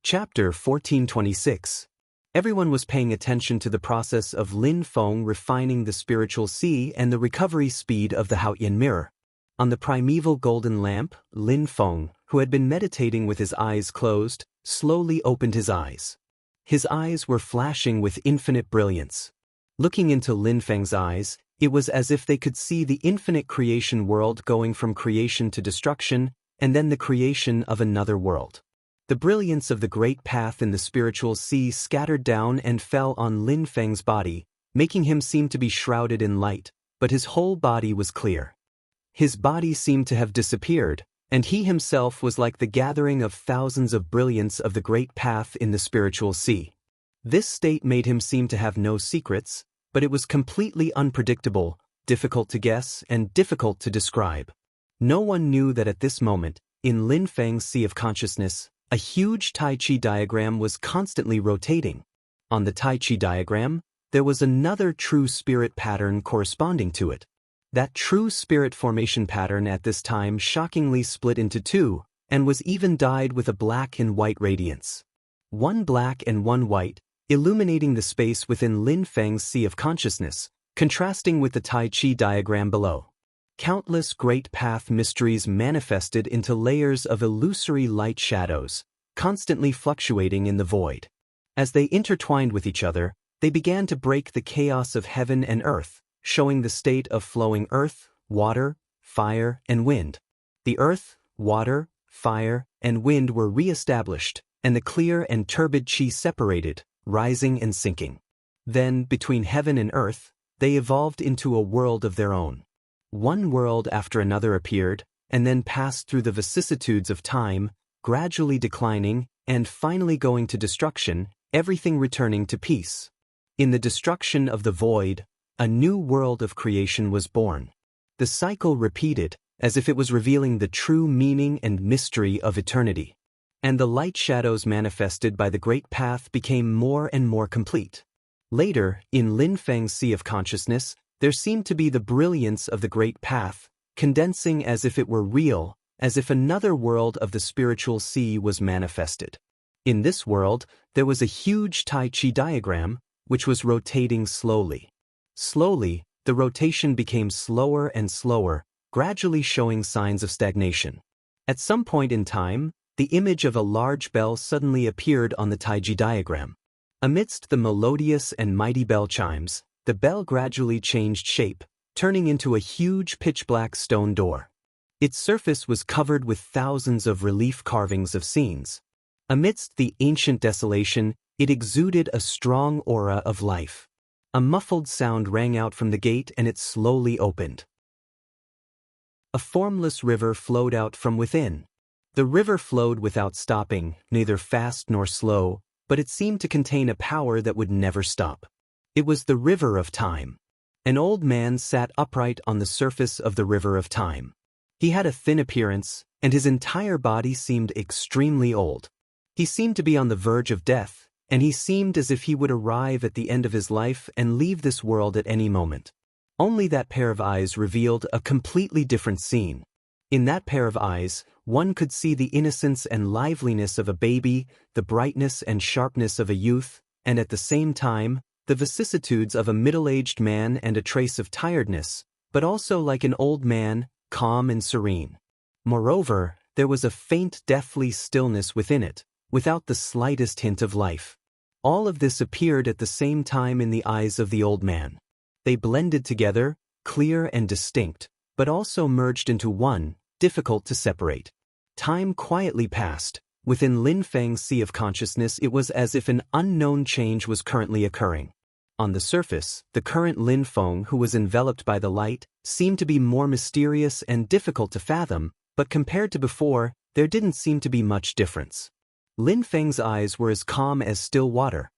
Chapter 1426. Everyone was paying attention to the process of Lin Feng refining the spiritual sea and the recovery speed of the Haotian mirror. On the primeval golden lamp, Lin Feng, who had been meditating with his eyes closed, slowly opened his eyes. His eyes were flashing with infinite brilliance. Looking into Lin Feng's eyes, it was as if they could see the infinite creation world going from creation to destruction, and then the creation of another world. The brilliance of the great path in the spiritual sea scattered down and fell on Lin Feng's body, making him seem to be shrouded in light, but his whole body was clear. His body seemed to have disappeared, and he himself was like the gathering of thousands of brilliance of the great path in the spiritual sea. This state made him seem to have no secrets, but it was completely unpredictable, difficult to guess, and difficult to describe. No one knew that at this moment, in Lin Feng's sea of consciousness, a huge Tai Chi diagram was constantly rotating. On the Tai Chi diagram, there was another true spirit pattern corresponding to it. That true spirit formation pattern at this time shockingly split into two, and was even dyed with a black and white radiance. One black and one white, illuminating the space within Lin Feng's sea of consciousness, contrasting with the Tai Chi diagram below. Countless great path mysteries manifested into layers of illusory light shadows, constantly fluctuating in the void. As they intertwined with each other, they began to break the chaos of heaven and earth, showing the state of flowing earth, water, fire, and wind. The earth, water, fire, and wind were re-established, and the clear and turbid chi separated, rising and sinking. Then, between heaven and earth, they evolved into a world of their own. One world after another appeared, and then passed through the vicissitudes of time, gradually declining, and finally going to destruction, everything returning to peace. In the destruction of the void, a new world of creation was born. The cycle repeated, as if it was revealing the true meaning and mystery of eternity. And the light shadows manifested by the great path became more and more complete. Later, in Lin Feng's sea of consciousness, there seemed to be the brilliance of the great path, condensing as if it were real, as if another world of the spiritual sea was manifested. In this world, there was a huge Tai Chi diagram, which was rotating slowly. Slowly, the rotation became slower and slower, gradually showing signs of stagnation. At some point in time, the image of a large bell suddenly appeared on the Tai Chi diagram. Amidst the melodious and mighty bell chimes, the bell gradually changed shape, turning into a huge pitch-black stone door. Its surface was covered with thousands of relief carvings of scenes. Amidst the ancient desolation, it exuded a strong aura of life. A muffled sound rang out from the gate and it slowly opened. A formless river flowed out from within. The river flowed without stopping, neither fast nor slow, but it seemed to contain a power that would never stop. It was the river of time. An old man sat upright on the surface of the river of time. He had a thin appearance, and his entire body seemed extremely old. He seemed to be on the verge of death, and he seemed as if he would arrive at the end of his life and leave this world at any moment. Only that pair of eyes revealed a completely different scene. In that pair of eyes, one could see the innocence and liveliness of a baby, the brightness and sharpness of a youth, and at the same time, the vicissitudes of a middle-aged man and a trace of tiredness, but also like an old man, calm and serene. Moreover, there was a faint deathly stillness within it, without the slightest hint of life. All of this appeared at the same time in the eyes of the old man. They blended together, clear and distinct, but also merged into one, difficult to separate. Time quietly passed. Within Lin Feng's sea of consciousness, it was as if an unknown change was currently occurring. On the surface, the current Lin Feng, who was enveloped by the light, seemed to be more mysterious and difficult to fathom, but compared to before, there didn't seem to be much difference. Lin Feng's eyes were as calm as still water.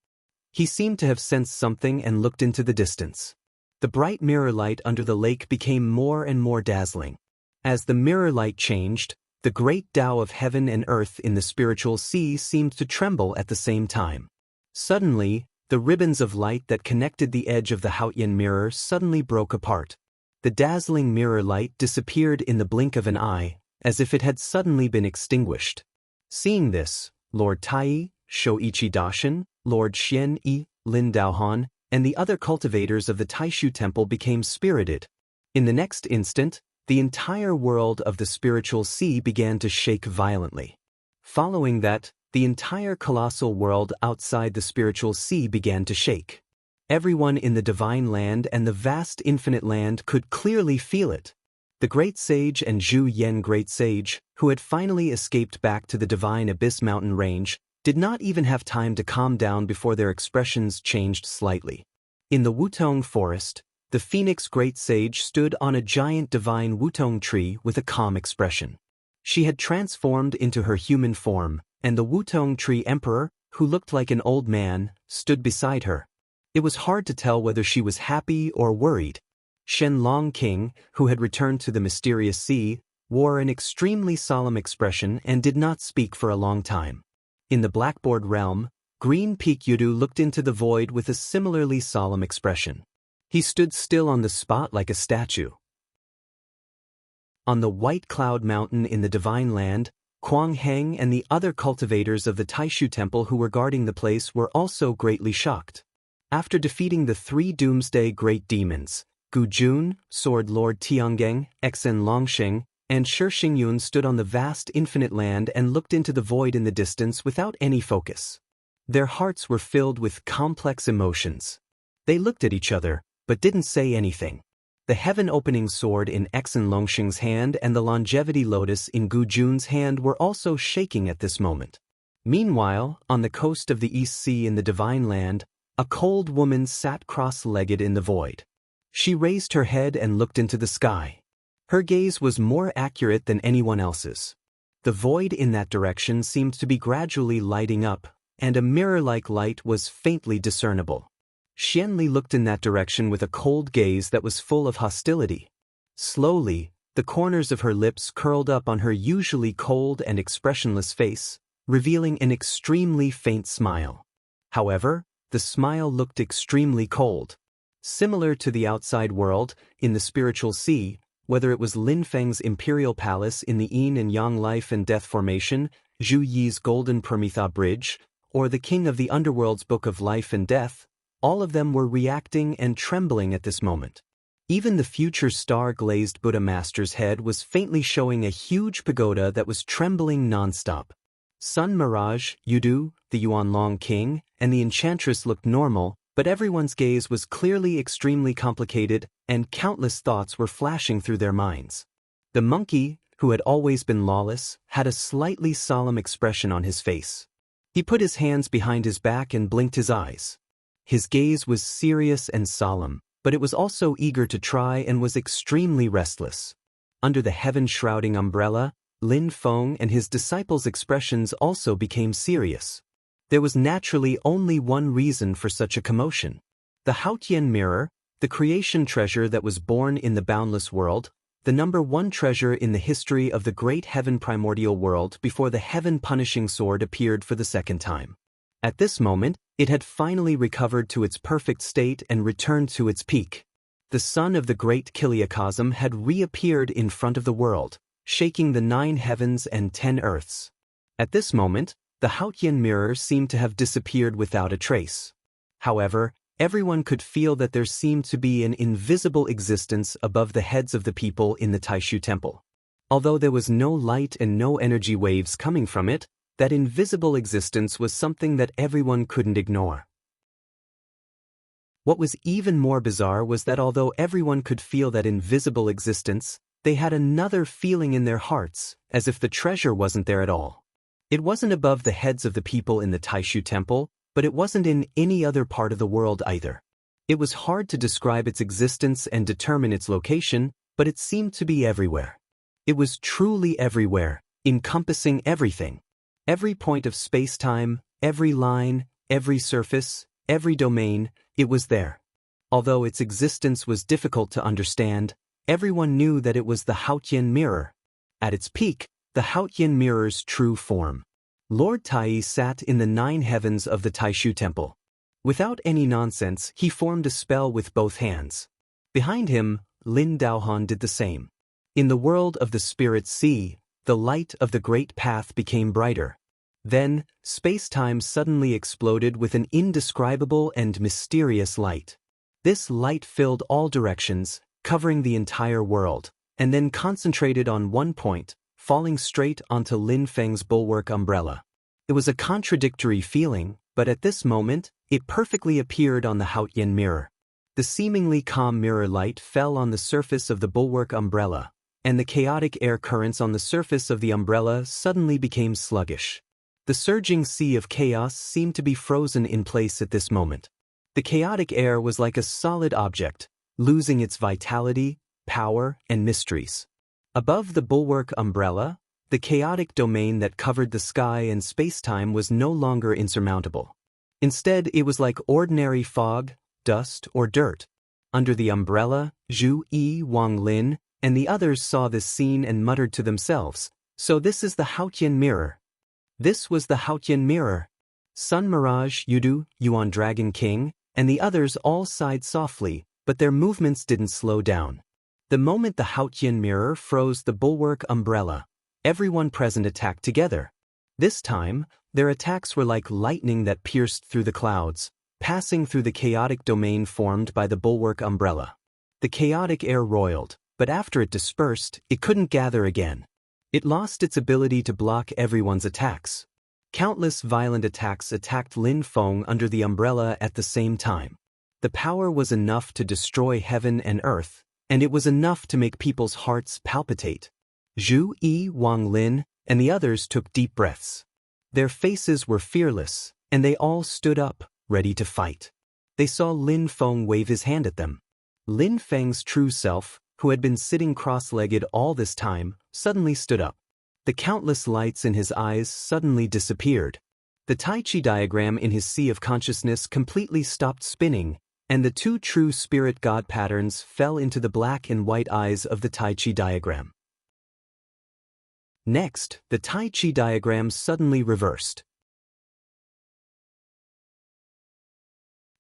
He seemed to have sensed something and looked into the distance. The bright mirror light under the lake became more and more dazzling. As the mirror light changed, the great Tao of heaven and earth in the spiritual sea seemed to tremble at the same time. Suddenly, the ribbons of light that connected the edge of the Haotian mirror suddenly broke apart. The dazzling mirror light disappeared in the blink of an eye, as if it had suddenly been extinguished. Seeing this, Lord Tai, Shoichi Dashin, Lord Xian Yi, Lin Daohan, and the other cultivators of the Taishu Temple became spirited. In the next instant, the entire world of the spiritual sea began to shake violently. Following that, the entire colossal world outside the spiritual sea began to shake. Everyone in the divine land and the vast infinite land could clearly feel it. The great sage and Zhu Yen great sage, who had finally escaped back to the divine abyss mountain range, did not even have time to calm down before their expressions changed slightly. In the Wutong forest, the phoenix great sage stood on a giant divine Wutong tree with a calm expression. She had transformed into her human form, and the Wutong tree emperor, who looked like an old man, stood beside her. It was hard to tell whether she was happy or worried. Shenlong King, who had returned to the mysterious sea, wore an extremely solemn expression and did not speak for a long time. In the Blackboard realm, Green Peak Yudu looked into the void with a similarly solemn expression. He stood still on the spot like a statue. On the White Cloud Mountain in the Divine Land, Kuang Heng and the other cultivators of the Taishu Temple who were guarding the place were also greatly shocked. After defeating the 3 Doomsday Great Demons, Gu Jun, Sword Lord Tianggeng, Exen Longxing, and Shi Xingyun stood on the vast infinite land and looked into the void in the distance without any focus. Their hearts were filled with complex emotions. They looked at each other, but didn't say anything. The heaven-opening sword in Exen Longxing's hand and the longevity lotus in Gu Jun's hand were also shaking at this moment. Meanwhile, on the coast of the East Sea in the Divine Land, a cold woman sat cross-legged in the void. She raised her head and looked into the sky. Her gaze was more accurate than anyone else's. The void in that direction seemed to be gradually lighting up, and a mirror-like light was faintly discernible. Xianli looked in that direction with a cold gaze that was full of hostility. Slowly, the corners of her lips curled up on her usually cold and expressionless face, revealing an extremely faint smile. However, the smile looked extremely cold. Similar to the outside world, in the spiritual sea, whether it was Lin Feng's imperial palace in the yin and yang life and death formation, Zhu Yi's golden Permitha bridge, or the king of the underworld's book of life and death, all of them were reacting and trembling at this moment. Even the future star-glazed Buddha master's head was faintly showing a huge pagoda that was trembling non-stop. Sun Mirage, Yudu, the Yuanlong king, and the enchantress looked normal, but everyone's gaze was clearly extremely complicated, and countless thoughts were flashing through their minds. The monkey, who had always been lawless, had a slightly solemn expression on his face. He put his hands behind his back and blinked his eyes. His gaze was serious and solemn, but it was also eager to try and was extremely restless. Under the heaven-shrouding umbrella, Lin Feng and his disciples' expressions also became serious. There was naturally only one reason for such a commotion. The Haotian mirror, the creation treasure that was born in the boundless world, the #1 treasure in the history of the great heaven primordial world before the heaven-punishing sword appeared for the second time. At this moment, it had finally recovered to its perfect state and returned to its peak. The sun of the great Kiliacosm had reappeared in front of the world, shaking the 9 heavens and 10 earths. At this moment, the Haotian mirror seemed to have disappeared without a trace. However, everyone could feel that there seemed to be an invisible existence above the heads of the people in the Taishu Temple. Although there was no light and no energy waves coming from it, that invisible existence was something that everyone couldn't ignore. What was even more bizarre was that although everyone could feel that invisible existence, they had another feeling in their hearts, as if the treasure wasn't there at all. It wasn't above the heads of the people in the Taishu Temple, but it wasn't in any other part of the world either. It was hard to describe its existence and determine its location, but it seemed to be everywhere. It was truly everywhere, encompassing everything. Every point of space-time, every line, every surface, every domain, it was there. Although its existence was difficult to understand, everyone knew that it was the Haotian mirror. At its peak, the Haotian mirror's true form. Lord Tai sat in the 9 heavens of the Taishu Temple. Without any nonsense, he formed a spell with both hands. Behind him, Lin Daohan did the same. In the world of the Spirit Sea, the light of the great path became brighter. Then, space-time suddenly exploded with an indescribable and mysterious light. This light filled all directions, covering the entire world, and then concentrated on one point, falling straight onto Lin Feng's bulwark umbrella. It was a contradictory feeling, but at this moment, it perfectly appeared on the Haotian mirror. The seemingly calm mirror light fell on the surface of the bulwark umbrella, and the chaotic air currents on the surface of the umbrella suddenly became sluggish. The surging sea of chaos seemed to be frozen in place at this moment. The chaotic air was like a solid object, losing its vitality, power, and mysteries. Above the bulwark umbrella, the chaotic domain that covered the sky and space-time was no longer insurmountable. Instead, it was like ordinary fog, dust, or dirt. Under the umbrella, Zhu Yi, Wang Lin, and the others saw this scene and muttered to themselves, "So this is the Haotian mirror." This was the Haotian mirror. Sun Mirage, Yudu, Yuan Dragon King, and the others all sighed softly, but their movements didn't slow down. The moment the Haotian mirror froze the bulwark umbrella, everyone present attacked together. This time, their attacks were like lightning that pierced through the clouds, passing through the chaotic domain formed by the bulwark umbrella. The chaotic air roiled, but after it dispersed, it couldn't gather again. It lost its ability to block everyone's attacks. Countless violent attacks attacked Lin Feng under the umbrella at the same time. The power was enough to destroy heaven and earth, and it was enough to make people's hearts palpitate. Zhu Yi, Wang Lin, and the others took deep breaths. Their faces were fearless, and they all stood up, ready to fight. They saw Lin Feng wave his hand at them. Lin Feng's true self, who had been sitting cross-legged all this time, suddenly stood up. The countless lights in his eyes suddenly disappeared. The Tai Chi diagram in his sea of consciousness completely stopped spinning, and the two true spirit god patterns fell into the black and white eyes of the Tai Chi diagram. Next, the Tai Chi diagram suddenly reversed.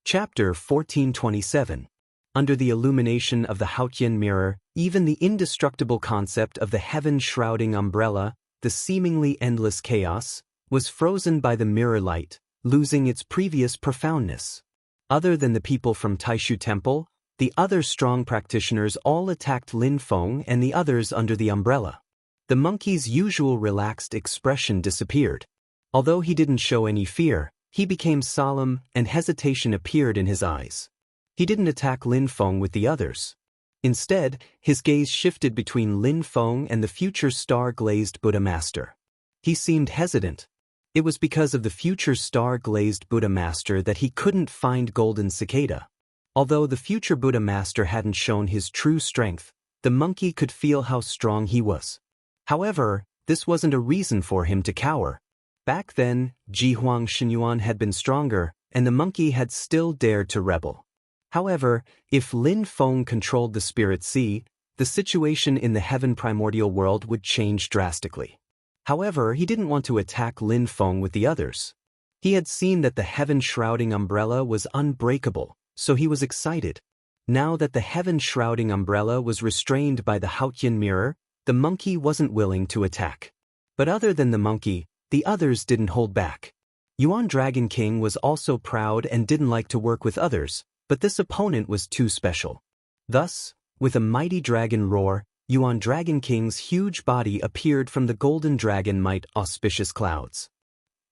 Chapter 1427. Under the illumination of the Haotian mirror, even the indestructible concept of the heaven-shrouding umbrella, the seemingly endless chaos, was frozen by the mirror light, losing its previous profoundness. Other than the people from Taishu Temple, the other strong practitioners all attacked Lin Feng and the others under the umbrella. The monkey's usual relaxed expression disappeared. Although he didn't show any fear, he became solemn and hesitation appeared in his eyes. He didn't attack Lin Feng with the others. Instead, his gaze shifted between Lin Feng and the future star-glazed Buddha Master. He seemed hesitant. It was because of the future star-glazed Buddha Master that he couldn't find Golden Cicada. Although the future Buddha Master hadn't shown his true strength, the monkey could feel how strong he was. However, this wasn't a reason for him to cower. Back then, Ji Huang Xinyuan had been stronger, and the monkey had still dared to rebel. However, if Lin Feng controlled the spirit sea, the situation in the heaven primordial world would change drastically. However, he didn't want to attack Lin Feng with the others. He had seen that the heaven-shrouding umbrella was unbreakable, so he was excited. Now that the heaven-shrouding umbrella was restrained by the Haotian mirror, the monkey wasn't willing to attack. But other than the monkey, the others didn't hold back. Yuan Dragon King was also proud and didn't like to work with others, but this opponent was too special. Thus, with a mighty dragon roar, Yuan Dragon King's huge body appeared from the golden dragon might auspicious clouds.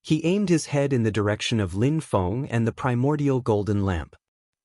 He aimed his head in the direction of Lin Feng and the primordial golden lamp.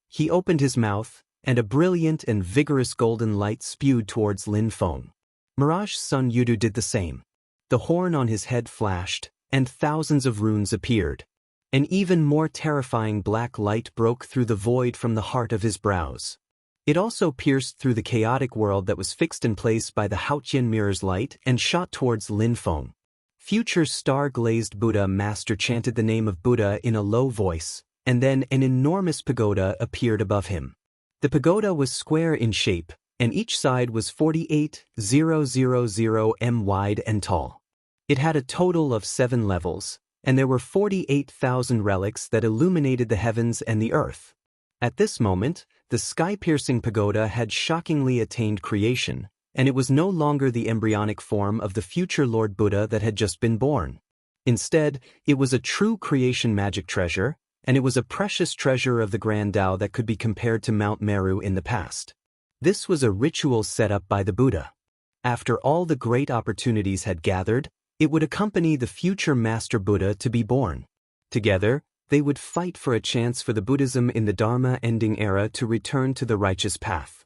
He opened his mouth, and a brilliant and vigorous golden light spewed towards Lin Feng. Mirage's son Yudu did the same. The horn on his head flashed, and thousands of runes appeared. An even more terrifying black light broke through the void from the heart of his brows. It also pierced through the chaotic world that was fixed in place by the Haotian mirror's light and shot towards Lin Feng. Future star-glazed Buddha Master chanted the name of Buddha in a low voice, and then an enormous pagoda appeared above him. The pagoda was square in shape, and each side was 48,000 m wide and tall. It had a total of 7 levels, and there were 48,000 relics that illuminated the heavens and the earth. At this moment, the sky-piercing pagoda had shockingly attained creation, and it was no longer the embryonic form of the future Lord Buddha that had just been born. Instead, it was a true creation magic treasure, and it was a precious treasure of the Grand Tao that could be compared to Mount Meru in the past. This was a ritual set up by the Buddha. After all the great opportunities had gathered, it would accompany the future Master Buddha to be born. Together, they would fight for a chance for the Buddhism in the Dharma-ending era to return to the righteous path.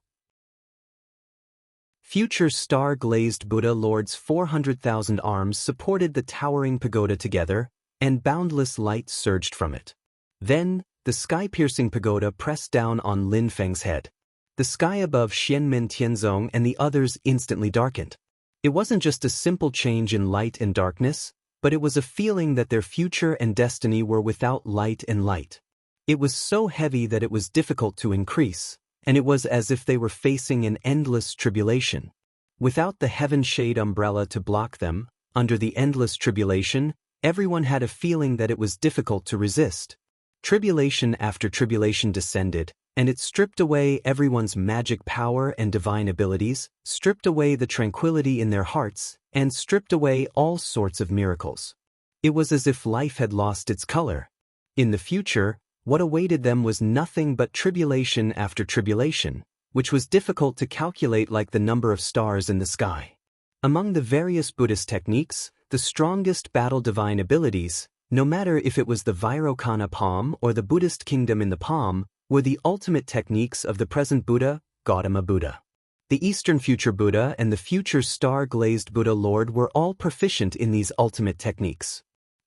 Future star-glazed Buddha Lord's 400,000 arms supported the towering pagoda together, and boundless light surged from it. Then, the sky-piercing pagoda pressed down on Lin Feng's head. The sky above Xianmen Tianzong and the others instantly darkened. It wasn't just a simple change in light and darkness, but it was a feeling that their future and destiny were without light and light. It was so heavy that it was difficult to increase, and it was as if they were facing an endless tribulation. Without the heaven shade umbrella to block them, under the endless tribulation, everyone had a feeling that it was difficult to resist. Tribulation after tribulation descended, and it stripped away everyone's magic power and divine abilities, stripped away the tranquility in their hearts, and stripped away all sorts of miracles. It was as if life had lost its color. In the future, what awaited them was nothing but tribulation after tribulation, which was difficult to calculate like the number of stars in the sky. Among the various Buddhist techniques, the strongest battle divine abilities, no matter if it was the Vairocana palm or the Buddhist kingdom in the palm, were the ultimate techniques of the present Buddha, Gautama Buddha. The Eastern future Buddha and the future star-glazed Buddha Lord were all proficient in these ultimate techniques.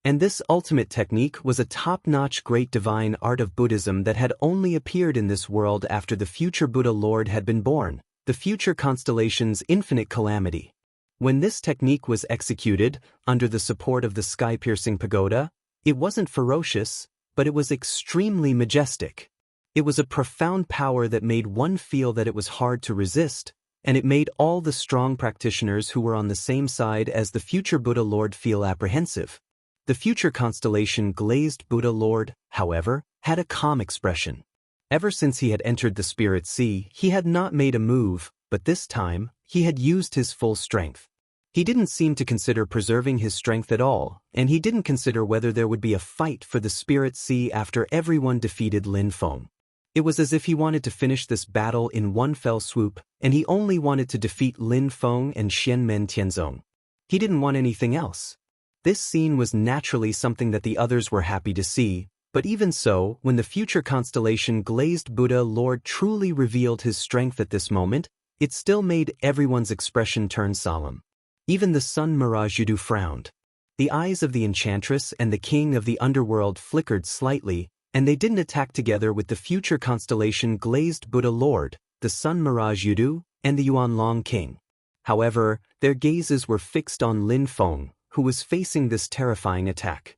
And this ultimate technique was a top-notch great divine art of Buddhism that had only appeared in this world after the future Buddha Lord had been born, the future constellation's infinite calamity. When this technique was executed, under the support of the sky-piercing pagoda, it wasn't ferocious, but it was extremely majestic. It was a profound power that made one feel that it was hard to resist, and it made all the strong practitioners who were on the same side as the future Buddha Lord feel apprehensive. The future constellation glazed Buddha Lord, however, had a calm expression. Ever since he had entered the Spirit Sea, he had not made a move, but this time, he had used his full strength. He didn't seem to consider preserving his strength at all, and he didn't consider whether there would be a fight for the Spirit Sea after everyone defeated Lin Feng. It was as if he wanted to finish this battle in one fell swoop, and he only wanted to defeat Lin Feng and Xianmen Tianzong. He didn't want anything else. This scene was naturally something that the others were happy to see, but even so, when the future constellation glazed Buddha Lord truly revealed his strength at this moment, it still made everyone's expression turn solemn. Even the sun Mirage Yudu frowned. The eyes of the enchantress and the king of the underworld flickered slightly, and they didn't attack together with the future constellation glazed Buddha Lord, the sun Mirage Yudu, and the Yuanlong king. However, their gazes were fixed on Lin Feng, who was facing this terrifying attack.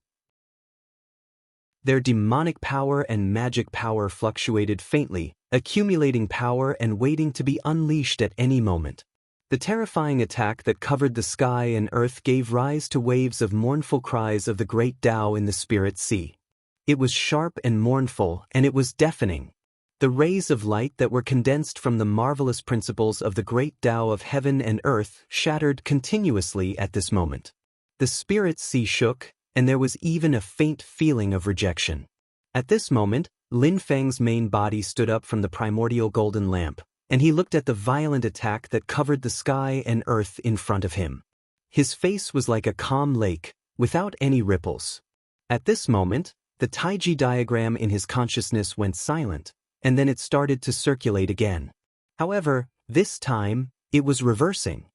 Their demonic power and magic power fluctuated faintly, accumulating power and waiting to be unleashed at any moment. The terrifying attack that covered the sky and earth gave rise to waves of mournful cries of the great Tao in the Spirit Sea. It was sharp and mournful, and it was deafening. The rays of light that were condensed from the marvelous principles of the great Tao of heaven and earth shattered continuously at this moment. The Spirit Sea shook, and there was even a faint feeling of rejection. At this moment, Lin Feng's main body stood up from the primordial golden lamp, and he looked at the violent attack that covered the sky and earth in front of him. His face was like a calm lake, without any ripples. At this moment, the Taiji diagram in his consciousness went silent, and then it started to circulate again. However, this time, it was reversing.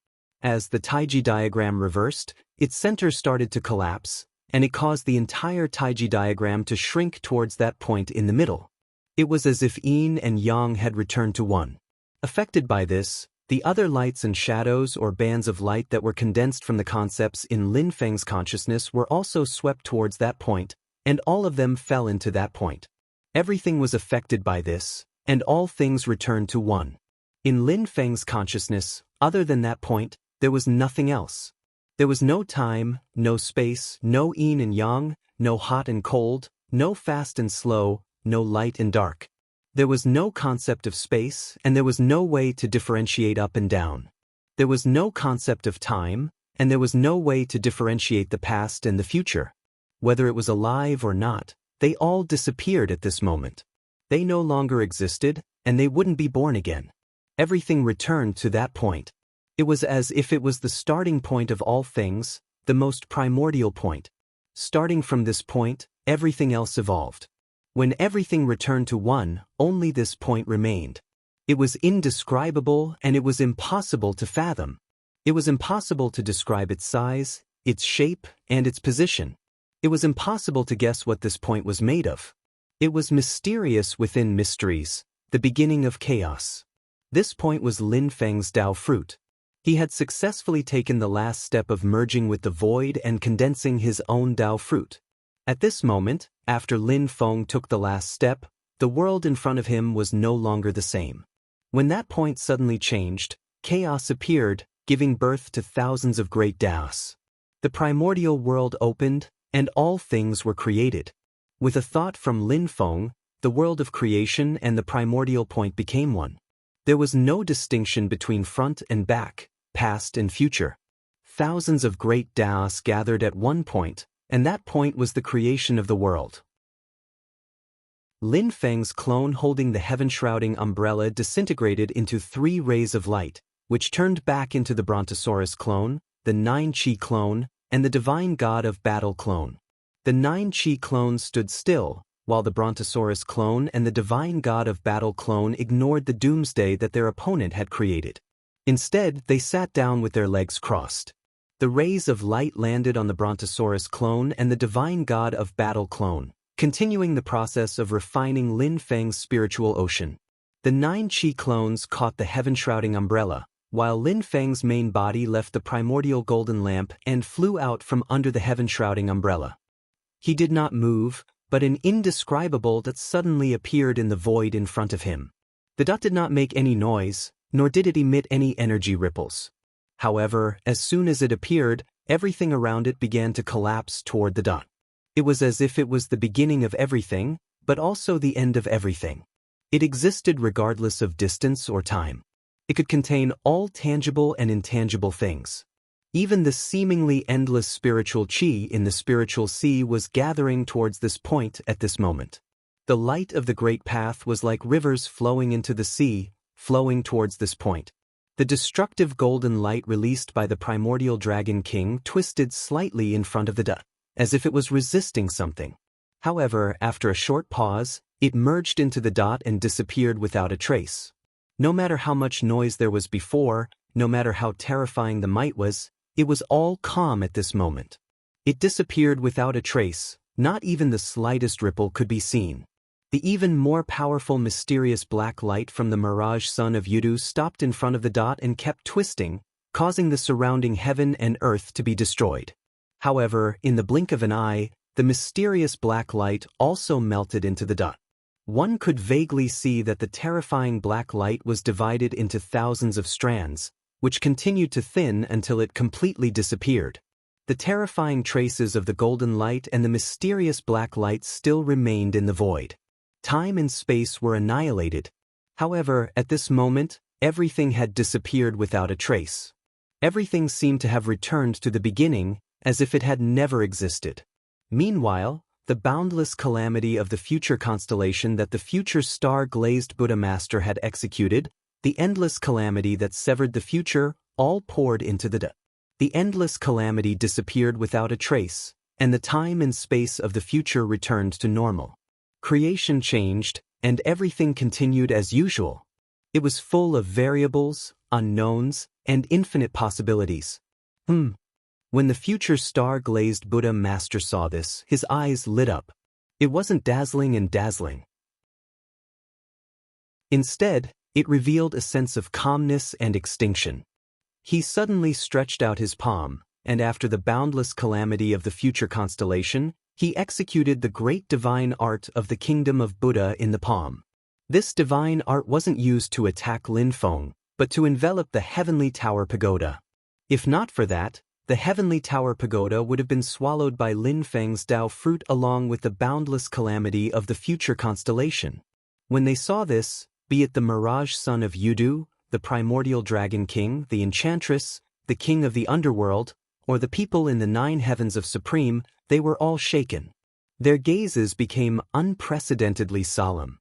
As the Taiji diagram reversed, its center started to collapse, and it caused the entire Taiji diagram to shrink towards that point in the middle. It was as if yin and yang had returned to one. Affected by this, the other lights and shadows or bands of light that were condensed from the concepts in Lin Feng's consciousness were also swept towards that point, and all of them fell into that point. Everything was affected by this, and all things returned to one. In Lin Feng's consciousness, other than that point, there was nothing else. There was no time, no space, no yin and yang, no hot and cold, no fast and slow, no light and dark. There was no concept of space, and there was no way to differentiate up and down. There was no concept of time, and there was no way to differentiate the past and the future. Whether it was alive or not, they all disappeared at this moment. They no longer existed, and they wouldn't be born again. Everything returned to that point. It was as if it was the starting point of all things, the most primordial point. Starting from this point, everything else evolved. When everything returned to one, only this point remained. It was indescribable, and it was impossible to fathom. It was impossible to describe its size, its shape, and its position. It was impossible to guess what this point was made of. It was mysterious within mysteries, the beginning of chaos. This point was Lin Feng's Tao fruit. He had successfully taken the last step of merging with the void and condensing his own Tao fruit. At this moment, after Lin Feng took the last step, the world in front of him was no longer the same. When that point suddenly changed, chaos appeared, giving birth to thousands of great Taos. The primordial world opened, and all things were created. With a thought from Lin Feng, the world of creation and the primordial point became one. There was no distinction between front and back, past and future. Thousands of great Taos gathered at one point, and that point was the creation of the world. Lin Feng's clone holding the heaven-shrouding umbrella disintegrated into 3 rays of light, which turned back into the Brontosaurus clone, the 9 Qi clone, and the divine god of battle clone. The 9 Qi clones stood still, while the Brontosaurus clone and the divine god of battle clone ignored the doomsday that their opponent had created. Instead, they sat down with their legs crossed. The rays of light landed on the Brontosaurus clone and the divine god of battle clone, continuing the process of refining Lin Feng's spiritual ocean. The 9 Qi clones caught the heaven-shrouding umbrella, while Lin Feng's main body left the primordial golden lamp and flew out from under the heaven-shrouding umbrella. He did not move, but an indescribable dot suddenly appeared in the void in front of him. The dot did not make any noise, nor did it emit any energy ripples. However, as soon as it appeared, everything around it began to collapse toward the dot. It was as if it was the beginning of everything, but also the end of everything. It existed regardless of distance or time. It could contain all tangible and intangible things. Even the seemingly endless spiritual qi in the spiritual sea was gathering towards this point at this moment. The light of the great path was like rivers flowing into the sea, flowing towards this point. The destructive golden light released by the primordial dragon king twisted slightly in front of the dot, as if it was resisting something. However, after a short pause, it merged into the dot and disappeared without a trace. No matter how much noise there was before, no matter how terrifying the might was, it was all calm at this moment. It disappeared without a trace, not even the slightest ripple could be seen. The even more powerful mysterious black light from the mirage sun of Yudu stopped in front of the dot and kept twisting, causing the surrounding heaven and earth to be destroyed. However, in the blink of an eye, the mysterious black light also melted into the dot. One could vaguely see that the terrifying black light was divided into thousands of strands, which continued to thin until it completely disappeared. The terrifying traces of the golden light and the mysterious black light still remained in the void. Time and space were annihilated. However, at this moment, everything had disappeared without a trace. Everything seemed to have returned to the beginning, as if it had never existed. Meanwhile, the boundless calamity of the future constellation that the future star-glazed Buddha Master had executed, the endless calamity that severed the future, all poured into the dot. The endless calamity disappeared without a trace, and the time and space of the future returned to normal. Creation changed, and everything continued as usual. It was full of variables, unknowns, and infinite possibilities. When the future star-glazed Buddha Master saw this, his eyes lit up. It wasn't dazzling and dazzling. Instead, it revealed a sense of calmness and extinction. He suddenly stretched out his palm, and after the boundless calamity of the future constellation, he executed the great divine art of the kingdom of Buddha in the palm. This divine art wasn't used to attack Lin Feng, but to envelop the heavenly tower pagoda. If not for that, the heavenly tower pagoda would have been swallowed by Lin Feng's Tao fruit along with the boundless calamity of the future constellation. When they saw this, be it the mirage son of Yudu, the primordial dragon king, the enchantress, the king of the underworld, or the people in the 9 heavens of Supreme, they were all shaken. Their gazes became unprecedentedly solemn.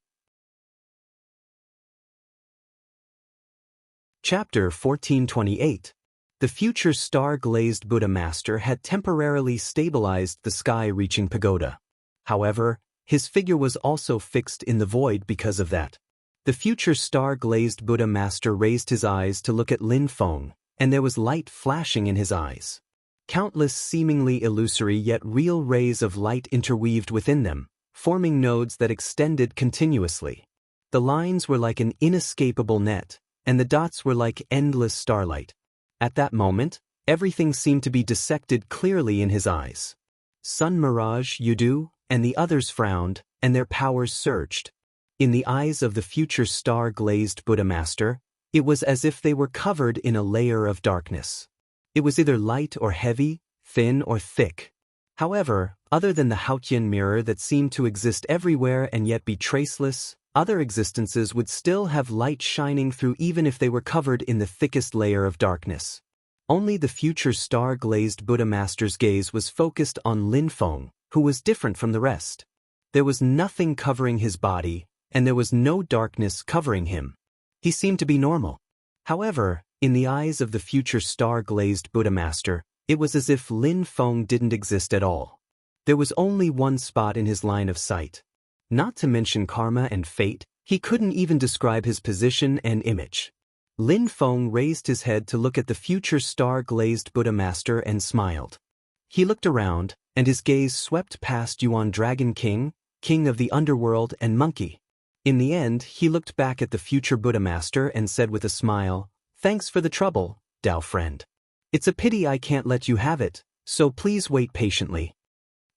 Chapter 1428. The future star-glazed Buddha Master had temporarily stabilized the sky-reaching pagoda. However, his figure was also fixed in the void because of that. The future star-glazed Buddha Master raised his eyes to look at Lin Feng, and there was light flashing in his eyes. Countless seemingly illusory yet real rays of light interweaved within them, forming nodes that extended continuously. The lines were like an inescapable net, and the dots were like endless starlight. At that moment, everything seemed to be dissected clearly in his eyes. Sun Mirage, Yudu, and the others frowned, and their powers surged. In the eyes of the future star-glazed Buddha Master, it was as if they were covered in a layer of darkness. It was either light or heavy, thin or thick. However, other than the Haotian mirror that seemed to exist everywhere and yet be traceless, other existences would still have light shining through even if they were covered in the thickest layer of darkness. Only the future star-glazed Buddha Master's gaze was focused on Lin Feng, who was different from the rest. There was nothing covering his body, and there was no darkness covering him. He seemed to be normal. However, in the eyes of the future star-glazed Buddha Master, it was as if Lin Feng didn't exist at all. There was only one spot in his line of sight. Not to mention karma and fate, he couldn't even describe his position and image. Lin Feng raised his head to look at the future star-glazed Buddha Master and smiled. He looked around, and his gaze swept past Yuan Dragon King, King of the Underworld and Monkey. In the end, he looked back at the future Buddha Master and said with a smile, "Thanks for the trouble, Tao friend. It's a pity I can't let you have it, so please wait patiently."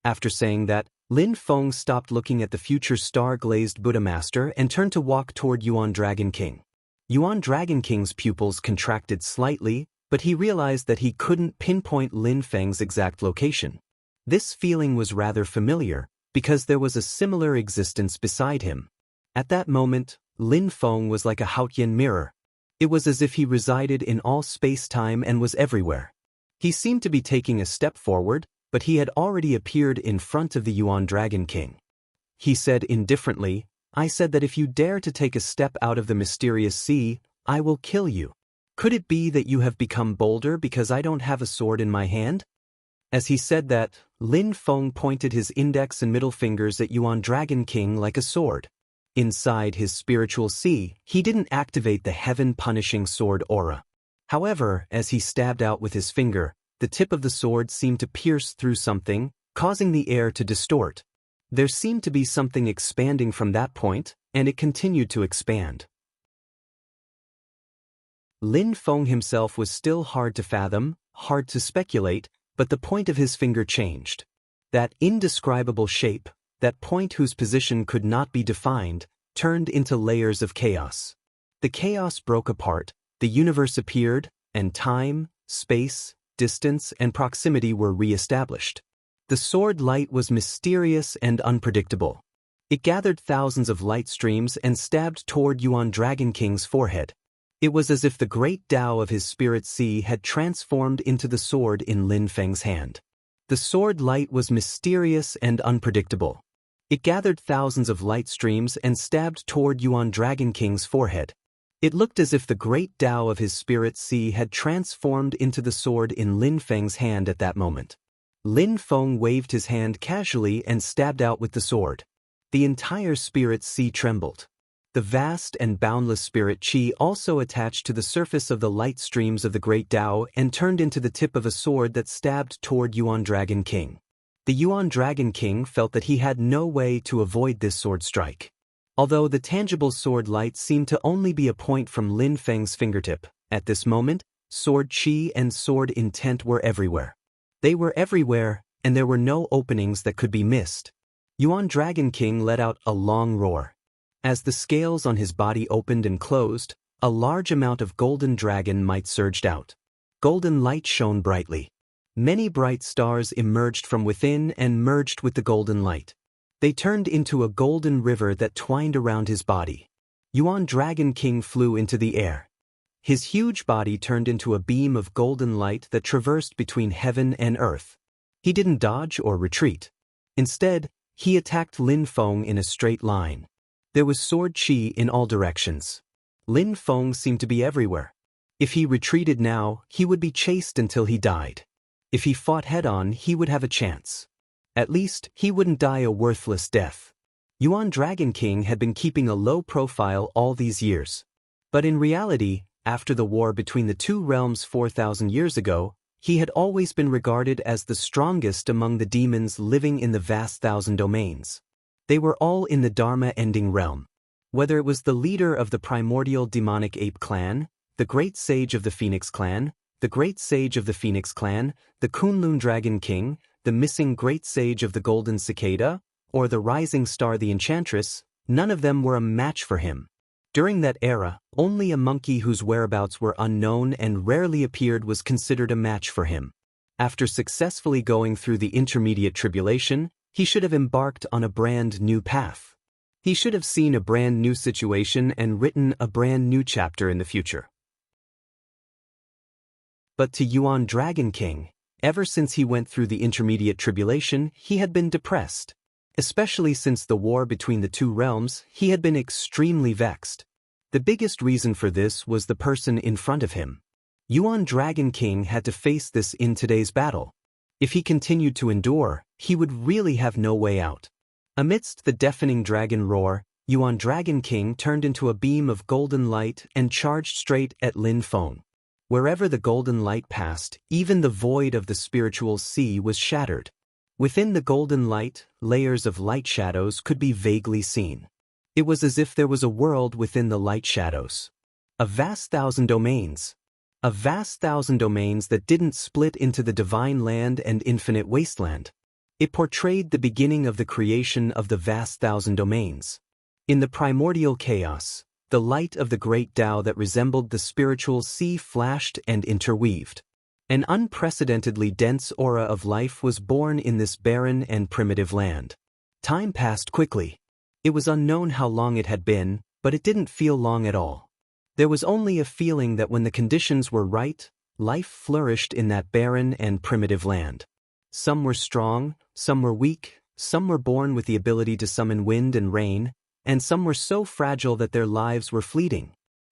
After saying that, Lin Feng stopped looking at the future star-glazed Buddha Master and turned to walk toward Yuan Dragon King. Yuan Dragon King's pupils contracted slightly, but he realized that he couldn't pinpoint Lin Feng's exact location. This feeling was rather familiar, because there was a similar existence beside him. At that moment, Lin Feng was like a Haotian mirror. It was as if he resided in all space-time and was everywhere. He seemed to be taking a step forward, but he had already appeared in front of the Yuan Dragon King. He said indifferently, "I said that if you dare to take a step out of the mysterious sea, I will kill you. Could it be that you have become bolder because I don't have a sword in my hand?" As he said that, Lin Feng pointed his index and middle fingers at Yuan Dragon King like a sword. Inside his spiritual sea, he didn't activate the heaven-punishing sword aura. However, as he stabbed out with his finger, the tip of the sword seemed to pierce through something, causing the air to distort. There seemed to be something expanding from that point, and it continued to expand. Lin Feng himself was still hard to fathom, hard to speculate, but the point of his finger changed. That indescribable shape, that point whose position could not be defined, turned into layers of chaos. The chaos broke apart, the universe appeared, and time, space, distance, and proximity were re-established. The sword light was mysterious and unpredictable. It gathered thousands of light streams and stabbed toward Yuan Dragon King's forehead. It was as if the great Tao of his spirit sea had transformed into the sword in Lin Feng's hand. The sword light was mysterious and unpredictable. It gathered thousands of light streams and stabbed toward Yuan Dragon King's forehead. It looked as if the great Tao of his spirit sea had transformed into the sword in Lin Feng's hand at that moment. Lin Feng waved his hand casually and stabbed out with the sword. The entire spirit sea trembled. The vast and boundless spirit chi also attached to the surface of the light streams of the great Tao and turned into the tip of a sword that stabbed toward Yuan Dragon King. The Yuan Dragon King felt that he had no way to avoid this sword strike. Although the tangible sword light seemed to only be a point from Lin Feng's fingertip, at this moment, sword chi and sword intent were everywhere. They were everywhere, and there were no openings that could be missed. Yuan Dragon King let out a long roar. As the scales on his body opened and closed, a large amount of golden dragon might surged out. Golden light shone brightly. Many bright stars emerged from within and merged with the golden light. They turned into a golden river that twined around his body. Yuan Dragon King flew into the air. His huge body turned into a beam of golden light that traversed between heaven and earth. He didn't dodge or retreat. Instead, he attacked Lin Feng in a straight line. There was sword chi in all directions. Lin Feng seemed to be everywhere. If he retreated now, he would be chased until he died. If he fought head-on, he would have a chance. At least, he wouldn't die a worthless death. Yuan Dragon King had been keeping a low profile all these years. But in reality, after the war between the two realms 4,000 years ago, he had always been regarded as the strongest among the demons living in the vast thousand domains. They were all in the Dharma-ending realm. Whether it was the leader of the primordial demonic ape clan, the great sage of the Phoenix clan, the great sage of the Phoenix clan, the Kunlun Dragon King, the missing great sage of the Golden Cicada, or the rising star the Enchantress, none of them were a match for him. During that era, only a monkey whose whereabouts were unknown and rarely appeared was considered a match for him. After successfully going through the intermediate tribulation, he should have embarked on a brand new path. He should have seen a brand new situation and written a brand new chapter in the future. But to Yuan Dragon King, ever since he went through the intermediate tribulation, he had been depressed. Especially since the war between the two realms, he had been extremely vexed. The biggest reason for this was the person in front of him. Yuan Dragon King had to face this in today's battle. If he continued to endure, he would really have no way out. Amidst the deafening dragon roar, Yuan Dragon King turned into a beam of golden light and charged straight at Lin Feng. Wherever the golden light passed, even the void of the spiritual sea was shattered. Within the golden light, layers of light shadows could be vaguely seen. It was as if there was a world within the light shadows. A vast thousand domains. A vast thousand domains that didn't split into the divine land and infinite wasteland. It portrayed the beginning of the creation of the vast thousand domains. In the primordial chaos, the light of the great Tao that resembled the spiritual sea flashed and interweaved. An unprecedentedly dense aura of life was born in this barren and primitive land. Time passed quickly. It was unknown how long it had been, but it didn't feel long at all. There was only a feeling that when the conditions were right, life flourished in that barren and primitive land. Some were strong, some were weak, some were born with the ability to summon wind and rain, and some were so fragile that their lives were fleeting.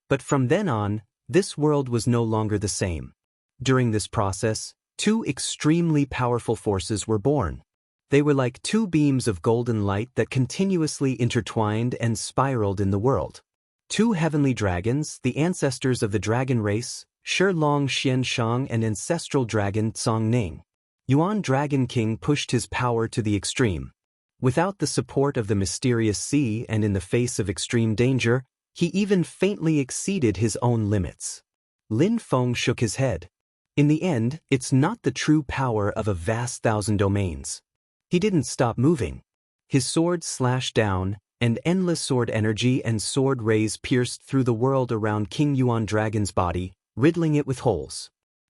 But from then on, this world was no longer the same. During this process, two extremely powerful forces were born. They were like two beams of golden light that continuously intertwined and spiraled in the world. Two heavenly dragons, the ancestors of the dragon race, Shi Long Xian Shang and ancestral dragon Tsong Ning. Yuan Dragon King pushed his power to the extreme. Without the support of the mysterious sea and in the face of extreme danger, he even faintly exceeded his own limits. Lin Feng shook his head. In the end, it's not the true power of a vast thousand domains. He didn't stop moving. His sword slashed down, and endless sword energy and sword rays pierced through the world around King Yuan Dragon's body, riddling it with holes.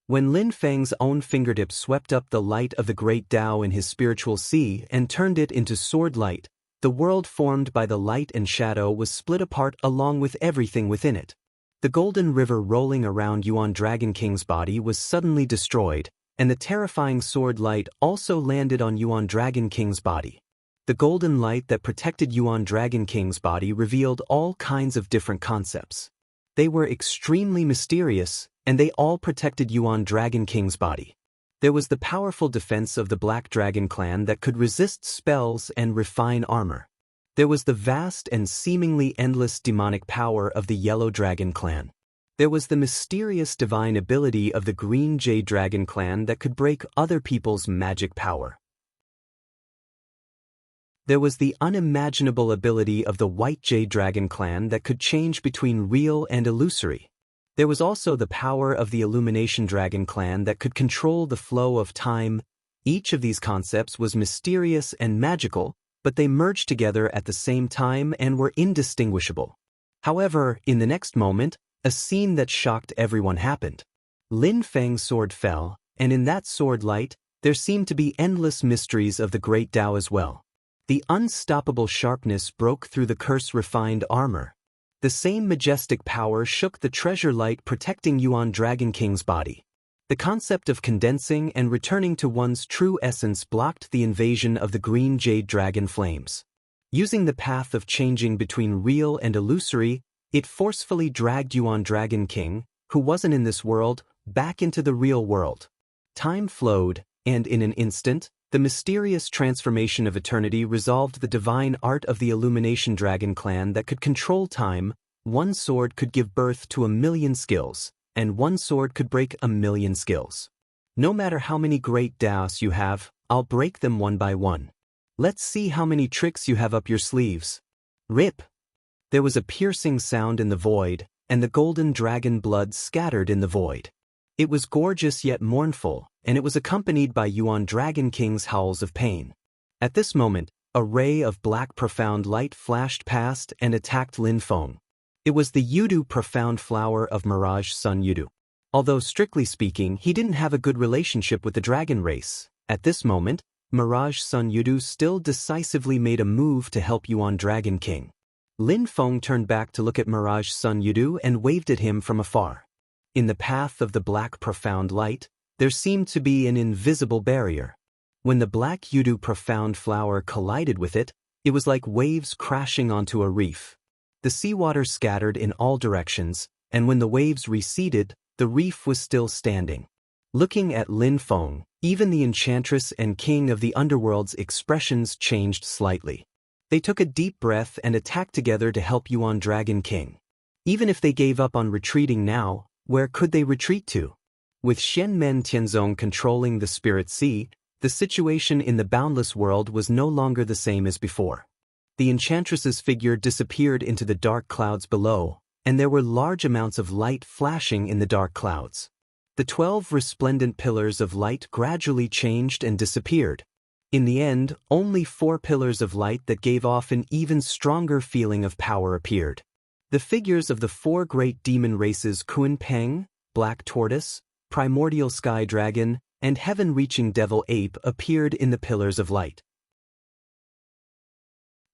When Lin Feng's own fingertips swept up the light of the great Tao in his spiritual sea and turned it into sword light, the world formed by the light and shadow was split apart along with everything within it. The golden river rolling around Yuan Dragon King's body was suddenly destroyed, and the terrifying sword light also landed on Yuan Dragon King's body. The golden light that protected Yuan Dragon King's body revealed all kinds of different concepts. They were extremely mysterious, and they all protected Yuan Dragon King's body. There was the powerful defense of the Black Dragon clan that could resist spells and refine armor. There was the vast and seemingly endless demonic power of the Yellow Dragon clan. There was the mysterious divine ability of the Green Jade Dragon clan that could break other people's magic power. There was the unimaginable ability of the White Jade Dragon clan that could change between real and illusory. There was also the power of the Illumination Dragon clan that could control the flow of time. Each of these concepts was mysterious and magical, but they merged together at the same time and were indistinguishable. However, in the next moment, a scene that shocked everyone happened. Lin Feng's sword fell, and in that sword light, there seemed to be endless mysteries of the great Tao as well. The unstoppable sharpness broke through the curse-refined armor. The same majestic power shook the treasure light protecting Yuan Dragon King's body. The concept of condensing and returning to one's true essence blocked the invasion of the green jade dragon flames. Using the path of changing between real and illusory, it forcefully dragged Yuan Dragon King, who wasn't in this world, back into the real world. Time flowed, and in an instant, the mysterious transformation of eternity resolved the divine art of the Illumination Dragon clan that could control time. One sword could give birth to 1,000,000 skills, and one sword could break 1,000,000 skills. No matter how many great Daos you have, I'll break them one by one. Let's see how many tricks you have up your sleeves. Rip! There was a piercing sound in the void, and the golden dragon blood scattered in the void. It was gorgeous yet mournful, and it was accompanied by Yuan Dragon King's howls of pain. At this moment, a ray of black profound light flashed past and attacked Lin Feng. It was the Yudu profound flower of Mirage Sun Yudu. Although strictly speaking he didn't have a good relationship with the dragon race, at this moment, Mirage Sun Yudu still decisively made a move to help Yuan Dragon King. Lin Feng turned back to look at Mirage Sun Yudu and waved at him from afar. In the path of the black profound light, there seemed to be an invisible barrier. When the black Yudu profound flower collided with it, it was like waves crashing onto a reef. The seawater scattered in all directions, and when the waves receded, the reef was still standing. Looking at Lin Feng, even the enchantress and king of the underworld's expressions changed slightly. They took a deep breath and attacked together to help Yuan Dragon King. Even if they gave up on retreating now, where could they retreat to? With Shenmen Tianzong controlling the Spirit Sea, the situation in the boundless world was no longer the same as before. The enchantress's figure disappeared into the dark clouds below, and there were large amounts of light flashing in the dark clouds. The 12 resplendent pillars of light gradually changed and disappeared. In the end, only 4 pillars of light that gave off an even stronger feeling of power appeared. The figures of the 4 great demon races Kun Peng, Black Tortoise, Primordial Sky Dragon, and Heaven-Reaching Devil Ape appeared in the pillars of light.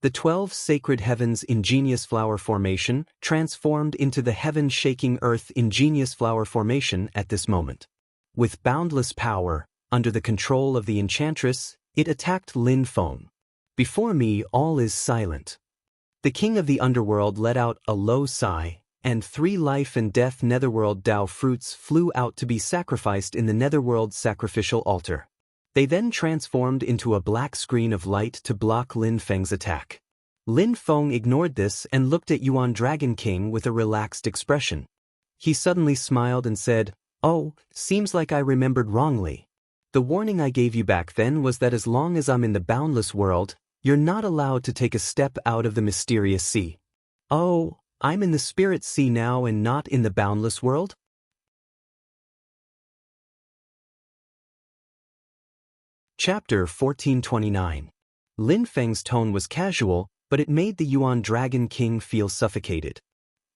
The 12 sacred heavens ingenious flower formation transformed into the heaven-shaking earth ingenious flower formation at this moment. With boundless power, under the control of the enchantress, it attacked Lin Feng. Before me all is silent. The king of the underworld let out a low sigh, and 3 life and death netherworld Dao fruits flew out to be sacrificed in the netherworld sacrificial altar. They then transformed into a black screen of light to block Lin Feng's attack. Lin Feng ignored this and looked at Yuan Dragon King with a relaxed expression. He suddenly smiled and said, "Oh, seems like I remembered wrongly. The warning I gave you back then was that as long as I'm in the boundless world, you're not allowed to take a step out of the mysterious sea." "Oh, I'm in the spirit sea now and not in the boundless world?" Chapter 1429. Lin Feng's tone was casual, but it made the Yuan Dragon King feel suffocated.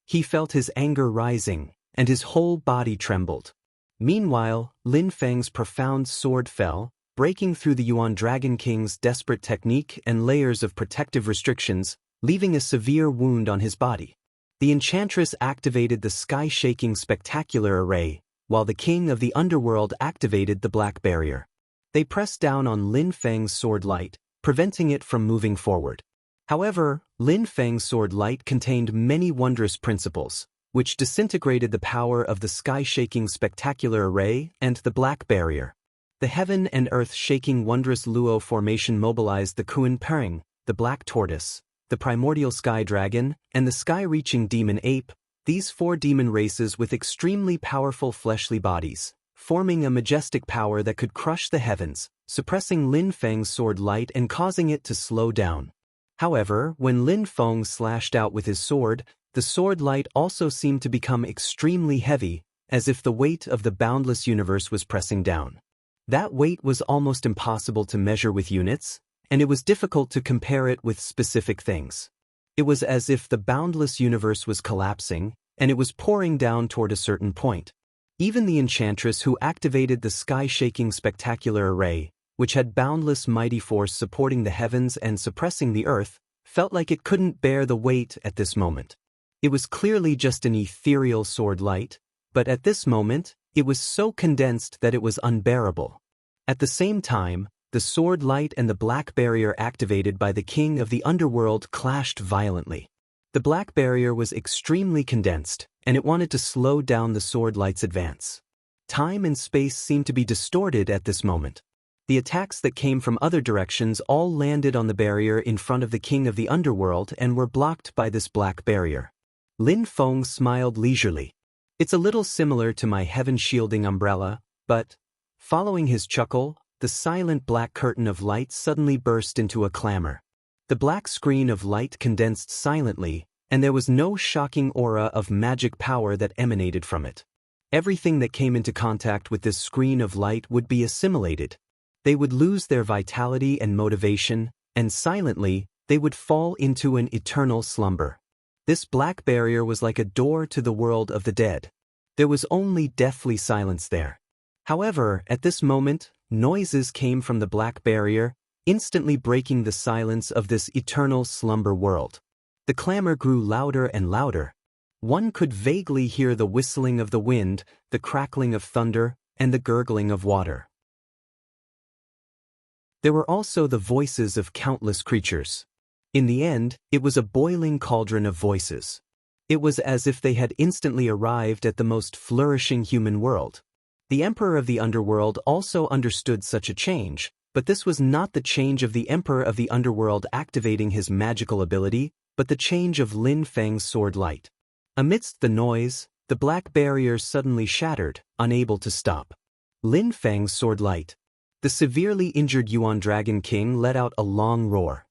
He felt his anger rising, and his whole body trembled. Meanwhile, Lin Feng's profound sword fell, breaking through the Yuan Dragon King's desperate technique and layers of protective restrictions, leaving a severe wound on his body. The enchantress activated the sky-shaking spectacular array, while the king of the underworld activated the black barrier. They pressed down on Lin Feng's sword light, preventing it from moving forward. However, Lin Feng's sword light contained many wondrous principles, which disintegrated the power of the sky-shaking spectacular array and the black barrier. The heaven and earth-shaking wondrous Luo formation mobilized the Kun Peng, the black tortoise, the primordial sky dragon, and the sky-reaching demon ape, these 4 demon races with extremely powerful fleshly bodies, forming a majestic power that could crush the heavens, suppressing Lin Feng's sword light and causing it to slow down. However, when Lin Feng slashed out with his sword, the sword light also seemed to become extremely heavy, as if the weight of the boundless universe was pressing down. That weight was almost impossible to measure with units, and it was difficult to compare it with specific things. It was as if the boundless universe was collapsing, and it was pouring down toward a certain point. Even the enchantress who activated the sky-shaking spectacular array, which had boundless mighty force supporting the heavens and suppressing the earth, felt like it couldn't bear the weight at this moment. It was clearly just an ethereal sword light, but at this moment, it was so condensed that it was unbearable. At the same time, the sword light and the black barrier activated by the king of the underworld clashed violently. The black barrier was extremely condensed, and it wanted to slow down the sword light's advance. Time and space seemed to be distorted at this moment. The attacks that came from other directions all landed on the barrier in front of the king of the underworld and were blocked by this black barrier. Lin Feng smiled leisurely. It's a little similar to my heaven-shielding umbrella, but, following his chuckle, the silent black curtain of light suddenly burst into a clamor. The black screen of light condensed silently, and there was no shocking aura of magic power that emanated from it. Everything that came into contact with this screen of light would be assimilated. They would lose their vitality and motivation, and silently, they would fall into an eternal slumber. This black barrier was like a door to the world of the dead. There was only deathly silence there. However, at this moment, noises came from the black barrier, instantly breaking the silence of this eternal slumber world. The clamor grew louder and louder. One could vaguely hear the whistling of the wind, the crackling of thunder, and the gurgling of water. There were also the voices of countless creatures. In the end, it was a boiling cauldron of voices. It was as if they had instantly arrived at the most flourishing human world. The Emperor of the Underworld also understood such a change, but this was not the change of the Emperor of the Underworld activating his magical ability, but the change of Lin Feng's sword light. Amidst the noise, the black barrier suddenly shattered, unable to stop. Lin Feng's sword light. The severely injured Yuan Dragon King let out a long roar.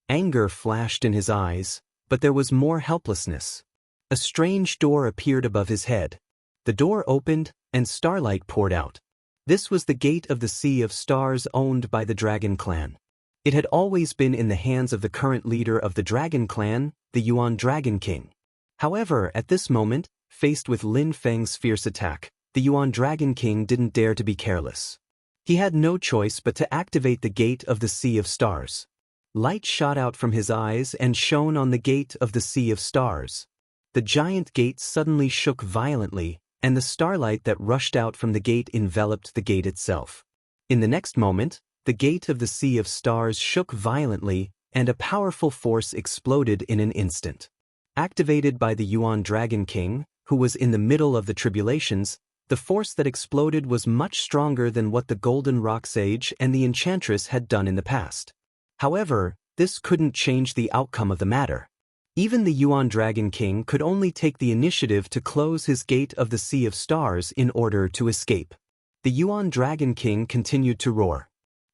Anger flashed in his eyes, but there was more helplessness. A strange door appeared above his head. The door opened, and starlight poured out. This was the gate of the Sea of Stars owned by the Dragon Clan. It had always been in the hands of the current leader of the Dragon Clan, the Yuan Dragon King. However, at this moment, faced with Lin Feng's fierce attack, the Yuan Dragon King didn't dare to be careless. He had no choice but to activate the gate of the Sea of Stars. Light shot out from his eyes and shone on the gate of the Sea of Stars. The giant gate suddenly shook violently, and the starlight that rushed out from the gate enveloped the gate itself. In the next moment, the gate of the Sea of Stars shook violently, and a powerful force exploded in an instant. Activated by the Yuan Dragon King, who was in the middle of the tribulations, the force that exploded was much stronger than what the Golden Rock Sage and the Enchantress had done in the past. However, this couldn't change the outcome of the matter. Even the Yuan Dragon King could only take the initiative to close his gate of the Sea of Stars in order to escape. The Yuan Dragon King continued to roar.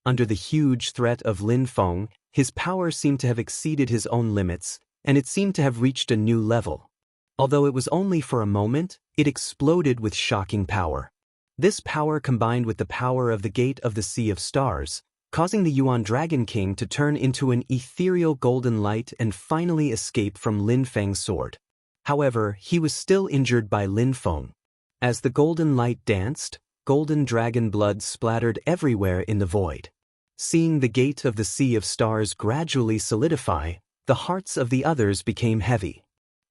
Under the huge threat of Lin Feng, his power seemed to have exceeded his own limits, and it seemed to have reached a new level. Although it was only for a moment, it exploded with shocking power. This power combined with the power of the Gate of the Sea of Stars, causing the Yuan Dragon King to turn into an ethereal golden light and finally escape from Lin Feng's sword. However, he was still injured by Lin Feng. As the golden light danced, golden dragon blood splattered everywhere in the void. Seeing the Gate of the Sea of Stars gradually solidify, the hearts of the others became heavy.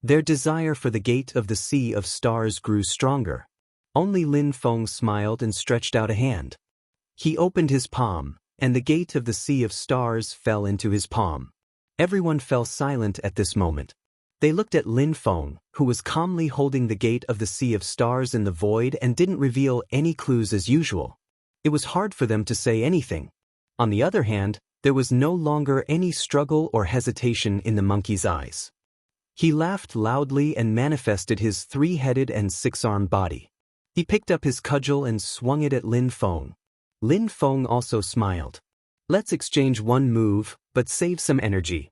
Their desire for the Gate of the Sea of Stars grew stronger. Only Lin Feng smiled and stretched out a hand. He opened his palm, and the Gate of the Sea of Stars fell into his palm. Everyone fell silent at this moment. They looked at Lin Feng, who was calmly holding the Gate of the Sea of Stars in the void and didn't reveal any clues as usual. It was hard for them to say anything. On the other hand, there was no longer any struggle or hesitation in the monkey's eyes. He laughed loudly and manifested his three-headed and six-armed body. He picked up his cudgel and swung it at Lin Feng. Lin Feng also smiled. Let's exchange one move, but save some energy.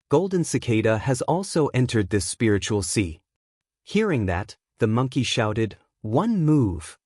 Golden Cicada has also entered this spiritual sea. Hearing that, the monkey shouted, "One move!"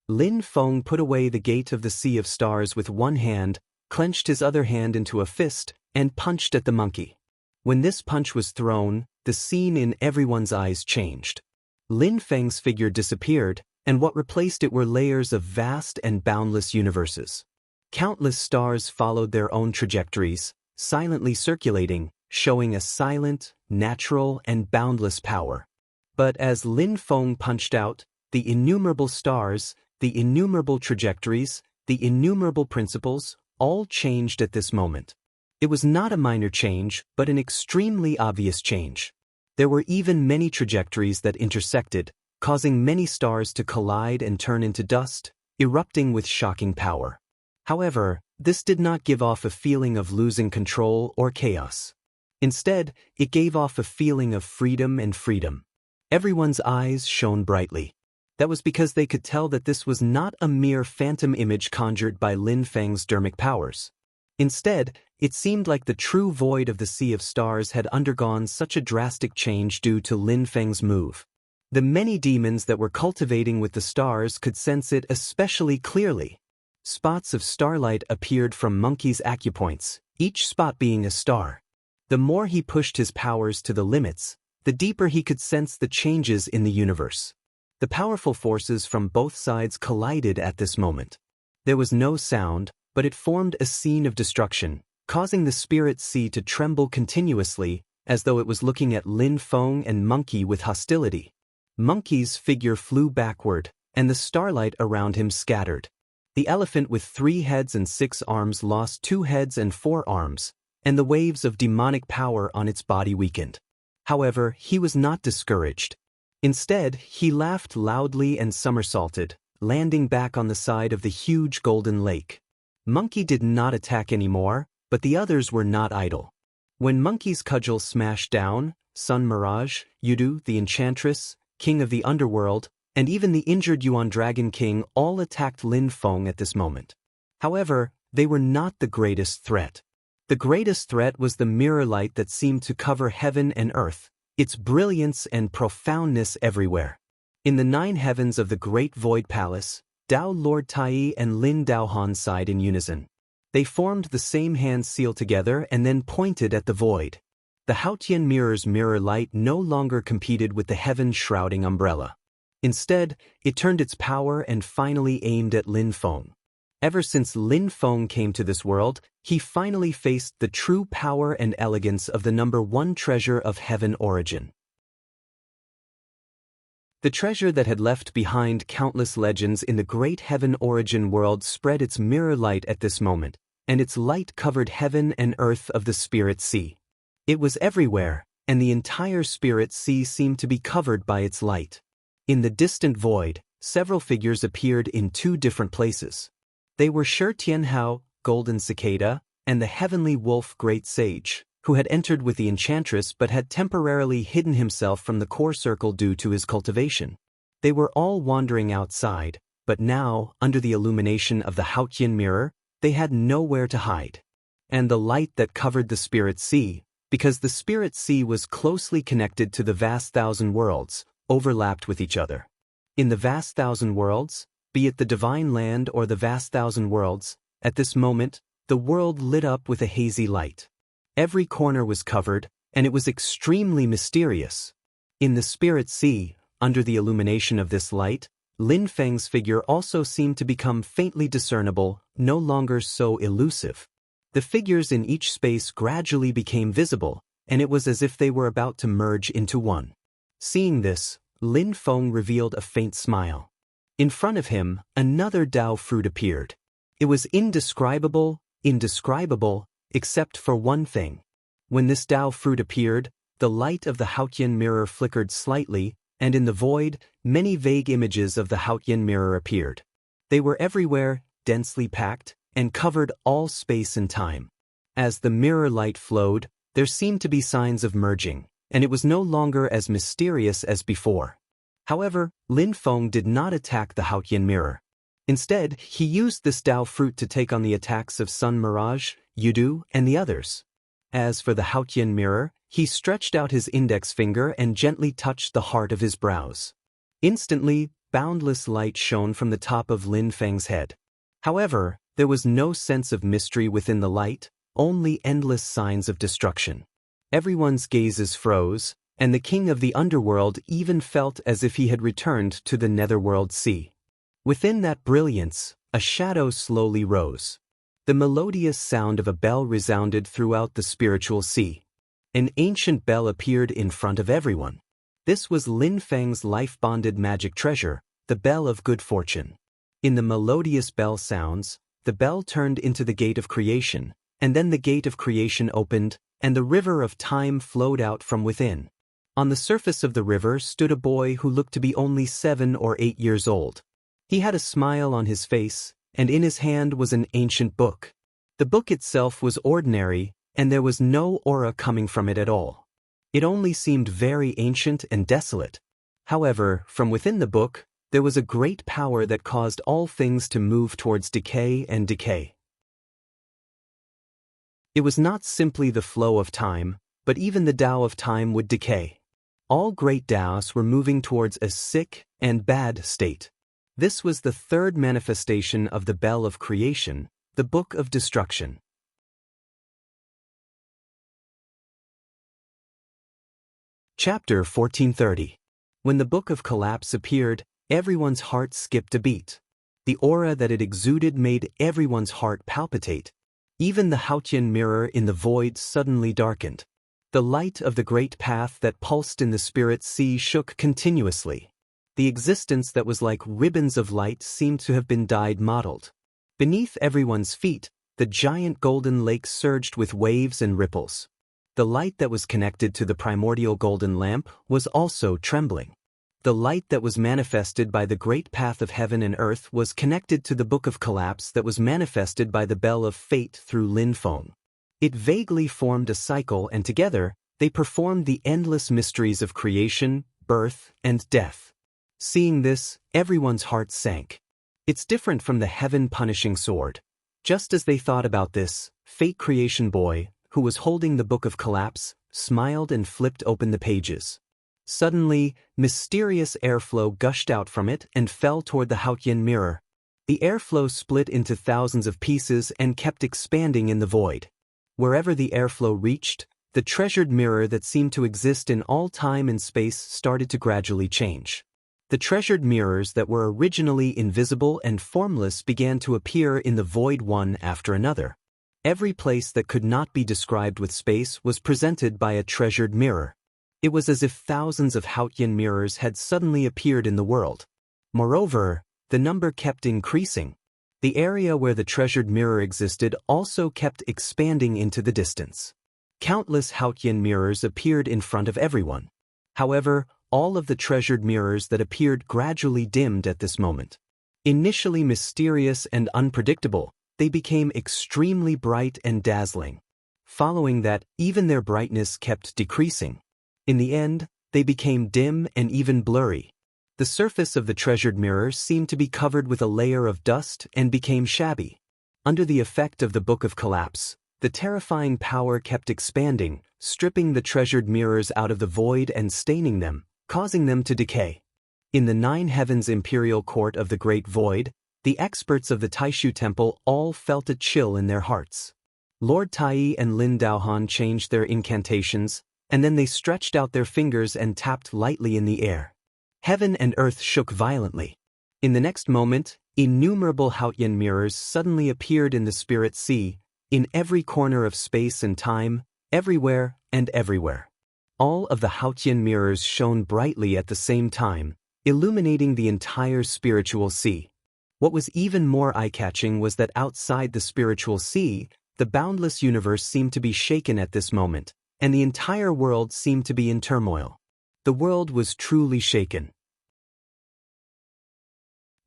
Lin Feng put away the Gate of the Sea of Stars with one hand, clenched his other hand into a fist, and punched at the monkey. When this punch was thrown, the scene in everyone's eyes changed. Lin Feng's figure disappeared, and what replaced it were layers of vast and boundless universes. Countless stars followed their own trajectories, silently circulating, showing a silent, natural, and boundless power. But as Lin Feng punched out, the innumerable stars, the innumerable trajectories, the innumerable principles, all changed at this moment. It was not a minor change, but an extremely obvious change. There were even many trajectories that intersected, causing many stars to collide and turn into dust, erupting with shocking power. However, this did not give off a feeling of losing control or chaos. Instead, it gave off a feeling of freedom and freedom. Everyone's eyes shone brightly. That was because they could tell that this was not a mere phantom image conjured by Lin Feng's dermic powers. Instead, it seemed like the true void of the Sea of Stars had undergone such a drastic change due to Lin Feng's move. The many demons that were cultivating with the stars could sense it especially clearly. Spots of starlight appeared from Monkey's acupoints, each spot being a star. The more he pushed his powers to the limits, the deeper he could sense the changes in the universe. The powerful forces from both sides collided at this moment. There was no sound, but it formed a scene of destruction, causing the spirit sea to tremble continuously, as though it was looking at Lin Feng and Monkey with hostility. Monkey's figure flew backward, and the starlight around him scattered. The elephant with 3 heads and 6 arms lost 2 heads and 4 arms, and the waves of demonic power on its body weakened. However, he was not discouraged. Instead, he laughed loudly and somersaulted, landing back on the side of the huge golden lake. Monkey did not attack anymore, but the others were not idle. When Monkey's cudgel smashed down, Sun Mirage, Yudu the Enchantress, King of the Underworld, and even the injured Yuan Dragon King all attacked Lin Feng at this moment. However, they were not the greatest threat. The greatest threat was the mirror light that seemed to cover heaven and earth, its brilliance and profoundness everywhere. In the 9 heavens of the Great Void Palace, Dao Lord Tai and Lin Daohan sighed in unison. They formed the same hand seal together and then pointed at the void. The Haotian mirror's mirror light no longer competed with the heaven-shrouding umbrella. Instead, it turned its power and finally aimed at Lin Feng. Ever since Lin Feng came to this world, he finally faced the true power and elegance of the #1 treasure of heaven origin. The treasure that had left behind countless legends in the great heaven origin world spread its mirror light at this moment, and its light covered heaven and earth of the spirit sea. It was everywhere, and the entire spirit sea seemed to be covered by its light. In the distant void, several figures appeared in 2 different places. They were Shi Tianhao, Golden Cicada, and the Heavenly Wolf Great Sage, who had entered with the Enchantress but had temporarily hidden himself from the core circle due to his cultivation. They were all wandering outside, but now, under the illumination of the Haotian mirror, they had nowhere to hide. And the light that covered the spirit sea, because the spirit sea was closely connected to the vast thousand worlds, overlapped with each other. In the vast thousand worlds, be it the divine land or the vast thousand worlds, at this moment, the world lit up with a hazy light. Every corner was covered, and it was extremely mysterious. In the spirit sea, under the illumination of this light, Lin Feng's figure also seemed to become faintly discernible, no longer so elusive. The figures in each space gradually became visible, and it was as if they were about to merge into one. Seeing this, Lin Feng revealed a faint smile. In front of him, another Dao fruit appeared. It was indescribable, except for one thing. When this Dao fruit appeared, the light of the Haotian mirror flickered slightly, and in the void, many vague images of the Haotian mirror appeared. They were everywhere, densely packed, and covered all space and time. As the mirror light flowed, there seemed to be signs of merging, and it was no longer as mysterious as before. However, Lin Feng did not attack the Haotian mirror. Instead, he used this Dao fruit to take on the attacks of Sun Mirage, Yudu, and the others. As for the Haotian mirror, he stretched out his index finger and gently touched the heart of his brows. Instantly, boundless light shone from the top of Lin Feng's head. However, there was no sense of mystery within the light, only endless signs of destruction. Everyone's gazes froze, and the king of the underworld even felt as if he had returned to the netherworld sea. Within that brilliance, a shadow slowly rose. The melodious sound of a bell resounded throughout the spiritual sea. An ancient bell appeared in front of everyone. This was Lin Feng's life-bonded magic treasure, the bell of good fortune. In the melodious bell sounds, the bell turned into the gate of creation, and then the gate of creation opened, and the river of time flowed out from within. On the surface of the river stood a boy who looked to be only 7 or 8 years old. He had a smile on his face, and in his hand was an ancient book. The book itself was ordinary, and there was no aura coming from it at all. It only seemed very ancient and desolate. However, from within the book, there was a great power that caused all things to move towards decay and decay. It was not simply the flow of time, but even the Tao of time would decay. All great Taos were moving towards a sick and bad state. This was the third manifestation of the bell of creation, the book of destruction. Chapter 1430. When the book of collapse appeared, everyone's heart skipped a beat. The aura that it exuded made everyone's heart palpitate. Even the Haotian mirror in the void suddenly darkened. The light of the great path that pulsed in the spirit sea shook continuously. The existence that was like ribbons of light seemed to have been dyed mottled. Beneath everyone's feet, the giant golden lake surged with waves and ripples. The light that was connected to the primordial golden lamp was also trembling. The light that was manifested by the great path of heaven and earth was connected to the book of collapse that was manifested by the bell of fate through Lin Feng. It vaguely formed a cycle, and together, they performed the endless mysteries of creation, birth, and death. Seeing this, everyone's heart sank. It's different from the heaven-punishing sword. Just as they thought about this, Fate Creation Boy, who was holding the book of collapse, smiled and flipped open the pages. Suddenly, mysterious airflow gushed out from it and fell toward the Haotian mirror. The airflow split into thousands of pieces and kept expanding in the void. Wherever the airflow reached, the treasured mirror that seemed to exist in all time and space started to gradually change. The treasured mirrors that were originally invisible and formless began to appear in the void one after another. Every place that could not be described with space was presented by a treasured mirror. It was as if thousands of Haotian mirrors had suddenly appeared in the world. Moreover, the number kept increasing. The area where the treasured mirror existed also kept expanding into the distance. Countless Haotian mirrors appeared in front of everyone. However, all of the treasured mirrors that appeared gradually dimmed at this moment. Initially mysterious and unpredictable, they became extremely bright and dazzling. Following that, even their brightness kept decreasing. In the end, they became dim and even blurry. The surface of the treasured mirror seemed to be covered with a layer of dust and became shabby. Under the effect of the book of collapse, the terrifying power kept expanding, stripping the treasured mirrors out of the void and staining them, causing them to decay. In the 9 Heavens Imperial Court of the Great Void, the experts of the Taishu Temple all felt a chill in their hearts. Lord Tai and Lin Daohan changed their incantations, and then they stretched out their fingers and tapped lightly in the air. Heaven and earth shook violently. In the next moment, innumerable Haotian mirrors suddenly appeared in the spirit sea, in every corner of space and time, everywhere and everywhere. All of the Haotian mirrors shone brightly at the same time, illuminating the entire spiritual sea. What was even more eye-catching was that outside the spiritual sea, the boundless universe seemed to be shaken at this moment, and the entire world seemed to be in turmoil. The world was truly shaken.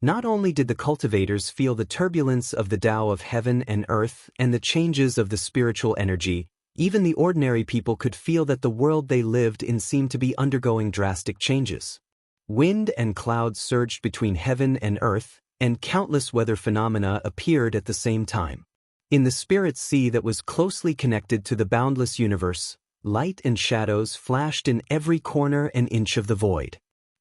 Not only did the cultivators feel the turbulence of the Tao of heaven and earth and the changes of the spiritual energy, even the ordinary people could feel that the world they lived in seemed to be undergoing drastic changes. Wind and clouds surged between heaven and earth, and countless weather phenomena appeared at the same time. In the spirit sea that was closely connected to the boundless universe, light and shadows flashed in every corner and inch of the void.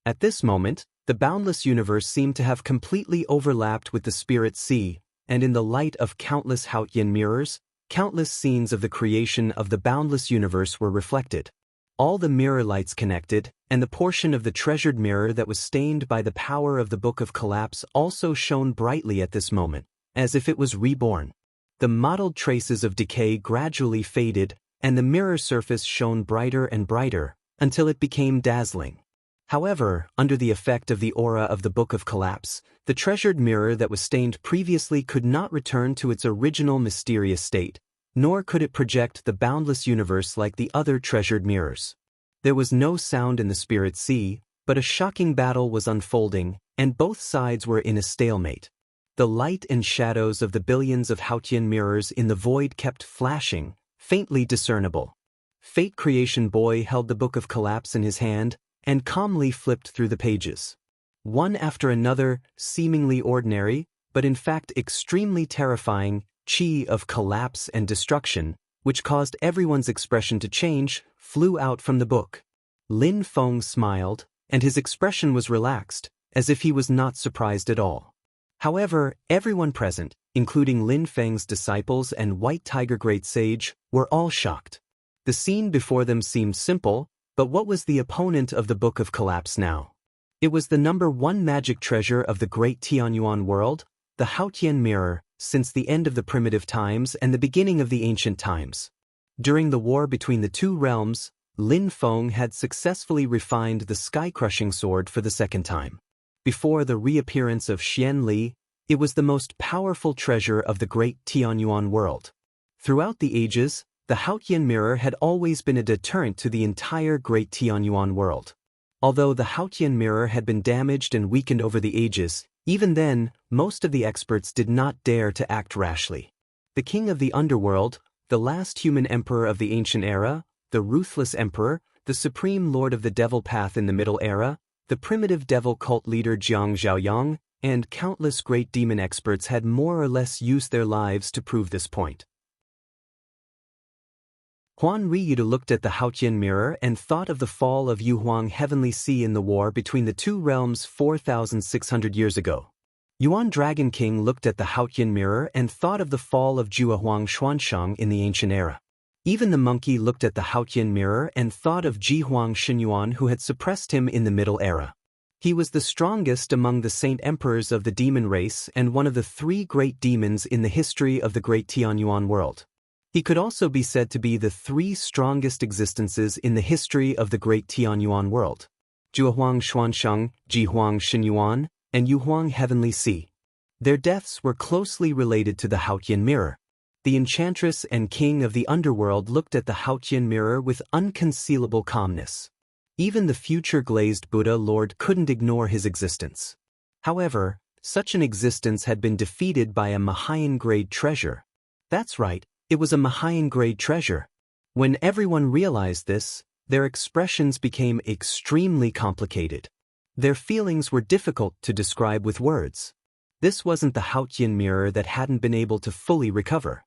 At this moment, the boundless universe seemed to have completely overlapped with the spirit sea, and in the light of countless Haotian mirrors, countless scenes of the creation of the boundless universe were reflected. All the mirror lights connected, and the portion of the treasured mirror that was stained by the power of the Book of Collapse also shone brightly at this moment, as if it was reborn. The mottled traces of decay gradually faded, and the mirror surface shone brighter and brighter, until it became dazzling. However, under the effect of the aura of the Book of Collapse, the treasured mirror that was stained previously could not return to its original mysterious state, nor could it project the boundless universe like the other treasured mirrors. There was no sound in the spirit sea, but a shocking battle was unfolding, and both sides were in a stalemate. The light and shadows of the billions of Haotian mirrors in the void kept flashing, faintly discernible. Fate Creation Boy held the Book of Collapse in his hand, and calmly flipped through the pages. One after another, seemingly ordinary, but in fact extremely terrifying, chi of collapse and destruction, which caused everyone's expression to change, flew out from the book. Lin Feng smiled, and his expression was relaxed, as if he was not surprised at all. However, everyone present, including Lin Feng's disciples and White Tiger Great Sage, were all shocked. The scene before them seemed simple, but what was the opponent of the Book of Collapse now? It was the #1 magic treasure of the great Tianyuan world, the Haotian mirror, since the end of the primitive times and the beginning of the ancient times. During the war between the two realms, Lin Feng had successfully refined the sky-crushing sword for the second time. Before the reappearance of Xian Li, it was the most powerful treasure of the great Tianyuan world. Throughout the ages, the Haotian mirror had always been a deterrent to the entire great Tianyuan world. Although the Haotian mirror had been damaged and weakened over the ages, even then, most of the experts did not dare to act rashly. The king of the underworld, the last human emperor of the ancient era, the ruthless emperor, the supreme lord of the devil path in the middle era, the primitive devil cult leader Jiang Zhaoyang, and countless great demon experts had more or less used their lives to prove this point. Huan Riyuda looked at the Haotian mirror and thought of the fall of Yuhuang Heavenly Sea in the war between the two realms 4,600 years ago. Yuan Dragon King looked at the Haotian mirror and thought of the fall of Juahuang Xuanshang in the ancient era. Even the monkey looked at the Haotian mirror and thought of Jihuang Xinyuan who had suppressed him in the middle era. He was the strongest among the saint emperors of the demon race and one of the 3 great demons in the history of the great Tianyuan world. He could also be said to be the 3 strongest existences in the history of the great Tianyuan world: Juahuang Xuanshang, Jihuang Xinyuan, and Yuhuang Heavenly Sea. Their deaths were closely related to the Haotian mirror. The enchantress and king of the underworld looked at the Haotian mirror with unconcealable calmness. Even the future glazed Buddha Lord couldn't ignore his existence. However, such an existence had been defeated by a Mahayan-grade treasure. That's right. It was a Mahayan-grade treasure. When everyone realized this, their expressions became extremely complicated. Their feelings were difficult to describe with words. This wasn't the Haotian mirror that hadn't been able to fully recover.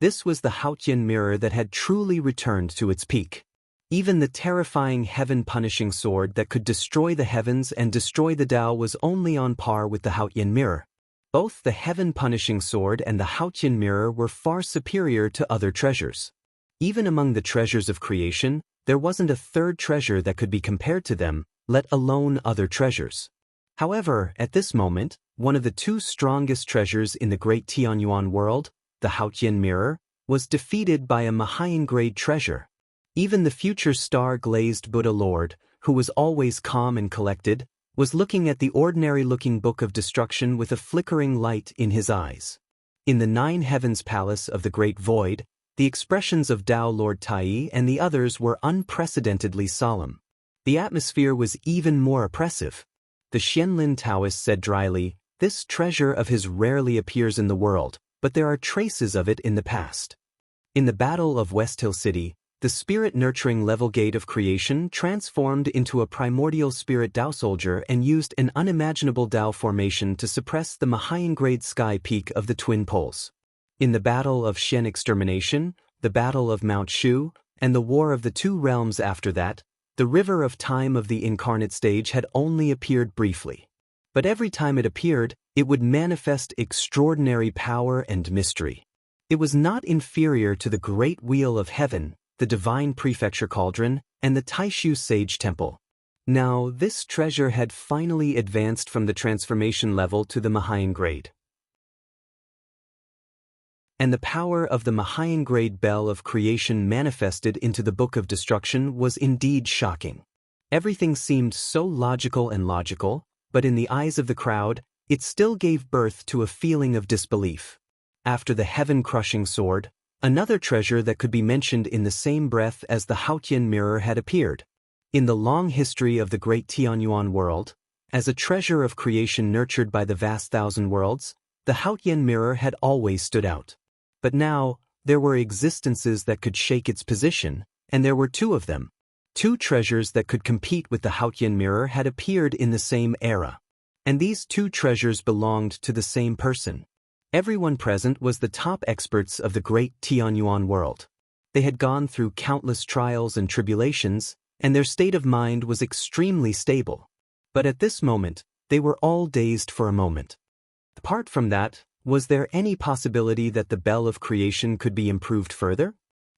This was the Haotian mirror that had truly returned to its peak. Even the terrifying heaven-punishing sword that could destroy the heavens and destroy the Tao was only on par with the Haotian mirror. Both the heaven-punishing sword and the Haotian mirror were far superior to other treasures. Even among the treasures of creation, there wasn't a third treasure that could be compared to them, let alone other treasures. However, at this moment, one of the 2 strongest treasures in the great Tianyuan world, the Haotian mirror, was defeated by a Mahayan-grade treasure. Even the future star-glazed Buddha Lord, who was always calm and collected, was looking at the ordinary-looking Book of Destruction with a flickering light in his eyes. In the 9 Heavens Palace of the Great Void, the expressions of Tao Lord Tai and the others were unprecedentedly solemn. The atmosphere was even more oppressive. The Xianlin Taoist said dryly, "This treasure of his rarely appears in the world, but there are traces of it in the past." In the Battle of West Hill City, the spirit-nurturing level gate of creation transformed into a primordial spirit Tao soldier and used an unimaginable Tao formation to suppress the Mahayan-grade sky peak of the Twin Poles. In the Battle of Shen Extermination, the Battle of Mount Shu, and the War of the Two Realms after that, the River of Time of the Incarnate Stage had only appeared briefly. But every time it appeared, it would manifest extraordinary power and mystery. It was not inferior to the Great Wheel of Heaven, the Divine Prefecture Cauldron, and the Taishu Sage Temple. Now, this treasure had finally advanced from the transformation level to the Mahayan grade. And the power of the Mahayan-grade bell of creation manifested into the Book of Destruction was indeed shocking. Everything seemed so logical, but in the eyes of the crowd, it still gave birth to a feeling of disbelief. After the heaven-crushing sword, another treasure that could be mentioned in the same breath as the Haotian mirror had appeared. In the long history of the great Tianyuan world, as a treasure of creation nurtured by the vast thousand worlds, the Haotian mirror had always stood out. But now, there were existences that could shake its position, and there were two of them. Two treasures that could compete with the Haotian mirror had appeared in the same era. And these two treasures belonged to the same person. Everyone present was the top experts of the great Tianyuan world. They had gone through countless trials and tribulations, and their state of mind was extremely stable. But at this moment, they were all dazed for a moment. Apart from that, was there any possibility that the bell of creation could be improved further?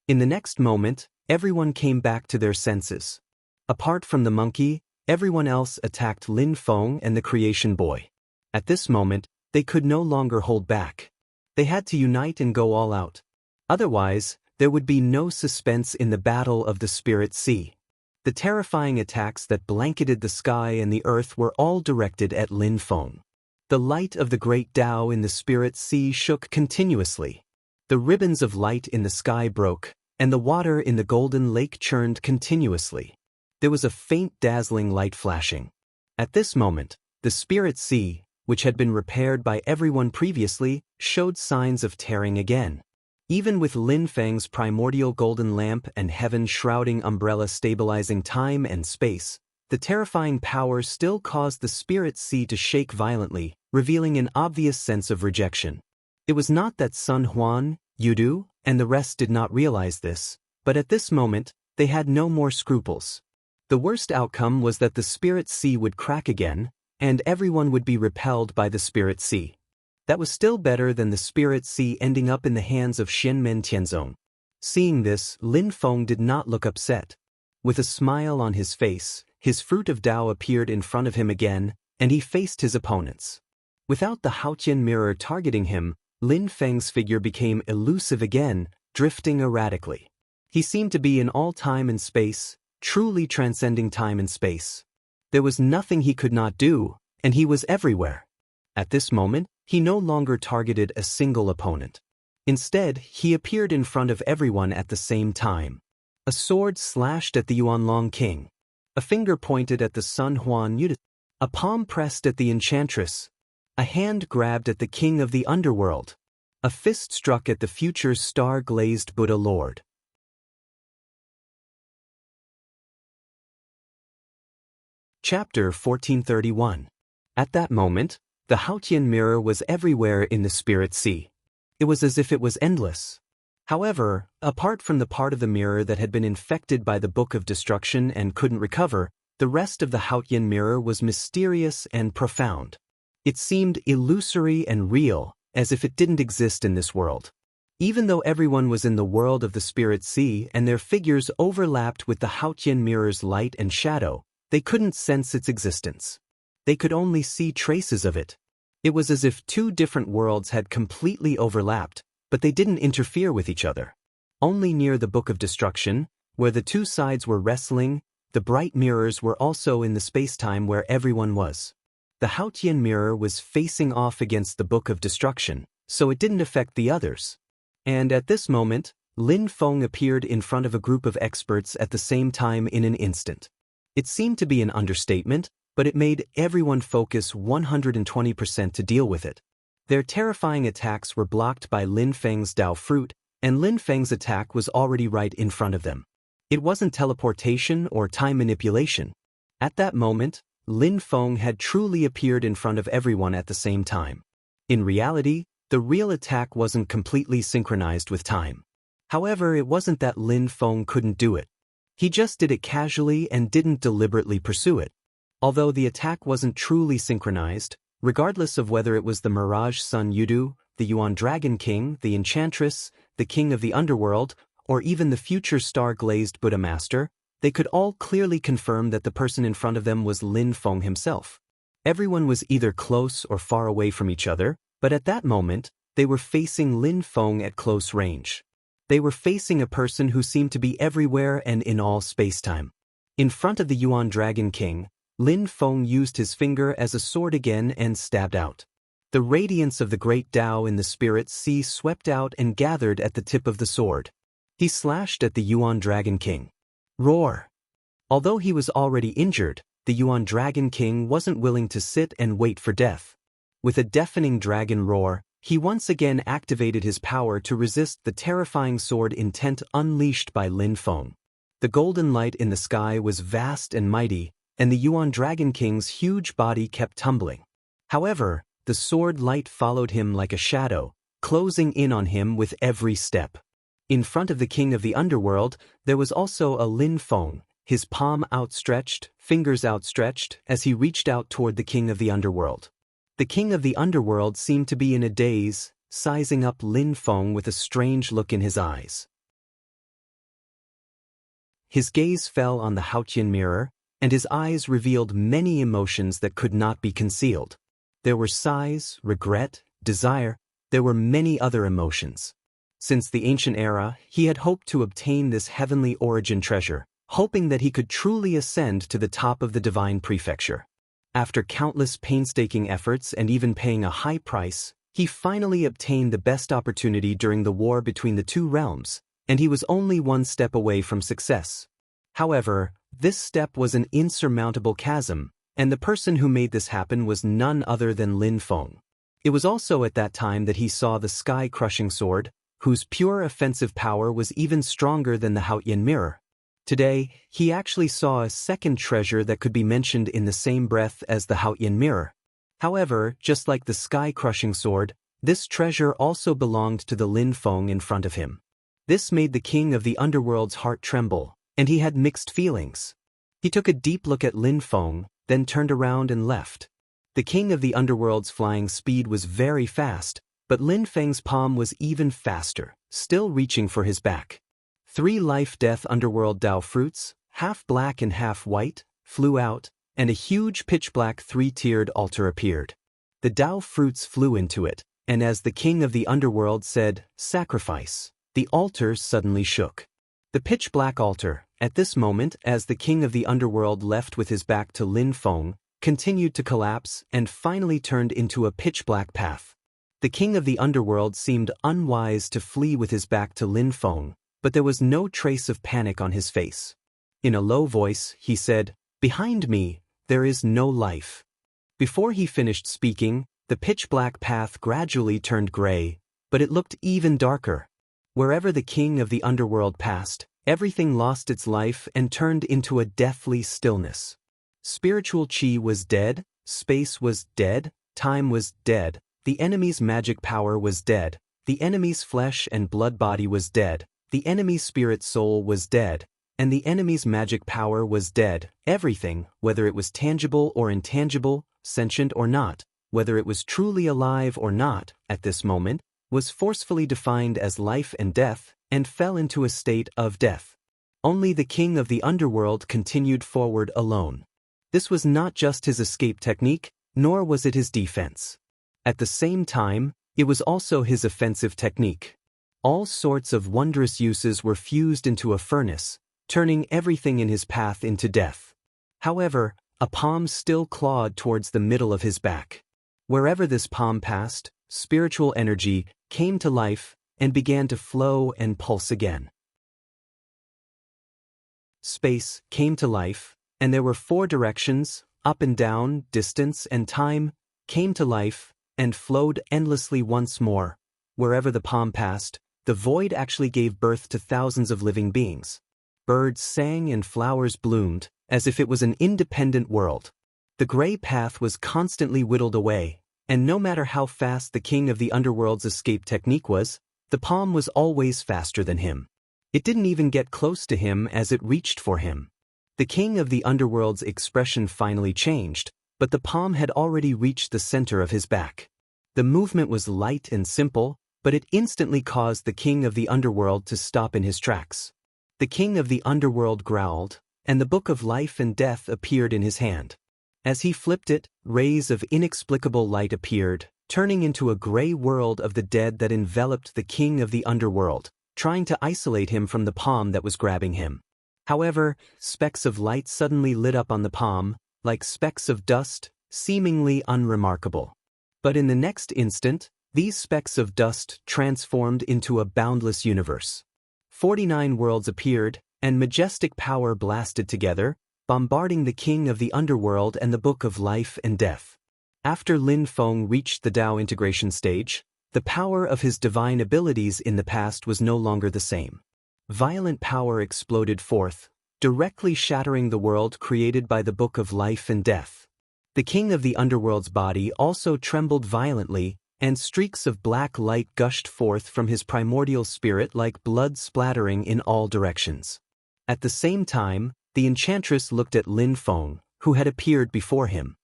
In the next moment, everyone came back to their senses. Apart from the monkey, everyone else attacked Lin Feng and the creation boy. At this moment, they could no longer hold back. They had to unite and go all out. Otherwise, there would be no suspense in the battle of the Spirit Sea. The terrifying attacks that blanketed the sky and the earth were all directed at Lin Feng. The light of the great Tao in the Spirit Sea shook continuously. The ribbons of light in the sky broke, and the water in the golden lake churned continuously. There was a faint dazzling light flashing. At this moment, the Spirit Sea, which had been repaired by everyone previously, showed signs of tearing again. Even with Lin Feng's primordial golden lamp and heaven-shrouding umbrella stabilizing time and space, the terrifying power still caused the Spirit Sea to shake violently, revealing an obvious sense of rejection. It was not that Sun Huan, Yudu, and the rest did not realize this, but at this moment, they had no more scruples. The worst outcome was that the Spirit Sea would crack again, and everyone would be repelled by the Spirit Sea. That was still better than the Spirit Sea ending up in the hands of Xianmen Tianzong. Seeing this, Lin Feng did not look upset. With a smile on his face, his fruit of Tao appeared in front of him again, and he faced his opponents. Without the Haotian mirror targeting him, Lin Feng's figure became elusive again, drifting erratically. He seemed to be in all time and space, truly transcending time and space. There was nothing he could not do, and he was everywhere. At this moment, he no longer targeted a single opponent. Instead, he appeared in front of everyone at the same time. A sword slashed at the Yuanlong king. A finger pointed at the Sun Huan Yudu. A palm pressed at the enchantress. A hand grabbed at the king of the underworld. A fist struck at the future star-glazed Buddha Lord. Chapter 1431. At that moment, the Haotian mirror was everywhere in the Spirit Sea. It was as if it was endless. However, apart from the part of the mirror that had been infected by the Book of Destruction and couldn't recover, the rest of the Haotian mirror was mysterious and profound. It seemed illusory and real, as if it didn't exist in this world. Even though everyone was in the world of the Spirit Sea and their figures overlapped with the Haotian mirror's light and shadow, they couldn't sense its existence. They could only see traces of it. It was as if two different worlds had completely overlapped, but they didn't interfere with each other. Only near the Book of Destruction, where the two sides were wrestling, the bright mirrors were also in the space-time where everyone was. The Haotian mirror was facing off against the Book of Destruction, so it didn't affect the others. And at this moment, Lin Feng appeared in front of a group of experts at the same time in an instant. It seemed to be an understatement, but it made everyone focus 120% to deal with it. Their terrifying attacks were blocked by Lin Feng's Tao fruit, and Lin Feng's attack was already right in front of them. It wasn't teleportation or time manipulation. At that moment, Lin Feng had truly appeared in front of everyone at the same time. In reality, the real attack wasn't completely synchronized with time. However, it wasn't that Lin Feng couldn't do it. He just did it casually and didn't deliberately pursue it. Although the attack wasn't truly synchronized, regardless of whether it was the Mirage Sun Yudu, the Yuan Dragon King, the Enchantress, the King of the Underworld, or even the future star-glazed Buddha Master, they could all clearly confirm that the person in front of them was Lin Feng himself. Everyone was either close or far away from each other, but at that moment, They were facing Lin Feng at close range. They were facing a person who seemed to be everywhere and in all spacetime. In front of the Yuan Dragon King, Lin Feng used his finger as a sword again and stabbed out. The radiance of the great Tao in the spirit sea swept out and gathered at the tip of the sword. He slashed at the Yuan Dragon King. Roar! Although he was already injured, the Yuan Dragon King wasn't willing to sit and wait for death. With a deafening dragon roar, he once again activated his power to resist the terrifying sword intent unleashed by Lin Feng. The golden light in the sky was vast and mighty, and the Yuan Dragon King's huge body kept tumbling. However, the sword light followed him like a shadow, closing in on him with every step. In front of the King of the Underworld, there was also a Lin Feng, his palm outstretched, fingers outstretched, as he reached out toward the King of the Underworld. The King of the Underworld seemed to be in a daze, sizing up Lin Feng with a strange look in his eyes. His gaze fell on the Haotian mirror, and his eyes revealed many emotions that could not be concealed. There were sighs, regret, desire. There were many other emotions. Since the ancient era, he had hoped to obtain this heavenly origin treasure, hoping that he could truly ascend to the top of the divine prefecture. After countless painstaking efforts and even paying a high price, he finally obtained the best opportunity during the war between the two realms, and he was only one step away from success. However, this step was an insurmountable chasm, and the person who made this happen was none other than Lin Feng. It was also at that time that he saw the sky-crushing sword, whose pure offensive power was even stronger than the Haotian mirror. Today, he actually saw a second treasure that could be mentioned in the same breath as the Haotian mirror. However, just like the sky-crushing sword, this treasure also belonged to the Lin Feng in front of him. This made the King of the Underworld's heart tremble, and he had mixed feelings. He took a deep look at Lin Feng, then turned around and left. The King of the Underworld's flying speed was very fast, but Lin Feng's palm was even faster, still reaching for his back. 3 life-death underworld Dao fruits, half black and half white, flew out, and a huge pitch-black 3-tiered altar appeared. The Dao fruits flew into it, and as the King of the Underworld said, "Sacrifice," the altar suddenly shook. The pitch-black altar, at this moment as the King of the Underworld left with his back to Lin Feng, continued to collapse and finally turned into a pitch-black path. The King of the Underworld seemed unwise to flee with his back to Lin Feng, but there was no trace of panic on his face. In a low voice, he said, "Behind me, there is no life." Before he finished speaking, the pitch-black path gradually turned gray, but it looked even darker. Wherever the King of the Underworld passed, everything lost its life and turned into a deathly stillness. Spiritual chi was dead, space was dead, time was dead, the enemy's magic power was dead, the enemy's flesh and blood body was dead, the enemy's spirit soul was dead, and the enemy's magic power was dead. Everything, whether it was tangible or intangible, sentient or not, whether it was truly alive or not, at this moment, was forcefully defined as life and death, and fell into a state of death. Only the King of the Underworld continued forward alone. This was not just his escape technique, nor was it his defense. At the same time, it was also his offensive technique. All sorts of wondrous uses were fused into a furnace, turning everything in his path into death. However, a palm still clawed towards the middle of his back. Wherever this palm passed, spiritual energy came to life and began to flow and pulse again. Space came to life, and there were 4 directions, up and down, distance and time, came to life and flowed endlessly once more. Wherever the palm passed, the void actually gave birth to thousands of living beings. Birds sang and flowers bloomed, as if it was an independent world. The gray path was constantly whittled away, and no matter how fast the King of the Underworld's escape technique was, the palm was always faster than him. It didn't even get close to him as it reached for him. The King of the Underworld's expression finally changed, but the palm had already reached the center of his back. The movement was light and simple, but it instantly caused the King of the Underworld to stop in his tracks. The King of the Underworld growled, and the Book of Life and Death appeared in his hand. As he flipped it, rays of inexplicable light appeared, turning into a gray world of the dead that enveloped the king of the underworld, trying to isolate him from the palm that was grabbing him. However, specks of light suddenly lit up on the palm, like specks of dust, seemingly unremarkable. But in the next instant, these specks of dust transformed into a boundless universe. 49 worlds appeared, and majestic power blasted together, bombarding the king of the underworld and the book of life and death. After Lin Feng reached the Tao integration stage, the power of his divine abilities in the past was no longer the same. Violent power exploded forth, directly shattering the world created by the book of life and death. The king of the underworld's body also trembled violently, and streaks of black light gushed forth from his primordial spirit like blood splattering in all directions. At the same time, the enchantress looked at Lin Feng, who had appeared before him.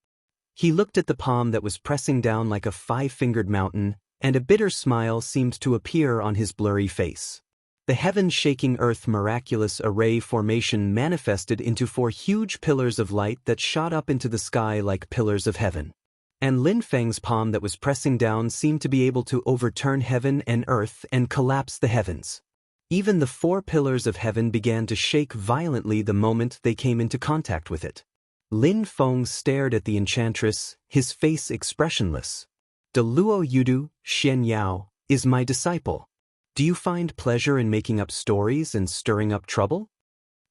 He looked at the palm that was pressing down like a five-fingered mountain, and a bitter smile seemed to appear on his blurry face. The heaven-shaking earth miraculous array formation manifested into 4 huge pillars of light that shot up into the sky like pillars of heaven. And Lin Feng's palm that was pressing down seemed to be able to overturn heaven and earth and collapse the heavens. Even the 4 pillars of heaven began to shake violently the moment they came into contact with it. Lin Feng stared at the enchantress, his face expressionless. "De Luo Yudu, Xian Yao, is my disciple. Do you find pleasure in making up stories and stirring up trouble?"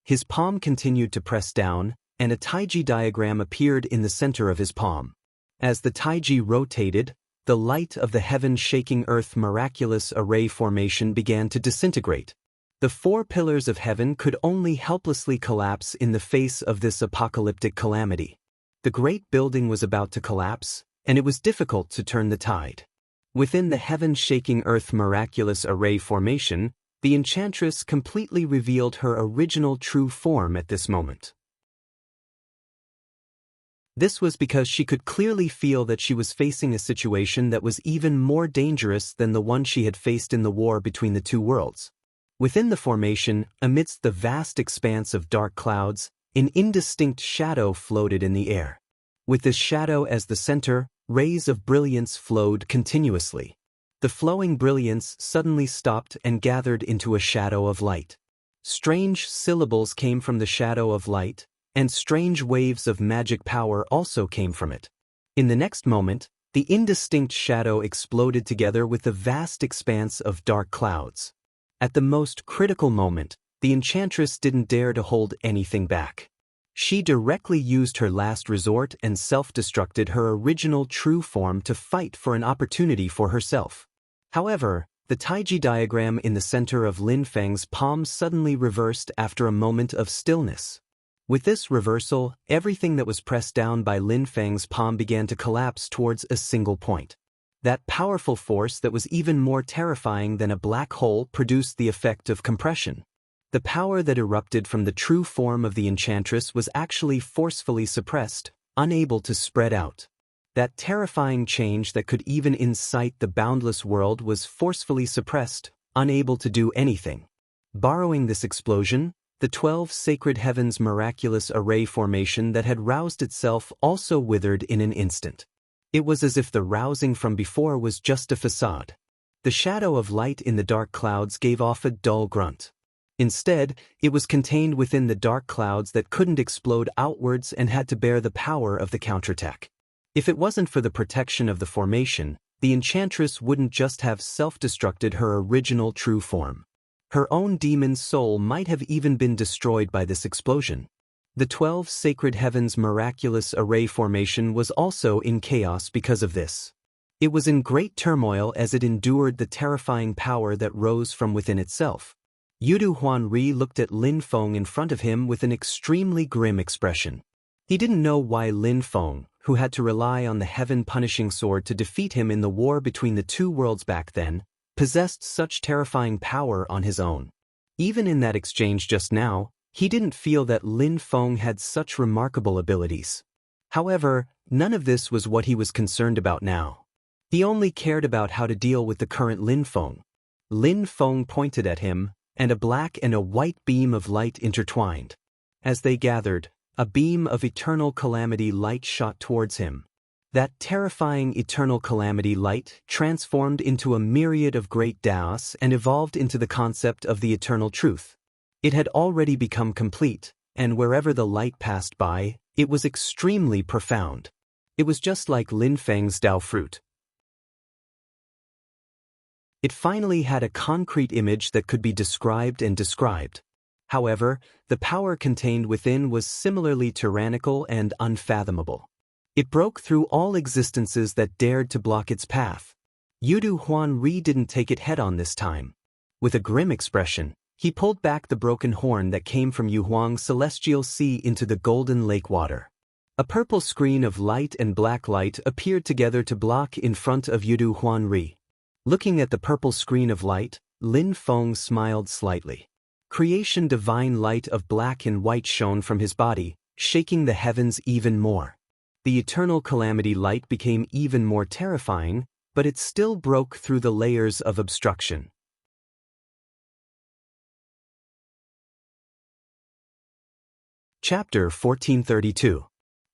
His palm continued to press down, and a Taiji diagram appeared in the center of his palm. As the Taiji rotated, the light of the heaven-shaking earth miraculous array formation began to disintegrate. The 4 pillars of heaven could only helplessly collapse in the face of this apocalyptic calamity. The great building was about to collapse, and it was difficult to turn the tide. Within the heaven-shaking earth miraculous array formation, the enchantress completely revealed her original true form at this moment. This was because she could clearly feel that she was facing a situation that was even more dangerous than the one she had faced in the war between the 2 worlds. Within the formation, amidst the vast expanse of dark clouds, an indistinct shadow floated in the air. With this shadow as the center, rays of brilliance flowed continuously. The flowing brilliance suddenly stopped and gathered into a shadow of light. Strange syllables came from the shadow of light, and strange waves of magic power also came from it. In the next moment, the indistinct shadow exploded together with the vast expanse of dark clouds. At the most critical moment, the enchantress didn't dare to hold anything back. She directly used her last resort and self-destructed her original true form to fight for an opportunity for herself. However, the Taiji diagram in the center of Lin Feng's palm suddenly reversed after a moment of stillness. With this reversal, everything that was pressed down by Lin Feng's palm began to collapse towards a single point. That powerful force that was even more terrifying than a black hole produced the effect of compression. The power that erupted from the true form of the enchantress was actually forcefully suppressed, unable to spread out. That terrifying change that could even incite the boundless world was forcefully suppressed, unable to do anything. Borrowing this explosion, the 12 sacred heavens miraculous array formation that had roused itself also withered in an instant. It was as if the rousing from before was just a facade. The shadow of light in the dark clouds gave off a dull grunt. Instead, it was contained within the dark clouds that couldn't explode outwards and had to bear the power of the counterattack. If it wasn't for the protection of the formation, the enchantress wouldn't just have self-destructed her original true form. Her own demon soul might have even been destroyed by this explosion. The 12 sacred heavens miraculous array formation was also in chaos because of this. It was in great turmoil as it endured the terrifying power that rose from within itself. Yudu Huanri looked at Lin Feng in front of him with an extremely grim expression. He didn't know why Lin Feng, who had to rely on the heaven-punishing sword to defeat him in the war between the 2 worlds back then, possessed such terrifying power on his own. Even in that exchange just now, he didn't feel that Lin Feng had such remarkable abilities. However, none of this was what he was concerned about now. He only cared about how to deal with the current Lin Feng. Lin Feng pointed at him, and a black and a white beam of light intertwined. As they gathered, a beam of eternal calamity light shot towards him. That terrifying eternal calamity light transformed into a myriad of great Taos and evolved into the concept of the eternal truth. It had already become complete, and wherever the light passed by, it was extremely profound. It was just like Lin Feng's Tao fruit. It finally had a concrete image that could be described and described. However, the power contained within was similarly tyrannical and unfathomable. It broke through all existences that dared to block its path. Yudu Huanri didn't take it head-on this time. With a grim expression, he pulled back the broken horn that came from Yuhuang's celestial sea into the golden lake water. A purple screen of light and black light appeared together to block in front of Yudu Huanri. Looking at the purple screen of light, Lin Feng smiled slightly. Creation divine light of black and white shone from his body, shaking the heavens even more. The eternal calamity light became even more terrifying, but it still broke through the layers of obstruction. Chapter 1432.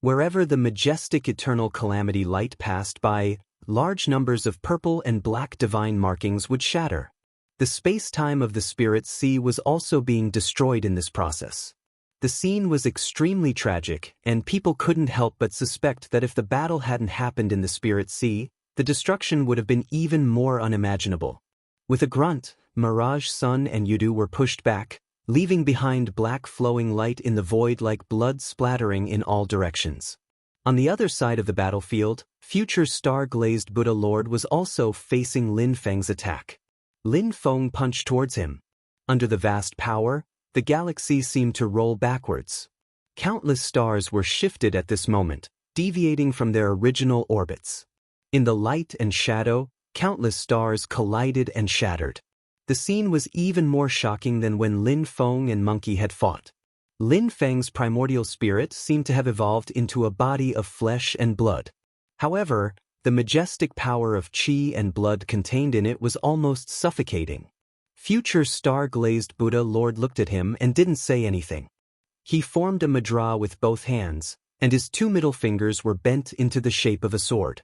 Wherever the majestic eternal calamity light passed by, large numbers of purple and black divine markings would shatter. The space-time of the Spirit Sea was also being destroyed in this process. The scene was extremely tragic, and people couldn't help but suspect that if the battle hadn't happened in the Spirit Sea, the destruction would have been even more unimaginable. With a grunt, Mirage Sun and Yudu were pushed back, leaving behind black flowing light in the void like blood splattering in all directions. On the other side of the battlefield, future star-glazed Buddha Lord was also facing Lin Feng's attack. Lin Feng punched towards him. Under the vast power, the galaxy seemed to roll backwards. Countless stars were shifted at this moment, deviating from their original orbits. In the light and shadow, countless stars collided and shattered. The scene was even more shocking than when Lin Feng and Monkey had fought. Lin Feng's primordial spirit seemed to have evolved into a body of flesh and blood. However, the majestic power of qi and blood contained in it was almost suffocating. Future star-glazed Buddha Lord looked at him and didn't say anything. He formed a mudra with both hands, and his two middle fingers were bent into the shape of a sword.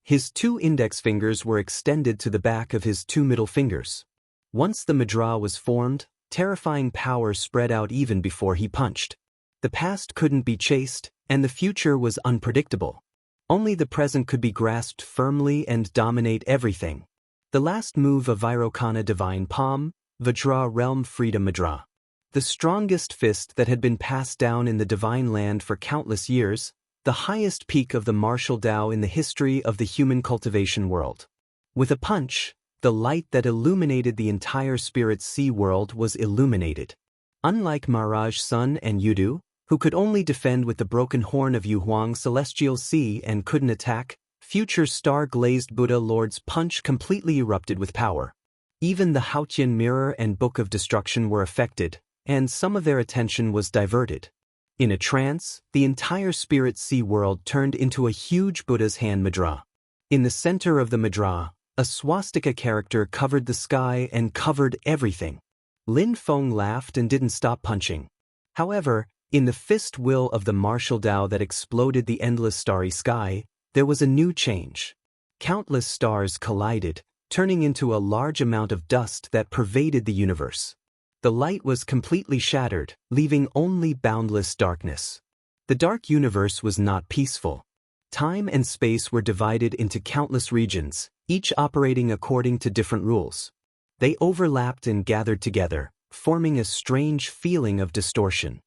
His two index fingers were extended to the back of his two middle fingers. Once the mudra was formed, terrifying power spread out even before he punched. The past couldn't be chased, and the future was unpredictable. Only the present could be grasped firmly and dominate everything. The last move of Vairocana Divine Palm, Vajra Realm Freedom Mudra. The strongest fist that had been passed down in the Divine Land for countless years, the highest peak of the martial Tao in the history of the human cultivation world. With a punch, the light that illuminated the entire Spirit Sea world was illuminated. Unlike Mirage Sun and Yudu, who could only defend with the broken horn of Yuhuang's celestial sea and couldn't attack, future star-glazed Buddha Lord's punch completely erupted with power. Even the Haotian Mirror and Book of Destruction were affected, and some of their attention was diverted. In a trance, the entire Spirit Sea world turned into a huge Buddha's hand mudra. In the center of the mudra, a swastika character covered the sky and covered everything. Lin Feng laughed and didn't stop punching. However, in the fist will of the martial Tao that exploded the endless starry sky, there was a new change. Countless stars collided, turning into a large amount of dust that pervaded the universe. The light was completely shattered, leaving only boundless darkness. The dark universe was not peaceful. Time and space were divided into countless regions, each operating according to different rules. They overlapped and gathered together, forming a strange feeling of distortion.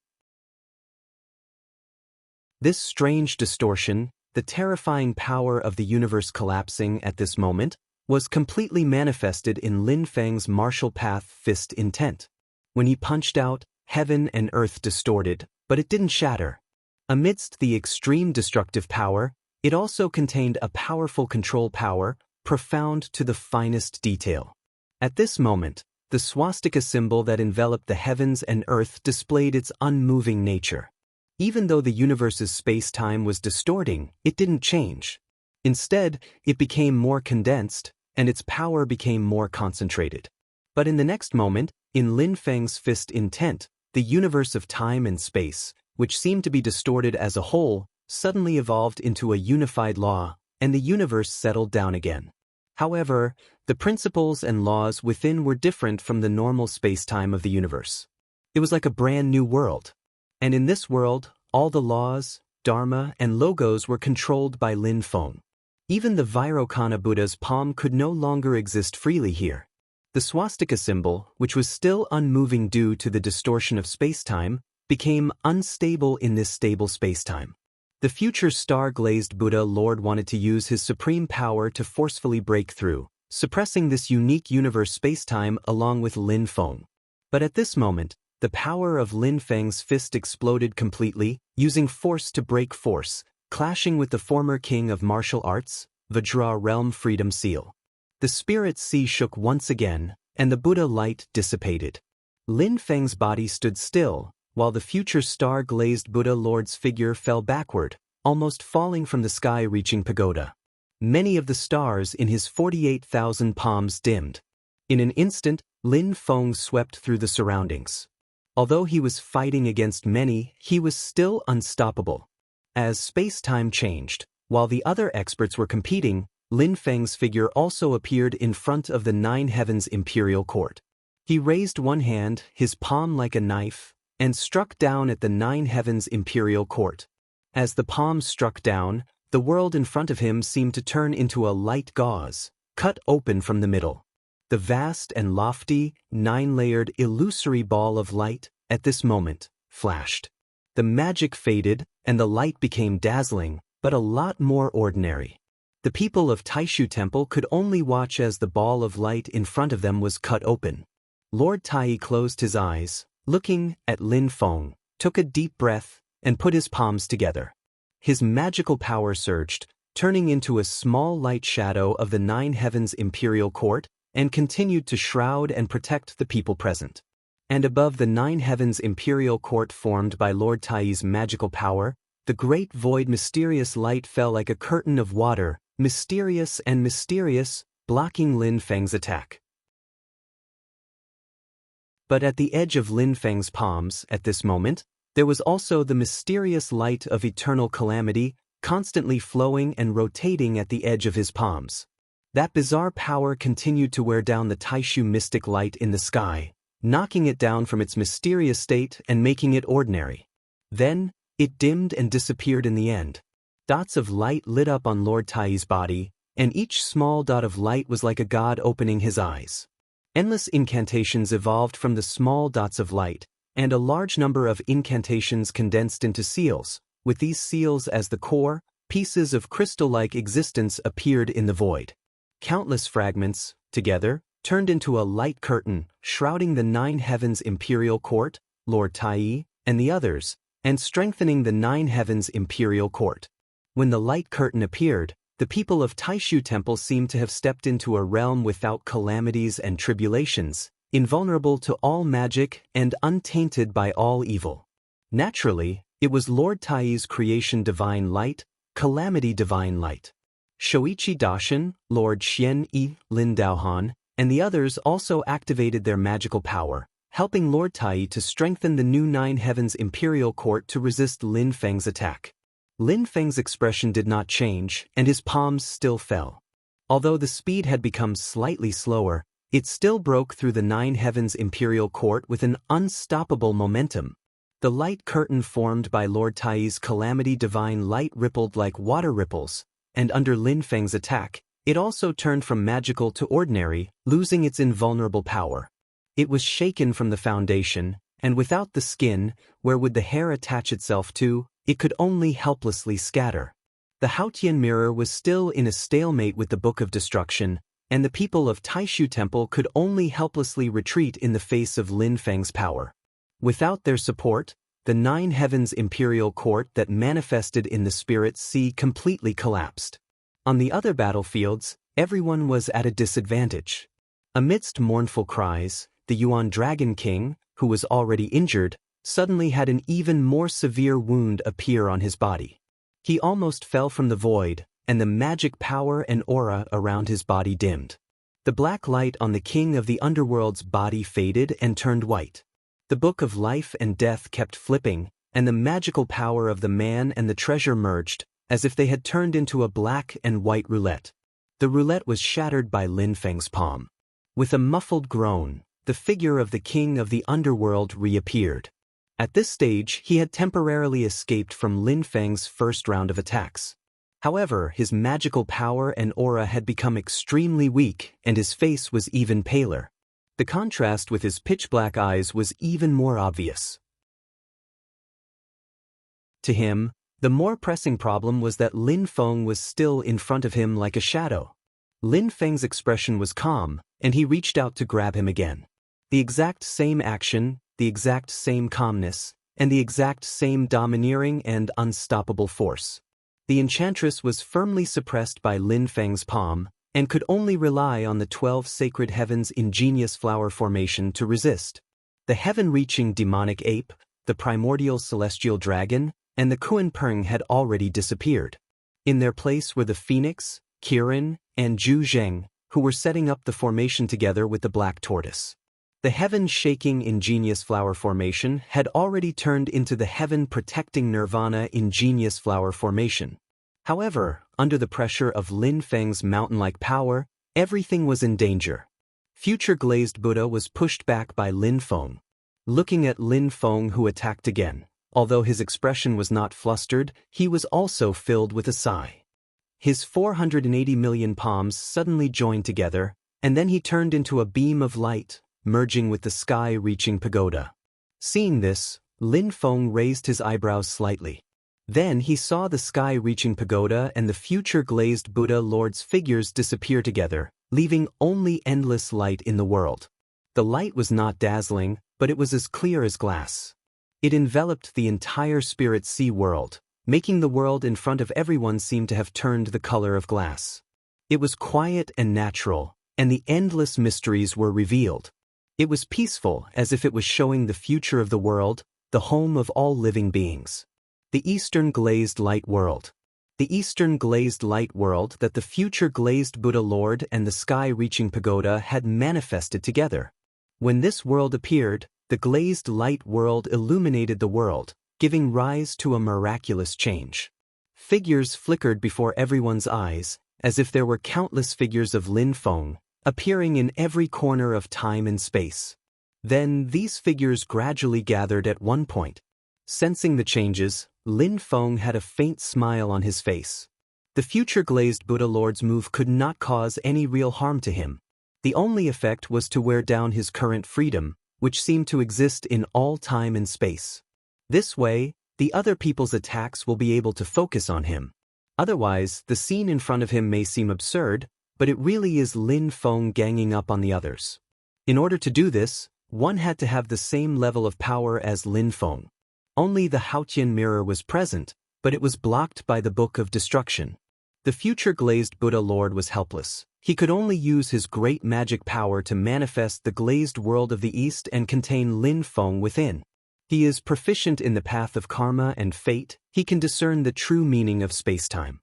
This strange distortion, the terrifying power of the universe collapsing at this moment, was completely manifested in Lin Feng's martial path fist intent. When he punched out, heaven and earth distorted, but it didn't shatter. Amidst the extreme destructive power, it also contained a powerful control power, profound to the finest detail. At this moment, the swastika symbol that enveloped the heavens and earth displayed its unmoving nature. Even though the universe's space-time was distorting, it didn't change. Instead, it became more condensed, and its power became more concentrated. But in the next moment, in Lin Feng's fist intent, the universe of time and space, which seemed to be distorted as a whole, suddenly evolved into a unified law, and the universe settled down again. However, the principles and laws within were different from the normal space-time of the universe. It was like a brand new world. And in this world, all the laws, dharma, and logos were controlled by Lin Feng. Even the Vairocana Buddha's palm could no longer exist freely here. The swastika symbol, which was still unmoving due to the distortion of space-time, became unstable in this stable space-time. The future star-glazed Buddha Lord wanted to use his supreme power to forcefully break through, suppressing this unique universe space-time along with Lin Feng. But at this moment, the power of Lin Feng's fist exploded completely, using force to break force, clashing with the former king of martial arts, Vajra Realm Freedom Seal. The spirit sea shook once again, and the Buddha light dissipated. Lin Feng's body stood still, while the future star-glazed Buddha Lord's figure fell backward, almost falling from the sky reaching pagoda. Many of the stars in his 48,000 palms dimmed. In an instant, Lin Feng swept through the surroundings. Although he was fighting against many, he was still unstoppable. As space-time changed, while the other experts were competing, Lin Feng's figure also appeared in front of the Nine Heavens Imperial Court. He raised one hand, his palm like a knife, and struck down at the Nine Heavens Imperial Court. As the palm struck down, the world in front of him seemed to turn into a light gauze, cut open from the middle. The vast and lofty, nine-layered illusory ball of light, at this moment, flashed. The magic faded, and the light became dazzling, but a lot more ordinary. The people of Taishu Temple could only watch as the ball of light in front of them was cut open. Lord Tai closed his eyes, looking at Lin Feng, took a deep breath, and put his palms together. His magical power surged, turning into a small light shadow of the Nine Heavens Imperial Court, and continued to shroud and protect the people present. And above the Nine Heavens Imperial Court formed by Lord Tai's magical power, the great void mysterious light fell like a curtain of water, mysterious and mysterious, blocking Lin Feng's attack. But at the edge of Lin Feng's palms, at this moment, there was also the mysterious light of eternal calamity, constantly flowing and rotating at the edge of his palms. That bizarre power continued to wear down the Taishu mystic light in the sky, knocking it down from its mysterious state and making it ordinary. Then, it dimmed and disappeared in the end. Dots of light lit up on Lord Tai's body, and each small dot of light was like a god opening his eyes. Endless incantations evolved from the small dots of light, and a large number of incantations condensed into seals. With these seals as the core, pieces of crystal-like existence appeared in the void. Countless fragments, together, turned into a light curtain, shrouding the Nine Heavens Imperial Court, Lord Tai, and the others, and strengthening the Nine Heavens Imperial Court. When the light curtain appeared, the people of Taishu Temple seemed to have stepped into a realm without calamities and tribulations, invulnerable to all magic and untainted by all evil. Naturally, it was Lord Tai's creation divine light, calamity divine light. Shoichi Daishin, Lord Xian Yi, Lin Daohan, and the others also activated their magical power, helping Lord Tai to strengthen the new Nine Heavens Imperial Court to resist Lin Feng's attack. Lin Feng's expression did not change, and his palms still fell. Although the speed had become slightly slower, it still broke through the Nine Heavens Imperial Court with an unstoppable momentum. The light curtain formed by Lord Tai's calamity divine light rippled like water ripples, and under Lin Feng's attack, it also turned from magical to ordinary, losing its invulnerable power. It was shaken from the foundation, and without the skin, where would the hair attach itself to, it could only helplessly scatter. The Haotian mirror was still in a stalemate with the Book of Destruction, and the people of Taishu Temple could only helplessly retreat in the face of Lin Feng's power. Without their support, the Nine Heavens Imperial Court that manifested in the Spirit Sea completely collapsed. On the other battlefields, everyone was at a disadvantage. Amidst mournful cries, the Yuan Dragon King, who was already injured, suddenly had an even more severe wound appear on his body. He almost fell from the void, and the magic power and aura around his body dimmed. The black light on the King of the Underworld's body faded and turned white. The Book of Life and Death kept flipping, and the magical power of the man and the treasure merged, as if they had turned into a black and white roulette. The roulette was shattered by Lin Feng's palm. With a muffled groan, the figure of the king of the underworld reappeared. At this stage, he had temporarily escaped from Lin Feng's first round of attacks. However, his magical power and aura had become extremely weak, and his face was even paler. The contrast with his pitch-black eyes was even more obvious. To him, the more pressing problem was that Lin Feng was still in front of him like a shadow. Lin Feng's expression was calm, and he reached out to grab him again. The exact same action, the exact same calmness, and the exact same domineering and unstoppable force. The enchantress was firmly suppressed by Lin Feng's palm, and could only rely on the 12 sacred heavens' ingenious flower formation to resist. The heaven-reaching demonic ape, the primordial celestial dragon, and the Kuan Peng had already disappeared. In their place were the phoenix, Kirin, and Zhu Zheng, who were setting up the formation together with the black tortoise. The heaven-shaking ingenious flower formation had already turned into the heaven-protecting nirvana ingenious flower formation. However, under the pressure of Lin Feng's mountain-like power, everything was in danger. Future glazed Buddha was pushed back by Lin Feng. Looking at Lin Feng, who attacked again, although his expression was not flustered, he was also filled with a sigh. His 480 million palms suddenly joined together, and then he turned into a beam of light, merging with the sky-reaching pagoda. Seeing this, Lin Feng raised his eyebrows slightly. Then he saw the sky-reaching pagoda and the future glazed Buddha Lord's figures disappear together, leaving only endless light in the world. The light was not dazzling, but it was as clear as glass. It enveloped the entire spirit sea world, making the world in front of everyone seem to have turned the color of glass. It was quiet and natural, and the endless mysteries were revealed. It was peaceful, as if it was showing the future of the world, the home of all living beings. The Eastern Glazed Light World. The Eastern Glazed Light World that the future glazed Buddha Lord and the sky-reaching pagoda had manifested together. When this world appeared, the glazed light world illuminated the world, giving rise to a miraculous change. Figures flickered before everyone's eyes, as if there were countless figures of Lin Feng, appearing in every corner of time and space. Then these figures gradually gathered at one point. Sensing the changes, Lin Feng had a faint smile on his face. The future glazed Buddha Lord's move could not cause any real harm to him. The only effect was to wear down his current freedom, which seemed to exist in all time and space. This way, the other people's attacks will be able to focus on him. Otherwise, the scene in front of him may seem absurd, but it really is Lin Feng ganging up on the others. In order to do this, one had to have the same level of power as Lin Feng. Only the Haotian mirror was present, but it was blocked by the Book of Destruction. The future glazed Buddha Lord was helpless. He could only use his great magic power to manifest the glazed world of the East and contain Lin Feng within. He is proficient in the path of karma and fate. He can discern the true meaning of space-time.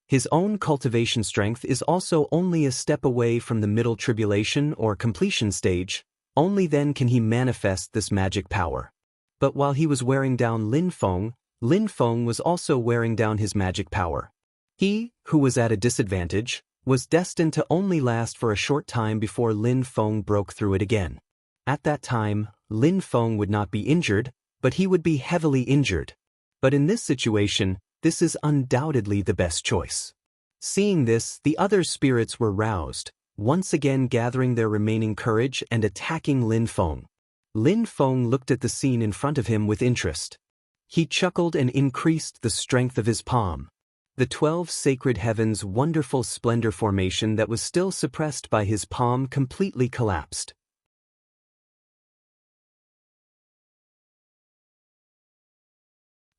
His own cultivation strength is also only a step away from the middle tribulation or completion stage. Only then can he manifest this magic power. But while he was wearing down Lin Feng was also wearing down his magic power. He, who was at a disadvantage, was destined to only last for a short time before Lin Feng broke through it again. At that time, Lin Feng would not be injured, but he would be heavily injured. But in this situation, this is undoubtedly the best choice. Seeing this, the other spirits were roused, once again gathering their remaining courage and attacking Lin Feng. Lin Feng looked at the scene in front of him with interest. He chuckled and increased the strength of his palm. The 12 sacred heavens' wonderful splendor formation that was still suppressed by his palm completely collapsed.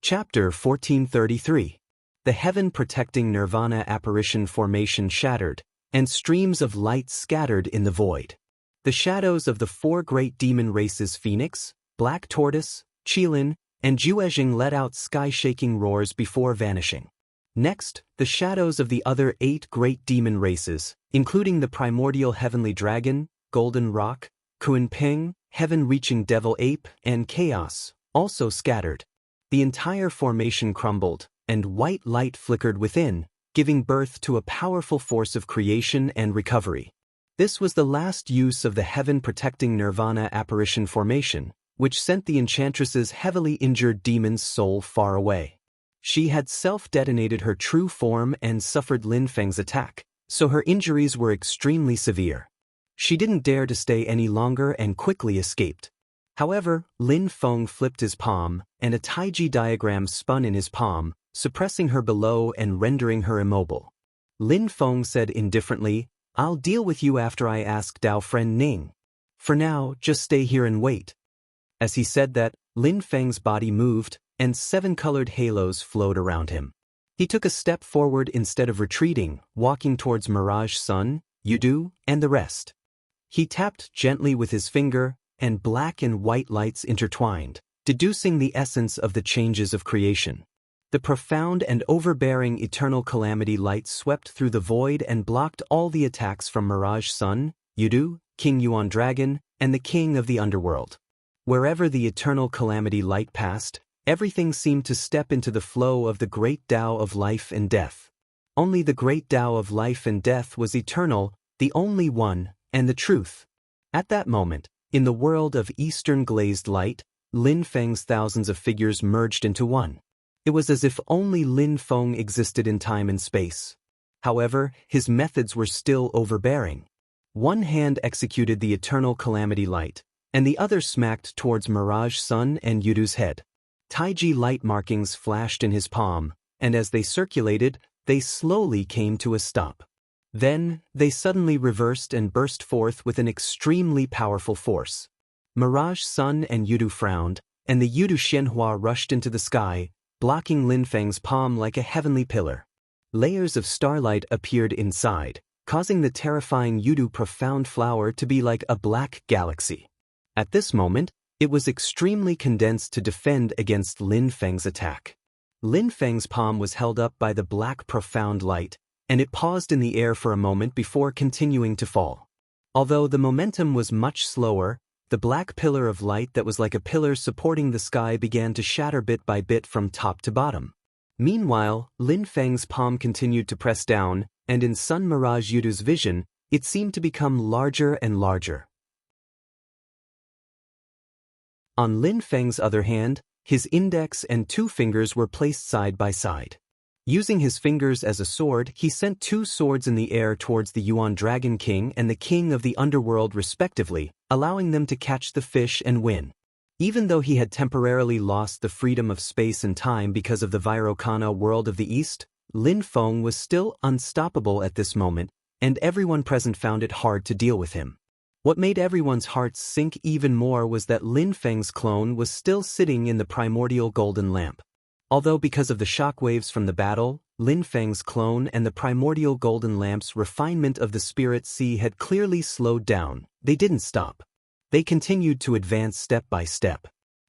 Chapter 1433. The heaven-protecting nirvana apparition formation shattered, and streams of light scattered in the void. The shadows of the 4 great demon races Phoenix, Black Tortoise, Qilin, and Juezheng let out sky-shaking roars before vanishing. Next, the shadows of the other 8 great demon races, including the primordial heavenly dragon, Golden Rock, Kuan Peng, heaven-reaching devil ape, and chaos, also scattered. The entire formation crumbled, and white light flickered within, giving birth to a powerful force of creation and recovery. This was the last use of the heaven-protecting Nirvana apparition formation, which sent the enchantress's heavily injured demon's soul far away. She had self-detonated her true form and suffered Lin Feng's attack, so her injuries were extremely severe. She didn't dare to stay any longer and quickly escaped. However, Lin Feng flipped his palm, and a Taiji diagram spun in his palm, suppressing her below and rendering her immobile. Lin Feng said indifferently, "I'll deal with you after I ask Dao friend Ning. For now, just stay here and wait." As he said that, Lin Feng's body moved, and 7 colored halos flowed around him. He took a step forward instead of retreating, walking towards Mirage Sun, Yudu, and the rest. He tapped gently with his finger, and black and white lights intertwined, deducing the essence of the changes of creation. The profound and overbearing eternal calamity light swept through the void and blocked all the attacks from Mirage Sun, Yudu, King Yuan Dragon, and the King of the Underworld. Wherever the eternal calamity light passed, everything seemed to step into the flow of the great Tao of life and death. Only the great Tao of life and death was eternal, the only one, and the truth. At that moment, in the world of Eastern glazed light, Lin Feng's thousands of figures merged into one. It was as if only Lin Feng existed in time and space. However, his methods were still overbearing. One hand executed the eternal calamity light, and the other smacked towards Mirage Sun and Yudu's head. Taiji light markings flashed in his palm, and as they circulated, they slowly came to a stop. Then, they suddenly reversed and burst forth with an extremely powerful force. Mirage Sun and Yudu frowned, and the Yudu Xianhua rushed into the sky, blocking Lin Feng's palm like a heavenly pillar. Layers of starlight appeared inside, causing the terrifying Yudu profound flower to be like a black galaxy. At this moment, it was extremely condensed to defend against Lin Feng's attack. Lin Feng's palm was held up by the black profound light, and it paused in the air for a moment before continuing to fall. Although the momentum was much slower, the black pillar of light that was like a pillar supporting the sky began to shatter bit by bit from top to bottom. Meanwhile, Lin Feng's palm continued to press down, and in Sun Mirage Yudu's vision, it seemed to become larger and larger. On Lin Feng's other hand, his index and 2 fingers were placed side by side. Using his fingers as a sword, he sent 2 swords in the air towards the Yuan Dragon King and the King of the Underworld respectively, allowing them to catch the fish and win. Even though he had temporarily lost the freedom of space and time because of the Vairocana world of the East, Lin Feng was still unstoppable at this moment, and everyone present found it hard to deal with him. What made everyone's hearts sink even more was that Lin Feng's clone was still sitting in the primordial golden lamp. Although because of the shockwaves from the battle, Lin Feng's clone and the primordial golden lamp's refinement of the spirit sea had clearly slowed down, they didn't stop. They continued to advance step by step.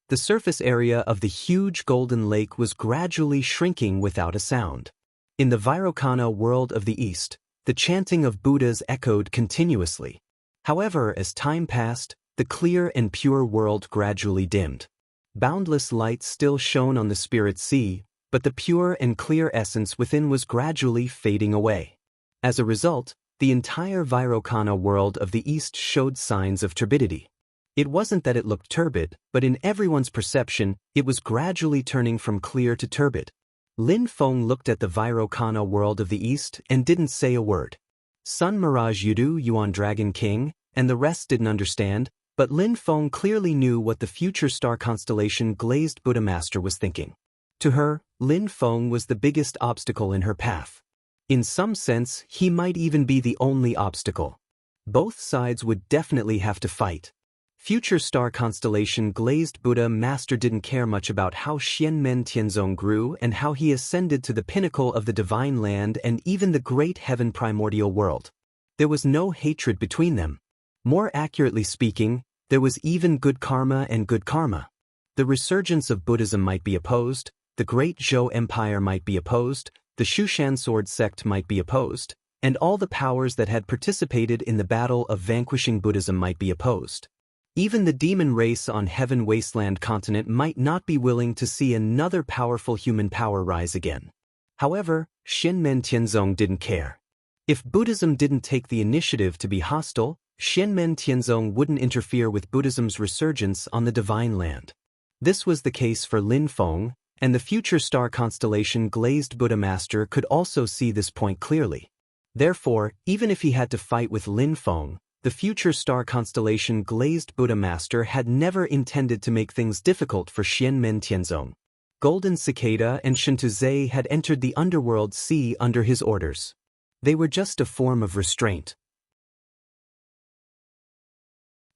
The surface area of the huge golden lake was gradually shrinking without a sound. In the Vairocana world of the East, the chanting of Buddhas echoed continuously. However, as time passed, the clear and pure world gradually dimmed. Boundless light still shone on the spirit sea, but the pure and clear essence within was gradually fading away. As a result, the entire Vairocana world of the East showed signs of turbidity. It wasn't that it looked turbid, but in everyone's perception, it was gradually turning from clear to turbid. Lin Feng looked at the Vairocana world of the East and didn't say a word. Sun Mirage Yudu, Yuan Dragon King, and the rest didn't understand, but Lin Feng clearly knew what the future star constellation Glazed Buddha Master was thinking. To her, Lin Feng was the biggest obstacle in her path. In some sense, he might even be the only obstacle. Both sides would definitely have to fight. Future star constellation Glazed Buddha Master didn't care much about how Xianmen Tianzong grew and how he ascended to the pinnacle of the divine land and even the great heaven primordial world. There was no hatred between them. More accurately speaking, there was even good karma and good karma. The resurgence of Buddhism might be opposed, the great Zhou Empire might be opposed, the Shushan sword sect might be opposed, and all the powers that had participated in the battle of vanquishing Buddhism might be opposed. Even the demon race on Heaven Wasteland continent might not be willing to see another powerful human power rise again. However, Xianmen Tianzong didn't care. If Buddhism didn't take the initiative to be hostile, Xianmen Tianzong wouldn't interfere with Buddhism's resurgence on the Divine Land. This was the case for Lin Feng, and the future star constellation Glazed Buddha Master could also see this point clearly. Therefore, even if he had to fight with Lin Feng, the future star constellation Glazed Buddha Master had never intended to make things difficult for Xianmen Tianzong. Golden Cicada and Shentuzhe had entered the underworld sea under his orders. They were just a form of restraint.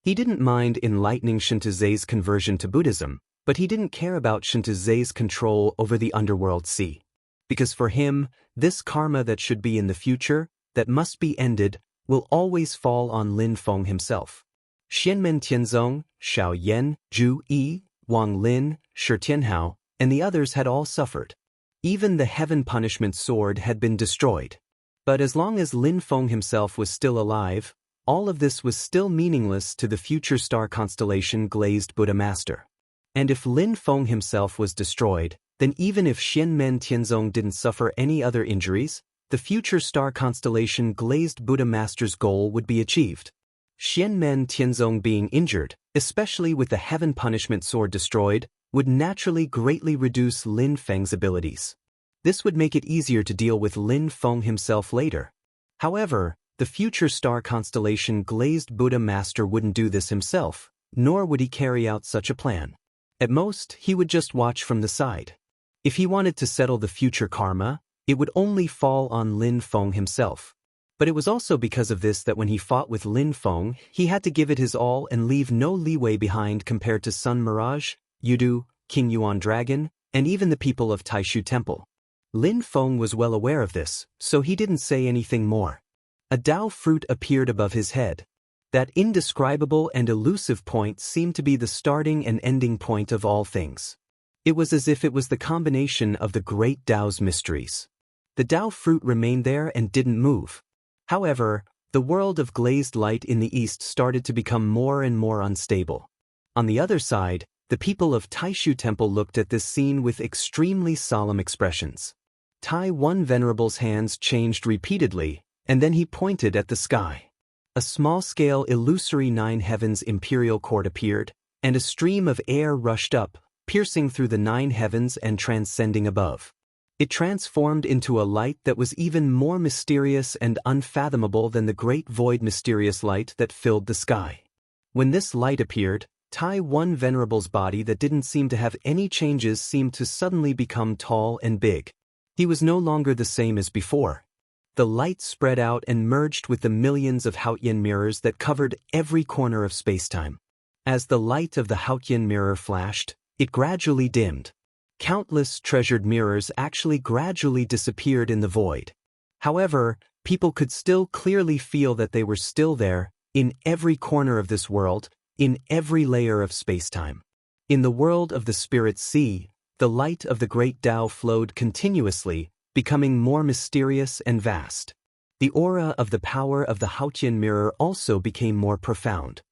He didn't mind enlightening Shentuzhe's conversion to Buddhism, but he didn't care about Shentuzhe's control over the underworld sea. Because for him, this karma that should be in the future, that must be ended, will always fall on Lin Feng himself. Xianmen Tianzong, Xiao Yan, Zhu Yi, Wang Lin, Shi Tianhao, and the others had all suffered. Even the heaven punishment sword had been destroyed. But as long as Lin Feng himself was still alive, all of this was still meaningless to the future star constellation Glazed Buddha Master. And if Lin Feng himself was destroyed, then even if Xianmen Tianzong didn't suffer any other injuries, the future star constellation Glazed Buddha Master's goal would be achieved. Xianmen Tianzong being injured, especially with the heaven punishment sword destroyed, would naturally greatly reduce Lin Feng's abilities. This would make it easier to deal with Lin Feng himself later. However, the future star constellation Glazed Buddha Master wouldn't do this himself, nor would he carry out such a plan. At most, he would just watch from the side. If he wanted to settle the future karma, it would only fall on Lin Feng himself. But it was also because of this that when he fought with Lin Feng, he had to give it his all and leave no leeway behind compared to Sun Mirage, Yudu, King Yuan Dragon, and even the people of Taishu Temple. Lin Feng was well aware of this, so he didn't say anything more. A Dao fruit appeared above his head. That indescribable and elusive point seemed to be the starting and ending point of all things. It was as if it was the combination of the great Dao's mysteries. The Dao fruit remained there and didn't move. However, the world of glazed light in the east started to become more and more unstable. On the other side, the people of Taishu Temple looked at this scene with extremely solemn expressions. Tai One Venerable's hands changed repeatedly, and then he pointed at the sky. A small-scale illusory nine heavens imperial court appeared, and a stream of air rushed up, piercing through the nine heavens and transcending above. It transformed into a light that was even more mysterious and unfathomable than the great void mysterious light that filled the sky. When this light appeared, Tai One Venerable's body that didn't seem to have any changes seemed to suddenly become tall and big. He was no longer the same as before. The light spread out and merged with the millions of Haotian mirrors that covered every corner of spacetime. As the light of the Haotian mirror flashed, it gradually dimmed. Countless treasured mirrors actually gradually disappeared in the void. However, people could still clearly feel that they were still there, in every corner of this world, in every layer of spacetime. In the world of the spirit sea, the light of the great Tao flowed continuously, becoming more mysterious and vast. The aura of the power of the Haotian mirror also became more profound.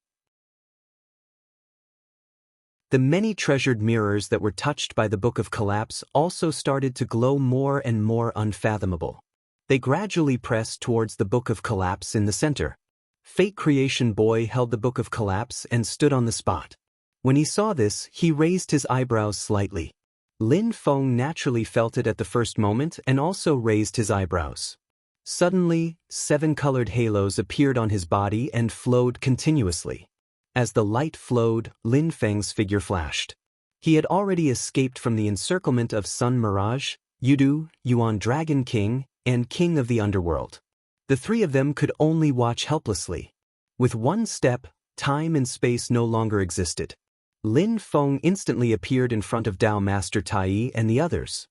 The many treasured mirrors that were touched by the Book of Collapse also started to glow more and more unfathomable. They gradually pressed towards the Book of Collapse in the center. Fate Creation Boy held the Book of Collapse and stood on the spot. When he saw this, he raised his eyebrows slightly. Lin Feng naturally felt it at the first moment and also raised his eyebrows. Suddenly, 7 colored halos appeared on his body and flowed continuously. As the light flowed, Lin Feng's figure flashed. He had already escaped from the encirclement of Sun Mirage, Yudu, Yuan Dragon King, and King of the Underworld. The three of them could only watch helplessly. With one step, time and space no longer existed. Lin Feng instantly appeared in front of Dao Master Tai and the others.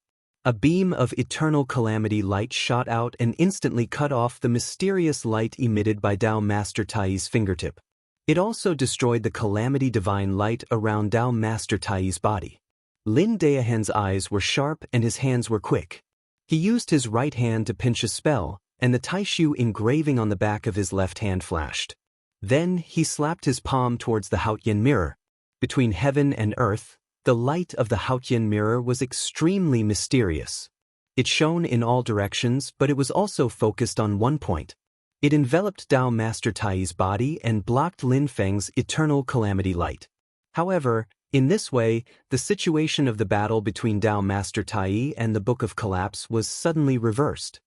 A beam of eternal calamity light shot out and instantly cut off the mysterious light emitted by Dao Master Tai's fingertip. It also destroyed the calamity divine light around Dao Master Tai's body. Lin Daohen's eyes were sharp and his hands were quick. He used his right hand to pinch a spell, and the Taishu engraving on the back of his left hand flashed. Then he slapped his palm towards the Haotian mirror. Between heaven and earth, the light of the Haotian mirror was extremely mysterious. It shone in all directions, but it was also focused on one point. It enveloped Tao Master Tai's body and blocked Lin Feng's eternal calamity light. However, in this way, the situation of the battle between Tao Master Tai and the Book of Collapse was suddenly reversed.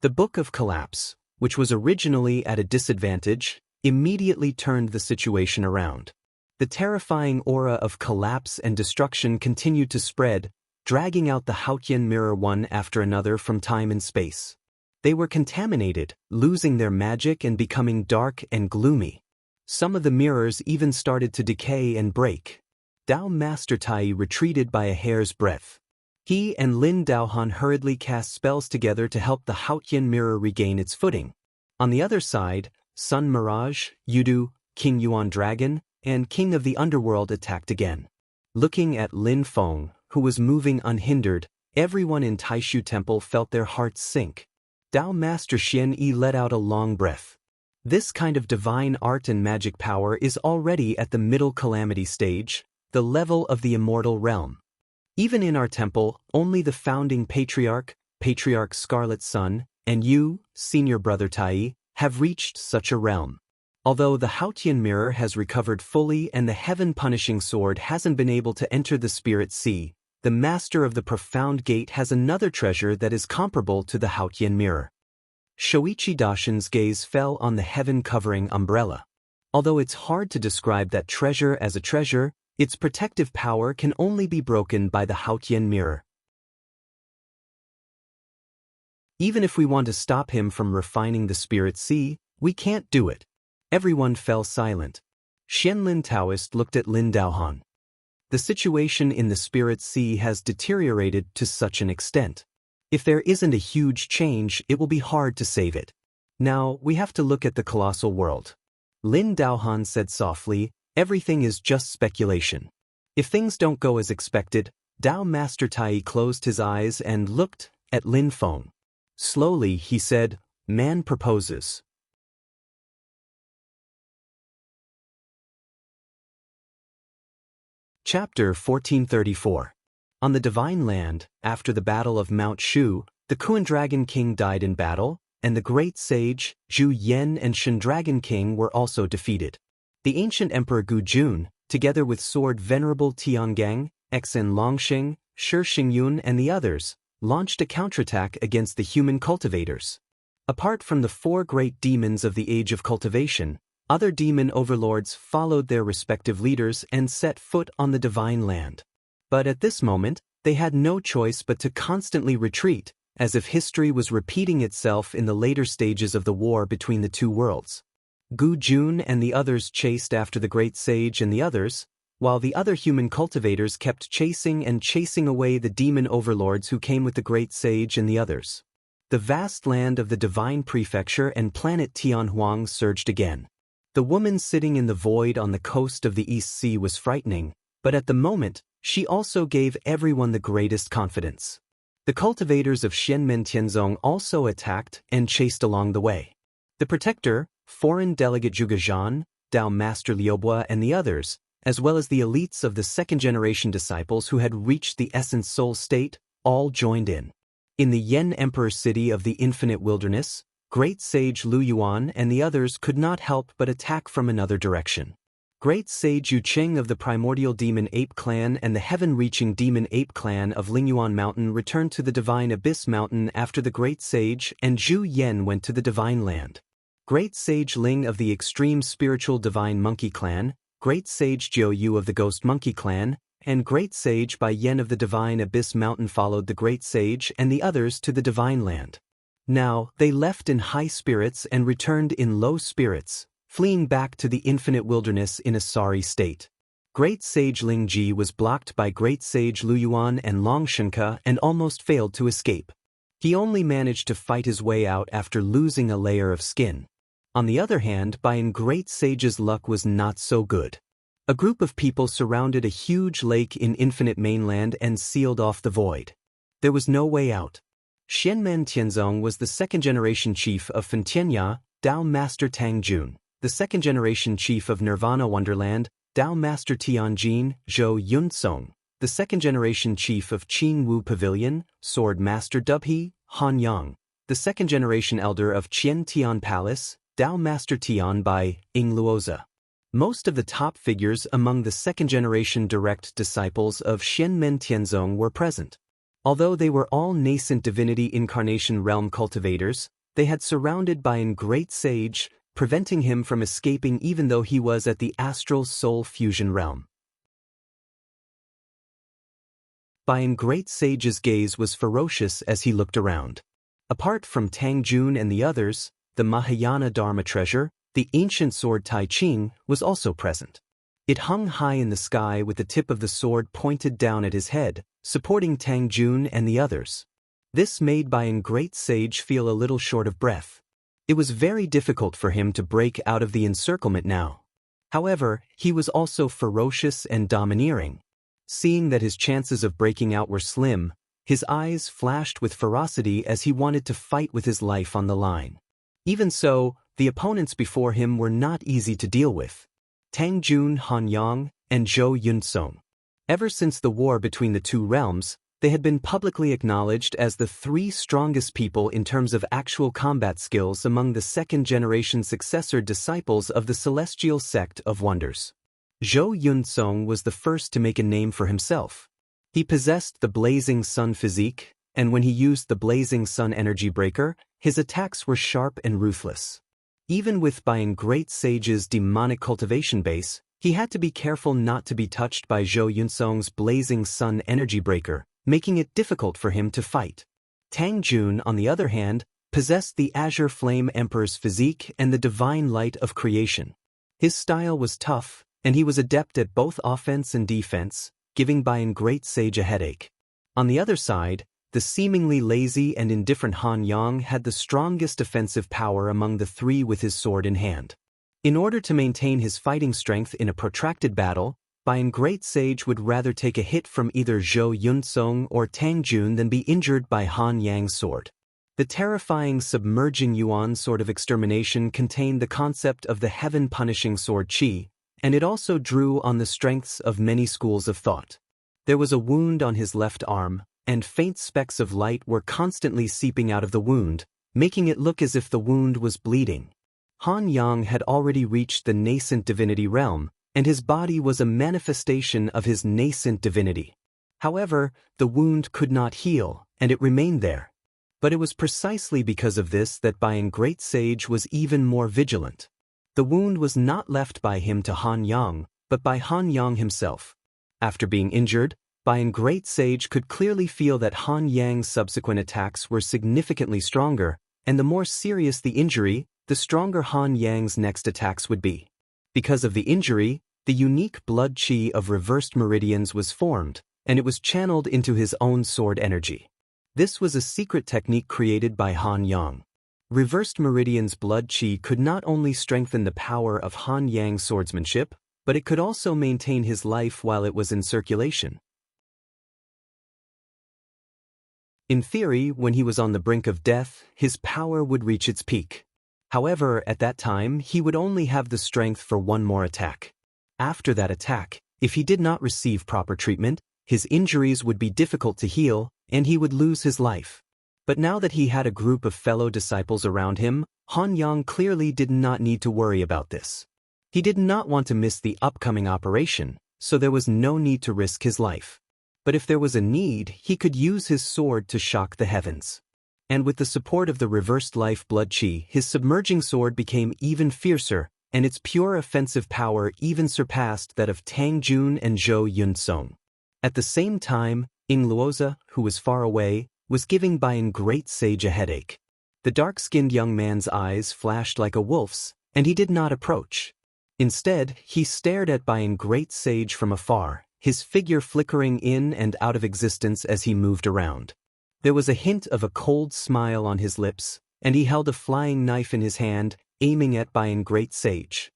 The Book of Collapse, which was originally at a disadvantage, immediately turned the situation around. The terrifying aura of collapse and destruction continued to spread, dragging out the Haotian mirror one after another from time and space. They were contaminated, losing their magic and becoming dark and gloomy. Some of the mirrors even started to decay and break. Tao Master Tai retreated by a hair's breadth. He and Lin Daohan hurriedly cast spells together to help the Haotian mirror regain its footing. On the other side, Sun Mirage, Yudu, King Yuan Dragon, and King of the Underworld attacked again. Looking at Lin Feng, who was moving unhindered, everyone in Taishu Temple felt their hearts sink. Tao Master Xian Yi let out a long breath. This kind of divine art and magic power is already at the middle calamity stage, the level of the immortal realm. Even in our temple, only the founding Patriarch Scarlet Sun, and you, Senior Brother Tai, have reached such a realm. Although the Haotian mirror has recovered fully and the heaven-punishing sword hasn't been able to enter the spirit sea, the master of the profound gate has another treasure that is comparable to the Haotian mirror. Shoichi Dashin's gaze fell on the heaven-covering umbrella. Although it's hard to describe that treasure as a treasure, its protective power can only be broken by the Haotian mirror. Even if we want to stop him from refining the spirit sea, we can't do it. Everyone fell silent. Xianlin Taoist looked at Lin Daohan. The situation in the spirit sea has deteriorated to such an extent. If there isn't a huge change, it will be hard to save it. Now, we have to look at the colossal world. Lin Daohan said softly, everything is just speculation. If things don't go as expected, Tao Master Tai closed his eyes and looked at Lin Feng. Slowly, he said, man proposes. Chapter 1434. On the Divine Land, after the Battle of Mount Shu, the Kuan Dragon King died in battle, and the great sage, Zhu Yan and Shen Dragon King were also defeated. The ancient Emperor Gu Jun, together with Sword Venerable Tiangang, Exen Longxing, Shi Xingyun and the others, launched a counterattack against the human cultivators. Apart from the 4 great demons of the Age of Cultivation, other demon overlords followed their respective leaders and set foot on the Divine Land. But at this moment, they had no choice but to constantly retreat, as if history was repeating itself in the later stages of the war between the two worlds. Gu Jun and the others chased after the great sage and the others, while the other human cultivators kept chasing away the demon overlords who came with the great sage and the others. The vast land of the Divine Prefecture and planet Tianhuang surged again. The woman sitting in the void on the coast of the East Sea was frightening, but at the moment, she also gave everyone the greatest confidence. The cultivators of Xianmen Tianzong also attacked and chased along the way. The protector, foreign delegate Zhuge Zhan, Tao Master Liubo and the others, as well as the elites of the second-generation disciples who had reached the essence soul state, all joined in. In the Yen Emperor city of the infinite wilderness, great sage Lu Yuan and the others could not help but attack from another direction. Great sage Yu Qing of the primordial demon ape clan and the heaven-reaching demon ape clan of Lingyuan Mountain returned to the divine abyss mountain after the great sage and Zhu Yen went to the divine land. Great sage Ling of the extreme spiritual divine monkey clan, great sage Jiu Yu of the ghost monkey clan, and great sage Bai Yen of the divine abyss mountain followed the great sage and the others to the divine land. Now, they left in high spirits and returned in low spirits, fleeing back to the infinite wilderness in a sorry state. Great sage Ling Ji was blocked by great sage Lu Yuan and Long Shenke and almost failed to escape. He only managed to fight his way out after losing a layer of skin. On the other hand, Baiyan great sage's luck was not so good. A group of people surrounded a huge lake in infinite mainland and sealed off the void. There was no way out. Xianmen Tianzong was the second-generation chief of Fentianya, Tao Master Tang Jun. the second-generation chief of Nirvana Wonderland, Tao Master Tianjin, Zhou Yunsong, the second-generation chief of Qing Wu Pavilion, Sword Master Dubhe, Han Yang, the second-generation elder of Qian Tian Palace, Tao Master Tian Bai, Ing Luoza. Most of the top figures among the second-generation direct disciples of Xianmen Tianzong were present. Although they were all nascent divinity incarnation realm cultivators, they had surrounded Bayan Great Sage, preventing him from escaping even though he was at the astral soul fusion realm. Bayan Great Sage's gaze was ferocious as he looked around. Apart from Tang Jun and the others, the Mahayana Dharma treasure, the ancient sword Tai Ching, was also present. It hung high in the sky with the tip of the sword pointed down at his head, supporting Tang Jun and the others. This made Bayan Great Sage feel a little short of breath. It was very difficult for him to break out of the encirclement now. However, he was also ferocious and domineering. Seeing that his chances of breaking out were slim, his eyes flashed with ferocity as he wanted to fight with his life on the line. Even so, the opponents before him were not easy to deal with. Tang Jun, Han Yang, and Zhou Yunsong. Ever since the war between the two realms, they had been publicly acknowledged as the three strongest people in terms of actual combat skills among the second-generation successor disciples of the celestial sect of wonders. Zhou Yunsong was the first to make a name for himself. He possessed the Blazing Sun physique, and when he used the Blazing Sun energy breaker, his attacks were sharp and ruthless. Even with Bayan Great Sage's demonic cultivation base, he had to be careful not to be touched by Zhou Yunsong's Blazing Sun energy breaker, making it difficult for him to fight. Tang Jun, on the other hand, possessed the Azure Flame Emperor's physique and the divine light of creation. His style was tough, and he was adept at both offense and defense, giving Bayan Great Sage a headache. On the other side, the seemingly lazy and indifferent Han Yang had the strongest offensive power among the three with his sword in hand. In order to maintain his fighting strength in a protracted battle, Bayan Great Sage would rather take a hit from either Zhou Yunsong or Tang Jun than be injured by Han Yang's sword. The terrifying submerging Yuan sword of extermination contained the concept of the heaven-punishing sword Qi, and it also drew on the strengths of many schools of thought. There was a wound on his left arm, and faint specks of light were constantly seeping out of the wound, making it look as if the wound was bleeding. Han Yang had already reached the nascent divinity realm, and his body was a manifestation of his nascent divinity. However, the wound could not heal, and it remained there. But it was precisely because of this that Bayan Great Sage was even more vigilant. The wound was not left by him to Han Yang, but by Han Yang himself. After being injured, Bayan Great Sage could clearly feel that Han Yang's subsequent attacks were significantly stronger, and the more serious the injury, the stronger Han Yang's next attacks would be. Because of the injury, the unique blood qi of reversed meridians was formed, and it was channeled into his own sword energy. This was a secret technique created by Han Yang. Reversed meridian's blood qi could not only strengthen the power of Han Yang's swordsmanship, but it could also maintain his life while it was in circulation. In theory, when he was on the brink of death, his power would reach its peak. However, at that time, he would only have the strength for one more attack. After that attack, if he did not receive proper treatment, his injuries would be difficult to heal, and he would lose his life. But now that he had a group of fellow disciples around him, Han Yang clearly did not need to worry about this. He did not want to miss the upcoming operation, so there was no need to risk his life. But if there was a need, he could use his sword to shock the heavens. And with the support of the reversed life blood qi, his submerging sword became even fiercer, and its pure offensive power even surpassed that of Tang Jun and Zhou Yunsong. At the same time, Ing Luoza, who was far away, was giving Bayan Great Sage a headache. The dark-skinned young man's eyes flashed like a wolf's, and he did not approach. Instead, he stared at Bayan Great Sage from afar, his figure flickering in and out of existence as he moved around. There was a hint of a cold smile on his lips, and he held a flying knife in his hand, aiming at Bayan Great Sage.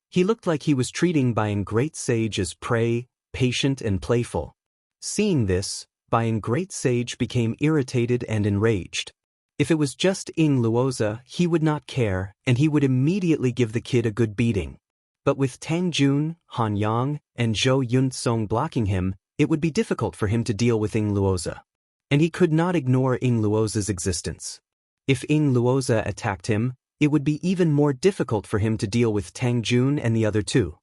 He looked like he was treating Bayan Great Sage as prey, patient and playful. Seeing this, Bayan Great Sage became irritated and enraged. If it was just Ying Luoza, he would not care, and he would immediately give the kid a good beating. But with Tang Jun, Han Yang, and Zhou Yunsong blocking him, it would be difficult for him to deal with Ying Luoza. And he could not ignore Ying Luoza's existence. If Ying Luoza attacked him, it would be even more difficult for him to deal with Tang Jun and the other two.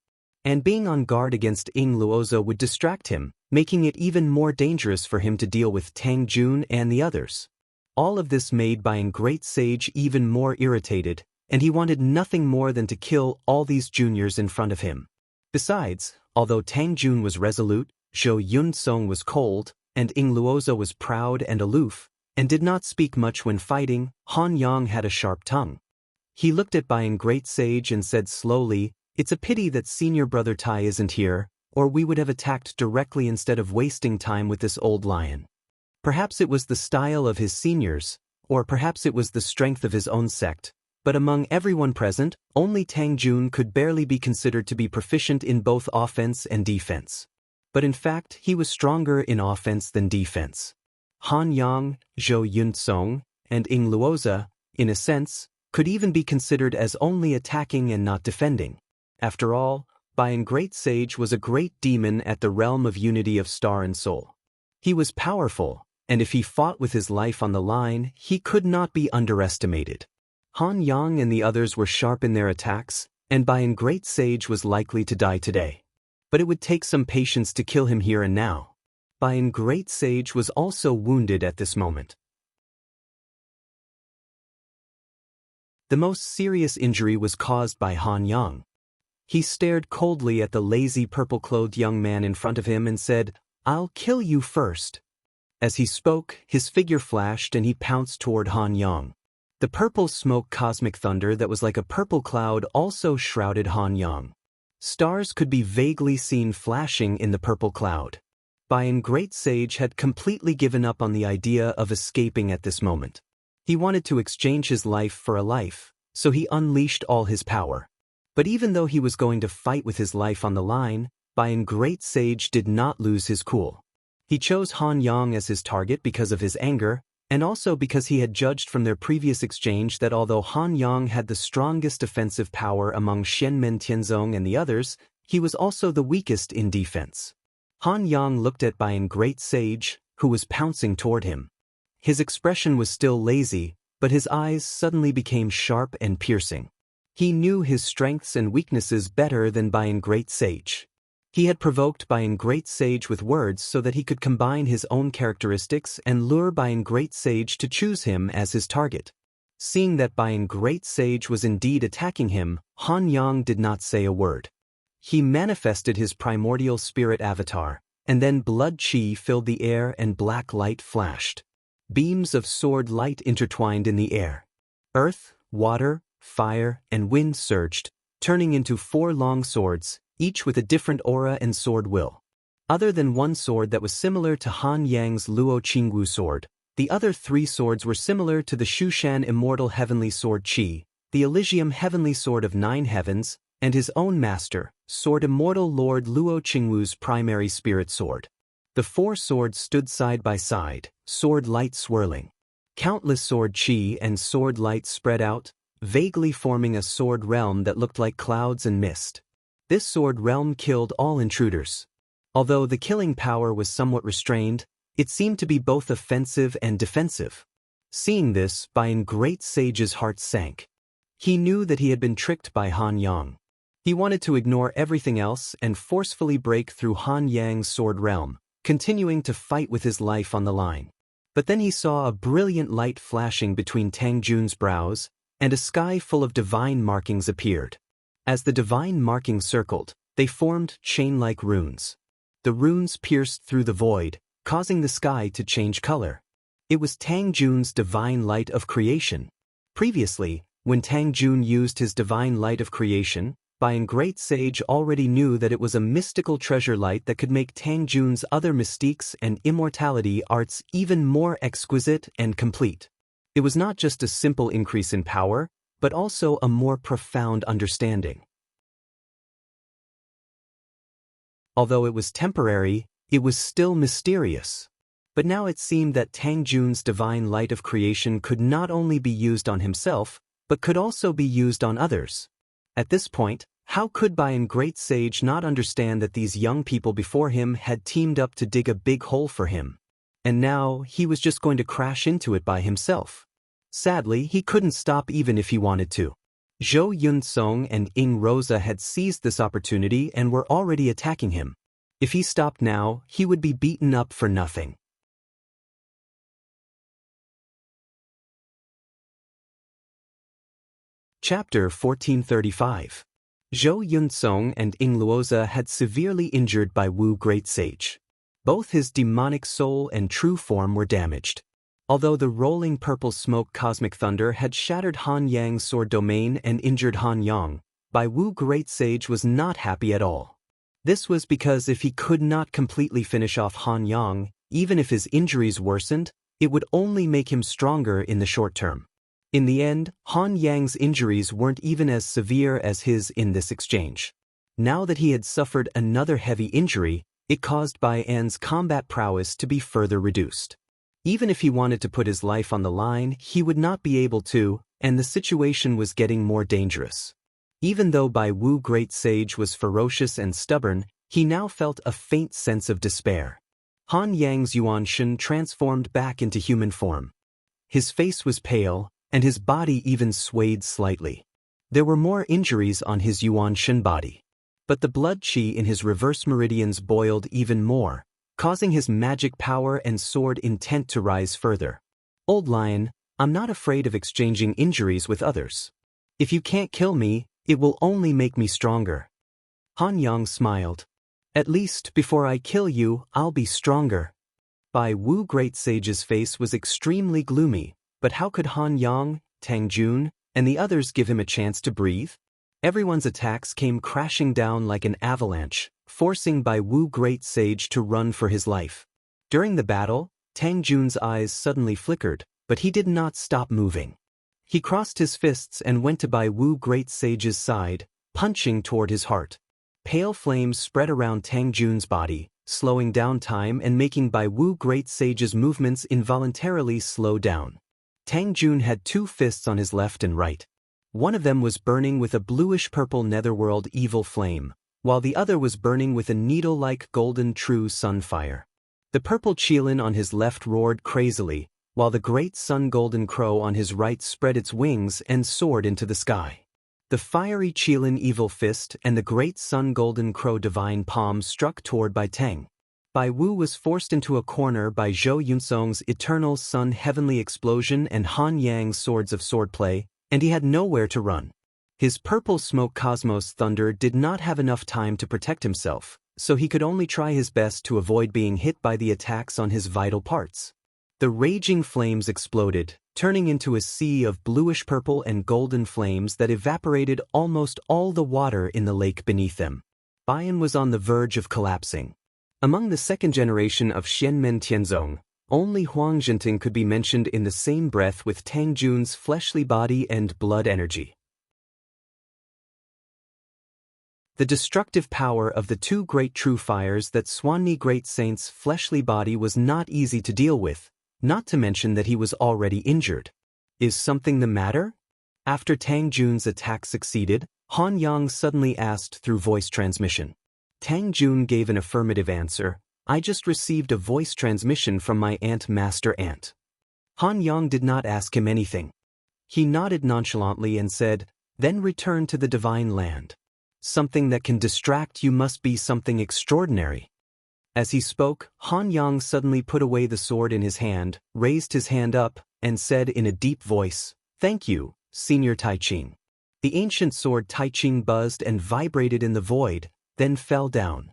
And being on guard against Ying Luoza would distract him, making it even more dangerous for him to deal with Tang Jun and the others. All of this made Bayan Great Sage even more irritated, and he wanted nothing more than to kill all these juniors in front of him. Besides, although Tang Jun was resolute, Zhou Yunsong was cold, and Ying Luoza was proud and aloof, and did not speak much when fighting, Han Yang had a sharp tongue. He looked at Bayan Great Sage and said slowly, "It's a pity that senior brother Tai isn't here, or we would have attacked directly instead of wasting time with this old lion." Perhaps it was the style of his seniors, or perhaps it was the strength of his own sect, but among everyone present, only Tang Jun could barely be considered to be proficient in both offense and defense. But in fact, he was stronger in offense than defense. Han Yang, Zhou Yunsong, and Ying Luoza, in a sense, could even be considered as only attacking and not defending. After all, Bayan Great Sage was a great demon at the realm of unity of star and soul. He was powerful, and if he fought with his life on the line, he could not be underestimated. Han Yang and the others were sharp in their attacks, and Bayan Great Sage was likely to die today. But it would take some patience to kill him here and now. Bayan Great Sage was also wounded at this moment. The most serious injury was caused by Han Yang. He stared coldly at the lazy purple-clothed young man in front of him and said, "I'll kill you first." As he spoke, his figure flashed and he pounced toward Han Yang. The purple smoke cosmic thunder that was like a purple cloud also shrouded Han Yang. Stars could be vaguely seen flashing in the purple cloud. Bayan Great Sage had completely given up on the idea of escaping at this moment. He wanted to exchange his life for a life, so he unleashed all his power. But even though he was going to fight with his life on the line, Bayan Great Sage did not lose his cool. He chose Han Yang as his target because of his anger, and also because he had judged from their previous exchange that although Han Yang had the strongest offensive power among Shenmen Tianzong and the others, he was also the weakest in defense. Han Yang looked at Bayan Great Sage, who was pouncing toward him. His expression was still lazy, but his eyes suddenly became sharp and piercing. He knew his strengths and weaknesses better than Bayan Great Sage. He had provoked Bayan Great Sage with words so that he could combine his own characteristics and lure Bayan Great Sage to choose him as his target. Seeing that Bayan Great Sage was indeed attacking him, Han Yang did not say a word. He manifested his primordial spirit avatar, and then blood chi filled the air and black light flashed. Beams of sword light intertwined in the air. Earth, water, fire, and wind surged, turning into 4 long swords, each with a different aura and sword will. Other than one sword that was similar to Han Yang's Luo Qingwu sword, the other 3 swords were similar to the Shushan Immortal Heavenly Sword Qi, the Elysium Heavenly Sword of 9 Heavens, and his own master, Sword Immortal Lord Luo Qingwu's primary spirit sword. The 4 swords stood side by side, sword light swirling. Countless sword chi and sword light spread out, vaguely forming a sword realm that looked like clouds and mist. This sword realm killed all intruders. Although the killing power was somewhat restrained, it seemed to be both offensive and defensive. Seeing this, Bayan Great Sage's heart sank. He knew that he had been tricked by Han Yang. He wanted to ignore everything else and forcefully break through Han Yang's sword realm, continuing to fight with his life on the line. But then he saw a brilliant light flashing between Tang Jun's brows, and a sky full of divine markings appeared. As the divine markings circled, they formed chain-like runes. The runes pierced through the void, causing the sky to change color. It was Tang Jun's divine light of creation. Previously, when Tang Jun used his divine light of creation, Bayan Great Sage already knew that it was a mystical treasure light that could make Tang Jun's other mystiques and immortality arts even more exquisite and complete. It was not just a simple increase in power, but also a more profound understanding. Although it was temporary, it was still mysterious. But now it seemed that Tang Jun's divine light of creation could not only be used on himself, but could also be used on others. At this point, how could Bayan Great Sage not understand that these young people before him had teamed up to dig a big hole for him? And now he was just going to crash into it by himself. Sadly, he couldn't stop even if he wanted to. Zhou Yunsong and Ying Rosa had seized this opportunity and were already attacking him. If he stopped now, he would be beaten up for nothing. Chapter 1435. Zhou Yunsong and Ying Luoza had severely injured by Wu Great Sage. Both his demonic soul and true form were damaged. Although the rolling purple smoke cosmic thunder had shattered Han Yang's sword domain and injured Han Yang, Bai Wu Great Sage was not happy at all. This was because if he could not completely finish off Han Yang, even if his injuries worsened, it would only make him stronger in the short term. In the end, Han Yang's injuries weren't even as severe as his in this exchange. Now that he had suffered another heavy injury, it caused Bai An's combat prowess to be further reduced. Even if he wanted to put his life on the line, he would not be able to, and the situation was getting more dangerous. Even though Bai Wu Great Sage was ferocious and stubborn, he now felt a faint sense of despair. Han Yang's Yuan Shen transformed back into human form. His face was pale, and his body even swayed slightly. There were more injuries on his Yuan Shen body. But the blood qi in his reverse meridians boiled even more, causing his magic power and sword intent to rise further. Old Lion, I'm not afraid of exchanging injuries with others. If you can't kill me, it will only make me stronger. Han Yang smiled. At least, before I kill you, I'll be stronger. Bai Wu Great Sage's face was extremely gloomy, but how could Han Yang, Tang Jun, and the others give him a chance to breathe? Everyone's attacks came crashing down like an avalanche, forcing Bai Wu Great Sage to run for his life. During the battle, Tang Jun's eyes suddenly flickered, but he did not stop moving. He crossed his fists and went to Bai Wu Great Sage's side, punching toward his heart. Pale flames spread around Tang Jun's body, slowing down time and making Bai Wu Great Sage's movements involuntarily slow down. Tang Jun had two fists on his left and right. One of them was burning with a bluish-purple netherworld evil flame, while the other was burning with a needle-like golden true sun fire. The purple qilin on his left roared crazily, while the great sun golden crow on his right spread its wings and soared into the sky. The fiery qilin evil fist and the great sun golden crow divine palm struck toward Bai Tang. Bai Wu was forced into a corner by Zhou Yunsong's eternal sun heavenly explosion and Han Yang's swords of swordplay, and he had nowhere to run. His purple smoke cosmos thunder did not have enough time to protect himself, so he could only try his best to avoid being hit by the attacks on his vital parts. The raging flames exploded, turning into a sea of bluish-purple and golden flames that evaporated almost all the water in the lake beneath them. Bayan was on the verge of collapsing. Among the second generation of Xianmen Tianzong, only Huang Zhenting could be mentioned in the same breath with Tang Jun's fleshly body and blood energy. The destructive power of the two great true fires that Swanni Great Saint's fleshly body was not easy to deal with, not to mention that he was already injured. Is something the matter? After Tang Jun's attack succeeded, Han Yang suddenly asked through voice transmission. Tang Jun gave an affirmative answer. I just received a voice transmission from my aunt Master Ant. Han Yang did not ask him anything. He nodded nonchalantly and said, then return to the divine land. Something that can distract you must be something extraordinary. As he spoke, Han Yang suddenly put away the sword in his hand, raised his hand up, and said in a deep voice, thank you, Senior Taiqing. The ancient sword Taiqing buzzed and vibrated in the void, then fell down.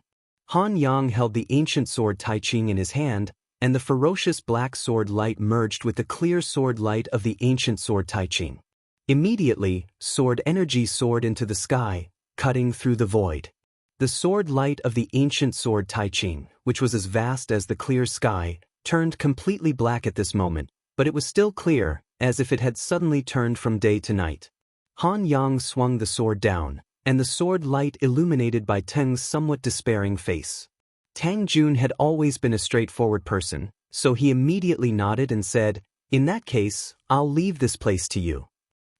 Han Yang held the ancient sword Taiqing in his hand, and the ferocious black sword light merged with the clear sword light of the ancient sword Taiqing. Immediately, sword energy soared into the sky, cutting through the void. The sword light of the ancient sword Taiqing, which was as vast as the clear sky, turned completely black at this moment, but it was still clear, as if it had suddenly turned from day to night. Han Yang swung the sword down, and the sword light illuminated Bai Teng's somewhat despairing face. Tang Jun had always been a straightforward person, so he immediately nodded and said, "In that case, I'll leave this place to you."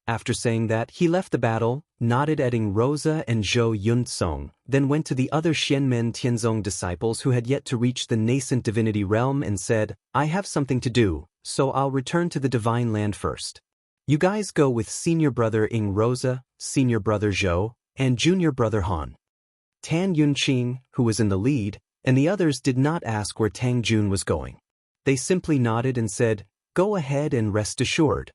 After saying that, he left the battle, nodded at Ing Rosa and Zhou Yunsong, then went to the other Xianmen Tianzong disciples who had yet to reach the nascent divinity realm and said, "I have something to do, so I'll return to the divine land first. You guys go with senior brother Ing Rosa, senior brother Zhou, and junior brother Han." Tan Yunqing, who was in the lead, and the others did not ask where Tang Jun was going. They simply nodded and said, "Go ahead and rest assured."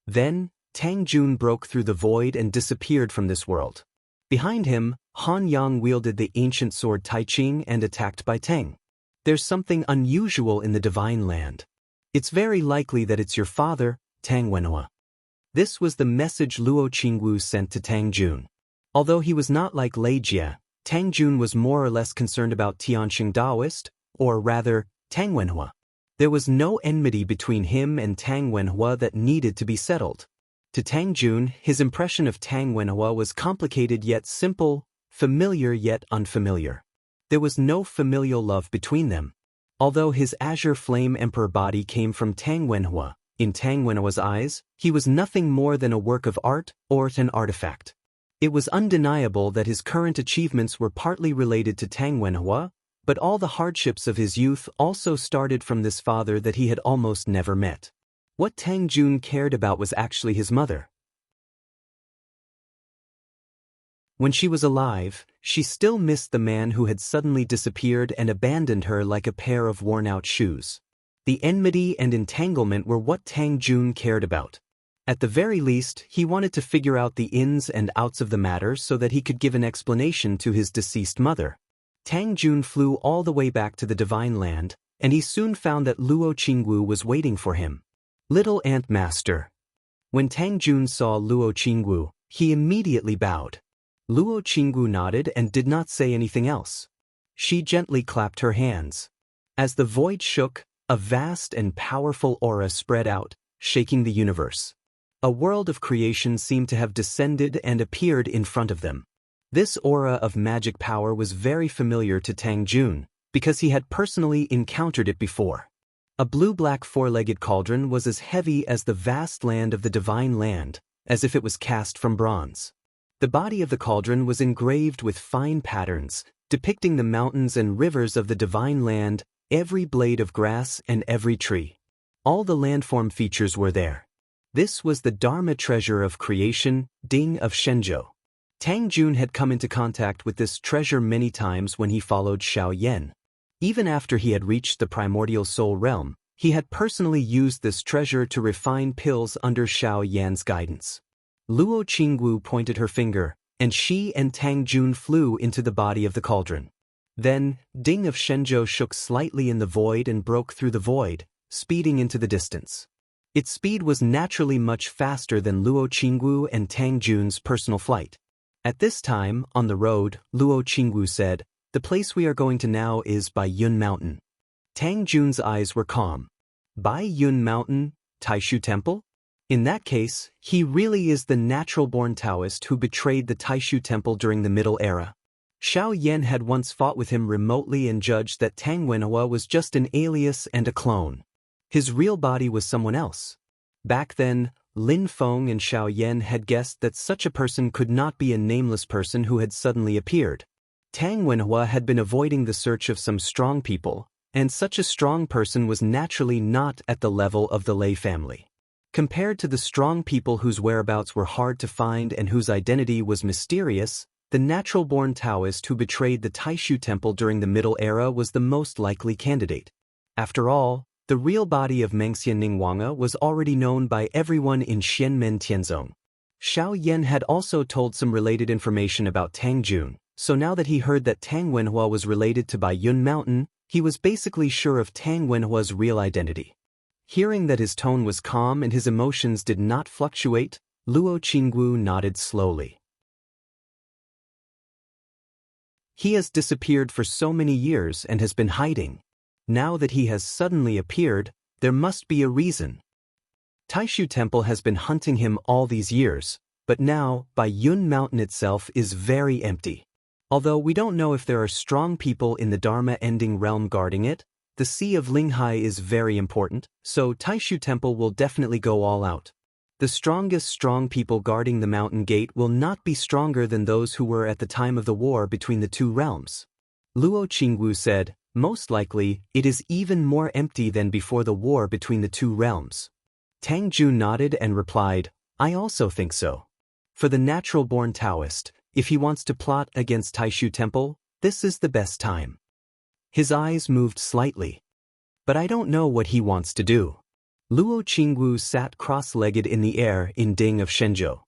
Then, Tang Jun broke through the void and disappeared from this world. Behind him, Han Yang wielded the ancient sword Tai Ching and attacked by Tang. "There's something unusual in the divine land. It's very likely that it's your father, Tang Wenhua." This was the message Luo Qingwu sent to Tang Jun. Although he was not like Lei Jie, Tang Jun was more or less concerned about Tianqing Daoist, or rather, Tang Wenhua. There was no enmity between him and Tang Wenhua that needed to be settled. To Tang Jun, his impression of Tang Wenhua was complicated yet simple, familiar yet unfamiliar. There was no familial love between them. Although his azure flame emperor body came from Tang Wenhua, in Tang Wenhua's eyes, he was nothing more than a work of art or an artifact. It was undeniable that his current achievements were partly related to Tang Wenhua, but all the hardships of his youth also started from this father that he had almost never met. What Tang Jun cared about was actually his mother. When she was alive, she still missed the man who had suddenly disappeared and abandoned her like a pair of worn-out shoes. The enmity and entanglement were what Tang Jun cared about. At the very least, he wanted to figure out the ins and outs of the matter so that he could give an explanation to his deceased mother. Tang Jun flew all the way back to the divine land, and he soon found that Luo Qingwu was waiting for him. "Little Ant Master." When Tang Jun saw Luo Qingwu, he immediately bowed. Luo Qingwu nodded and did not say anything else. She gently clapped her hands. As the void shook, a vast and powerful aura spread out, shaking the universe. A world of creation seemed to have descended and appeared in front of them. This aura of magic power was very familiar to Tang Jun, because he had personally encountered it before. A blue-black four-legged cauldron was as heavy as the vast land of the divine land, as if it was cast from bronze. The body of the cauldron was engraved with fine patterns, depicting the mountains and rivers of the divine land, every blade of grass and every tree. All the landform features were there. This was the Dharma treasure of creation, Ding of Shenzhou. Tang Jun had come into contact with this treasure many times when he followed Xiao Yan. Even after he had reached the primordial soul realm, he had personally used this treasure to refine pills under Xiao Yan's guidance. Luo Qingwu pointed her finger, and she and Tang Jun flew into the body of the cauldron. Then, Ding of Shenzhou shook slightly in the void and broke through the void, speeding into the distance. Its speed was naturally much faster than Luo Qingwu and Tang Jun's personal flight. At this time, on the road, Luo Qingwu said, "The place we are going to now is Bai Yun Mountain." Tang Jun's eyes were calm. Bai Yun Mountain, Taishu Temple? In that case, he really is the natural-born Taoist who betrayed the Taishu Temple during the Middle Era. Xiao Yan had once fought with him remotely and judged that Tang Wenhua was just an alias and a clone. His real body was someone else. Back then, Lin Feng and Xiao Yan had guessed that such a person could not be a nameless person who had suddenly appeared. Tang Wenhua had been avoiding the search of some strong people, and such a strong person was naturally not at the level of the Lei family. Compared to the strong people whose whereabouts were hard to find and whose identity was mysterious, the natural-born Taoist who betrayed the Taishu Temple during the Middle Era was the most likely candidate. After all, the real body of Mengxian Ningwanga was already known by everyone in Xianmen Tianzong. Xiao Yan had also told some related information about Tang Jun, so now that he heard that Tang Wenhua was related to Bai Yun Mountain, he was basically sure of Tang Wenhua's real identity. Hearing that his tone was calm and his emotions did not fluctuate, Luo Qingwu nodded slowly. He has disappeared for so many years and has been hiding. Now that he has suddenly appeared, there must be a reason. Taishu Temple has been hunting him all these years, but now, Bai Yun Mountain itself is very empty. Although we don't know if there are strong people in the Dharma-ending realm guarding it, The Sea of Linghai is very important, so Taishu Temple will definitely go all out. The strongest strong people guarding the mountain gate will not be stronger than those who were at the time of the war between the two realms. Luo Qingwu said, most likely, it is even more empty than before the war between the two realms. Tang Jun nodded and replied, I also think so. For the natural-born Taoist, if he wants to plot against Taishu Temple, this is the best time. His eyes moved slightly. But I don't know what he wants to do. Luo Qingwu sat cross-legged in the air in Ding of Shenzhou.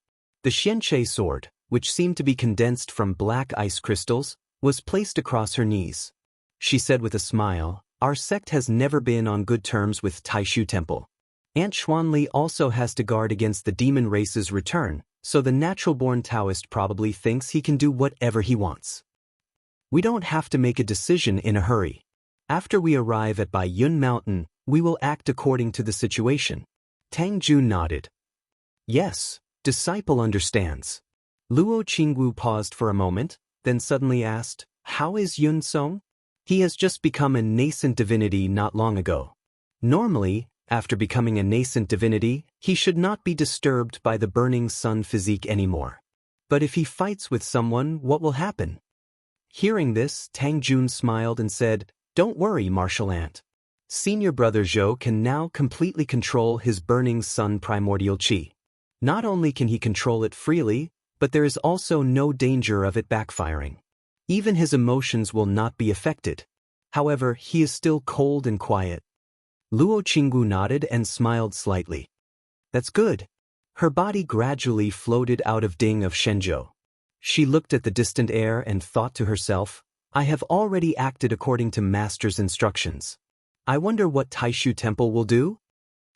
The Xianche sword, which seemed to be condensed from black ice crystals, was placed across her knees. She said with a smile, our sect has never been on good terms with Taishu Temple. Aunt Xuanli also has to guard against the demon race's return, so the natural-born Taoist probably thinks he can do whatever he wants. We don't have to make a decision in a hurry. After we arrive at Baiyun Mountain, we will act according to the situation. Tang Jun nodded. Yes, disciple understands. Luo Qingwu paused for a moment, then suddenly asked, how is Yun Song? He has just become a nascent divinity not long ago. Normally, after becoming a nascent divinity, he should not be disturbed by the burning sun physique anymore. But if he fights with someone, what will happen? Hearing this, Tang Jun smiled and said, don't worry, Martial Ant. Senior brother Zhou can now completely control his burning sun primordial qi. Not only can he control it freely, but there is also no danger of it backfiring. Even his emotions will not be affected. However, he is still cold and quiet. Luo Qingwu nodded and smiled slightly. That's good. Her body gradually floated out of Ding of Shenzhou. She looked at the distant air and thought to herself, I have already acted according to Master's instructions. I wonder what Taishu Temple will do?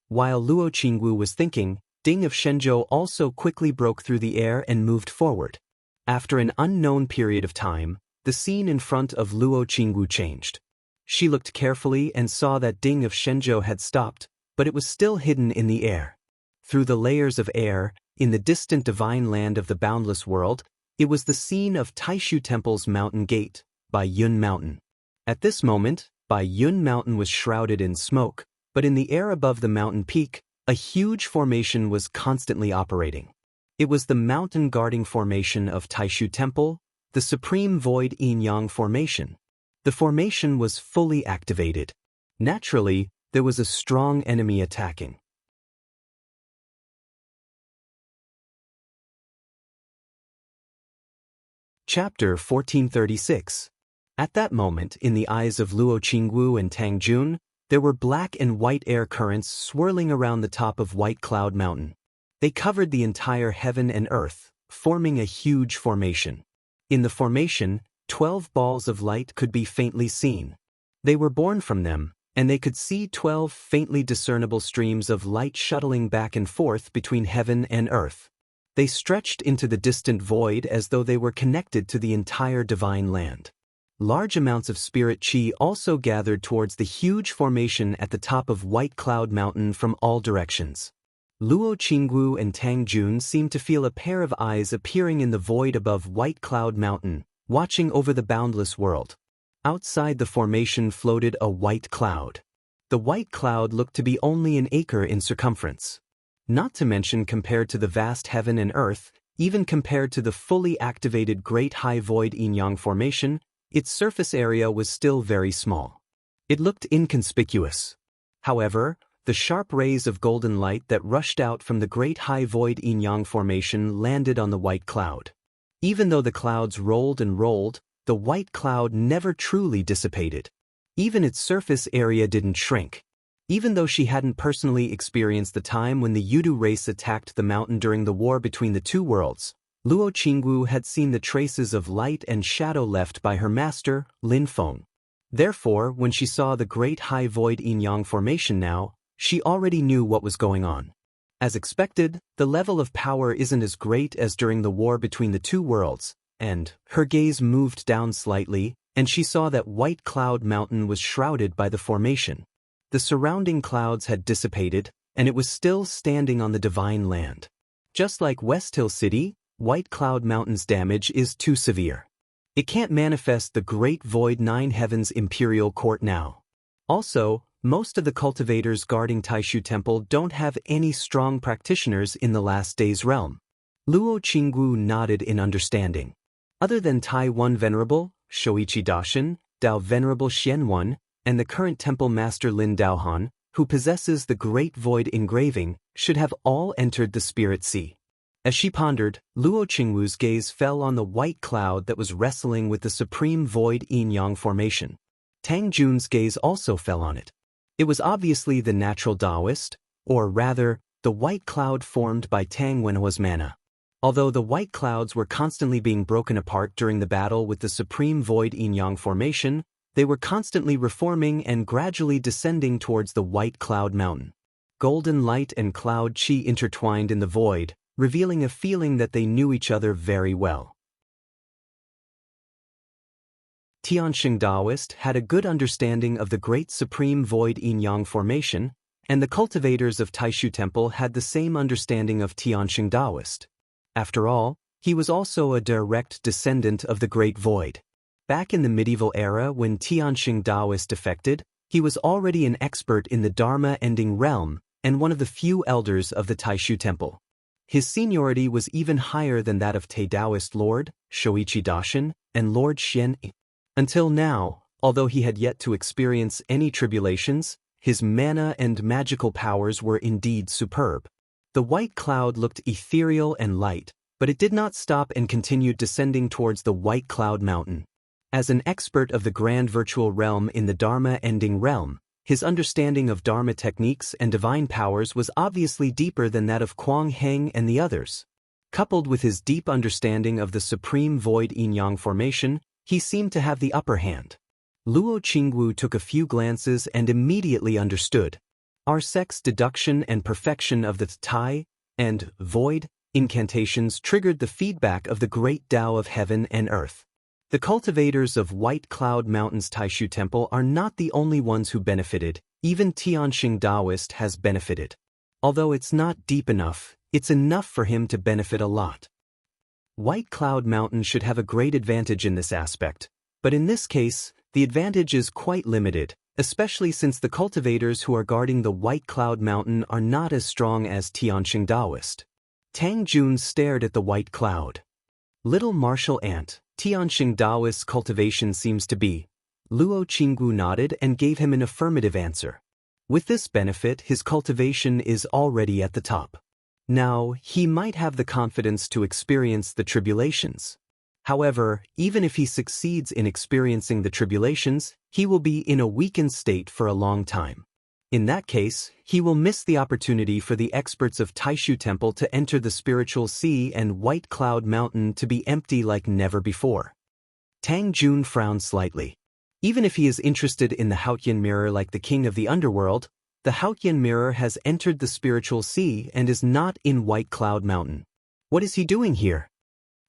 While Luo Qingwu was thinking, Ding of Shenzhou also quickly broke through the air and moved forward. After an unknown period of time, the scene in front of Luo Qingwu changed. She looked carefully and saw that Ding of Shenzhou had stopped, but it was still hidden in the air. Through the layers of air, in the distant divine land of the boundless world, it was the scene of Taishu Temple's mountain gate, Baiyun Mountain. At this moment, Baiyun Mountain was shrouded in smoke, but in the air above the mountain peak, a huge formation was constantly operating. It was the mountain guarding formation of Taishu Temple, the Supreme Void Yin-Yang Formation. The formation was fully activated. Naturally, there was a strong enemy attacking. Chapter 1436. At that moment, in the eyes of Luo Qingwu and Tang Jun, there were black and white air currents swirling around the top of White Cloud Mountain. They covered the entire heaven and earth, forming a huge formation. In the formation, 12 balls of light could be faintly seen. They were born from them, and they could see 12 faintly discernible streams of light shuttling back and forth between heaven and earth. They stretched into the distant void as though they were connected to the entire divine land. Large amounts of spirit qi also gathered towards the huge formation at the top of White Cloud Mountain from all directions. Luo Qingwu and Tang Jun seemed to feel a pair of eyes appearing in the void above White Cloud Mountain, watching over the boundless world. Outside the formation floated a white cloud. The white cloud looked to be only an acre in circumference. Not to mention compared to the vast heaven and earth, even compared to the fully activated Great High Void Yin-Yang Formation, its surface area was still very small. It looked inconspicuous. However, the sharp rays of golden light that rushed out from the Great High Void Yin-Yang Formation landed on the white cloud. Even though the clouds rolled and rolled, the white cloud never truly dissipated. Even its surface area didn't shrink. Even though she hadn't personally experienced the time when the Yudu race attacked the mountain during the war between the two worlds, Luo Qingwu had seen the traces of light and shadow left by her master, Lin Feng. Therefore, when she saw the Great High Void Yin-Yang Formation now, she already knew what was going on. As expected, the level of power isn't as great as during the war between the two worlds, and her gaze moved down slightly, and she saw that White Cloud Mountain was shrouded by the formation. The surrounding clouds had dissipated, and it was still standing on the divine land. Just like West Hill City, White Cloud Mountain's damage is too severe. It can't manifest the Great Void Nine Heavens Imperial Court now. Also, most of the cultivators guarding Taishu Temple don't have any strong practitioners in the last days realm. Luo Qinggu nodded in understanding. Other than Tai One Venerable, Shoichi Dashin, Dao Venerable Xian One, and the current temple master Lin Daohan, who possesses the Great Void engraving, should have all entered the Spirit Sea. As she pondered, Luo Qingwu's gaze fell on the white cloud that was wrestling with the Supreme Void Yin-Yang formation. Tang Jun's gaze also fell on it. It was obviously the natural Taoist, or rather, the white cloud formed by Tang Wenhua's mana. Although the white clouds were constantly being broken apart during the battle with the Supreme Void Yin-Yang formation, they were constantly reforming and gradually descending towards the white cloud mountain. Golden light and cloud chi intertwined in the void, revealing a feeling that they knew each other very well. Tianxing Taoist had a good understanding of the Great Supreme Void Yin-Yang formation, and the cultivators of Taishu Temple had the same understanding of Tianxing Taoist. After all, he was also a direct descendant of the Great Void. Back in the medieval era when Tianxing Taoist defected, he was already an expert in the Dharma-ending realm and one of the few elders of the Taishu Temple. His seniority was even higher than that of Taoist Lord, Shoichi Dashin, and Lord Xian. Until now, although he had yet to experience any tribulations, his mana and magical powers were indeed superb. The white cloud looked ethereal and light, but it did not stop and continued descending towards the white cloud mountain. As an expert of the grand virtual realm in the Dharma-ending realm, his understanding of Dharma techniques and divine powers was obviously deeper than that of Kuang Heng and the others. Coupled with his deep understanding of the Supreme Void Yin-Yang formation, he seemed to have the upper hand. Luo Qingwu took a few glances and immediately understood. Arsec's deduction and perfection of the Tai and Void incantations triggered the feedback of the great Tao of heaven and earth. The cultivators of White Cloud Mountain's Taishu Temple are not the only ones who benefited, even Tianxing Taoist has benefited. Although it's not deep enough, it's enough for him to benefit a lot. White Cloud Mountain should have a great advantage in this aspect, but in this case, the advantage is quite limited, especially since the cultivators who are guarding the White Cloud Mountain are not as strong as Tianxing Taoist. Tang Jun stared at the white cloud. Little martial ant, Tianxing Taoist's cultivation seems to be. Luo Qinggu nodded and gave him an affirmative answer. With this benefit, his cultivation is already at the top. Now, he might have the confidence to experience the tribulations. However, even if he succeeds in experiencing the tribulations, he will be in a weakened state for a long time. In that case, he will miss the opportunity for the experts of Taishu Temple to enter the spiritual sea and White Cloud Mountain to be empty like never before. Tang Jun frowned slightly. Even if he is interested in the Haotian mirror like the king of the underworld, the Haotian mirror has entered the spiritual sea and is not in White Cloud Mountain. What is he doing here?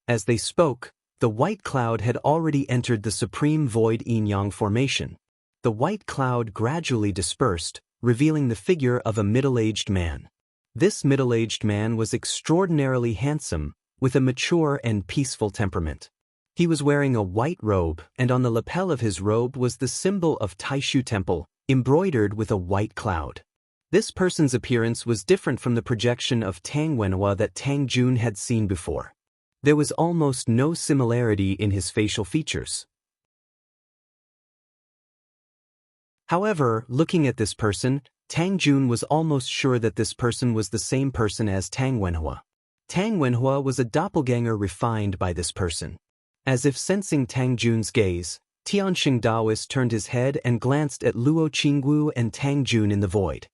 As they spoke, the white cloud had already entered the Supreme Void Yin-Yang formation. The white cloud gradually dispersed, revealing the figure of a middle-aged man. This middle-aged man was extraordinarily handsome, with a mature and peaceful temperament. He was wearing a white robe, and on the lapel of his robe was the symbol of Taishu Temple, embroidered with a white cloud. This person's appearance was different from the projection of Tang Wenhua that Tang Jun had seen before. There was almost no similarity in his facial features. However, looking at this person, Tang Jun was almost sure that this person was the same person as Tang Wenhua. Tang Wenhua was a doppelganger refined by this person. As if sensing Tang Jun's gaze, Tianxing Taoist turned his head and glanced at Luo Qingwu and Tang Jun in the void.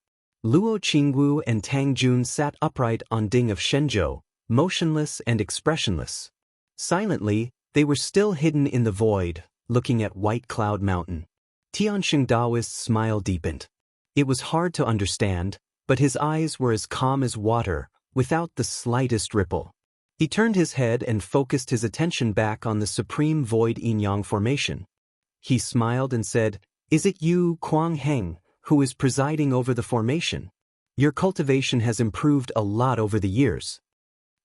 Luo Qingwu and Tang Jun sat upright on Ding of Shenzhou, motionless and expressionless. Silently, they were still hidden in the void, looking at White Cloud Mountain. Tianxing Taoist's smile deepened. It was hard to understand, but his eyes were as calm as water, without the slightest ripple. He turned his head and focused his attention back on the Supreme Void Yin-Yang formation. He smiled and said, "Is it you, Kuang Heng, who is presiding over the formation? Your cultivation has improved a lot over the years."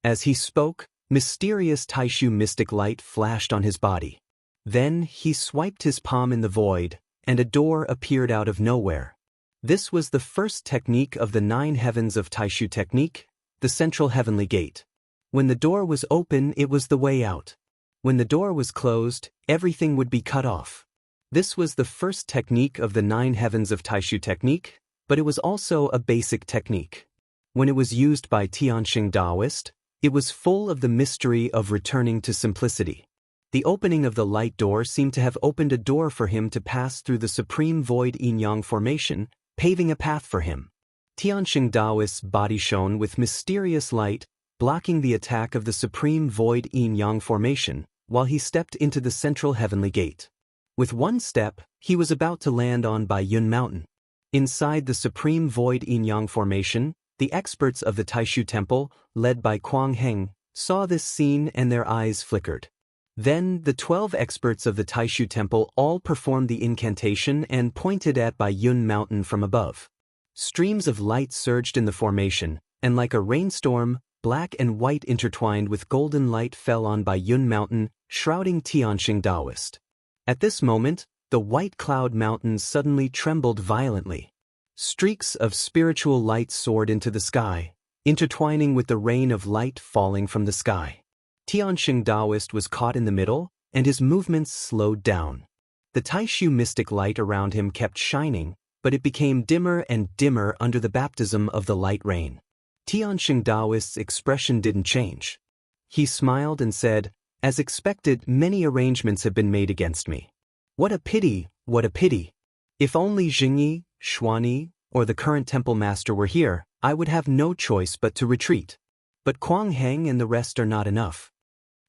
As he spoke, mysterious Taishu mystic light flashed on his body. Then he swiped his palm in the void, and a door appeared out of nowhere. This was the first technique of the 9 heavens of Taishu technique, the central heavenly gate. When the door was open, it was the way out. When the door was closed, everything would be cut off. This was the first technique of the 9 heavens of Taishu technique, but it was also a basic technique. When it was used by Tianxing Taoist, it was full of the mystery of returning to simplicity. The opening of the light door seemed to have opened a door for him to pass through the supreme void yin-yang formation, paving a path for him. Tianxing Taoist's body shone with mysterious light, blocking the attack of the supreme void yin-yang formation, while he stepped into the central heavenly gate. With one step, he was about to land on Baiyun Mountain. Inside the supreme void yin-yang formation, the experts of the Taishu Temple, led by Kuang Heng, saw this scene and their eyes flickered. Then, the 12 experts of the Taishu Temple all performed the incantation and pointed at Baiyun Mountain from above. Streams of light surged in the formation, and like a rainstorm, black and white intertwined with golden light fell on Baiyun Mountain, shrouding Tianxing Taoist. At this moment, the white cloud mountains suddenly trembled violently. Streaks of spiritual light soared into the sky, intertwining with the rain of light falling from the sky. Tianxing Taoist was caught in the middle, and his movements slowed down. The Taishu mystic light around him kept shining, but it became dimmer and dimmer under the baptism of the light rain. Tianxing Taoist's expression didn't change. He smiled and said, "As expected, many arrangements have been made against me. What a pity, what a pity. If only Jingyi, Xuanyi, or the current temple master were here, I would have no choice but to retreat. But Kuang Heng and the rest are not enough."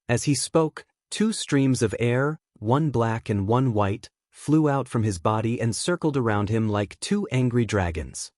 As he spoke, 2 streams of air, one black and one white, flew out from his body and circled around him like 2 angry dragons.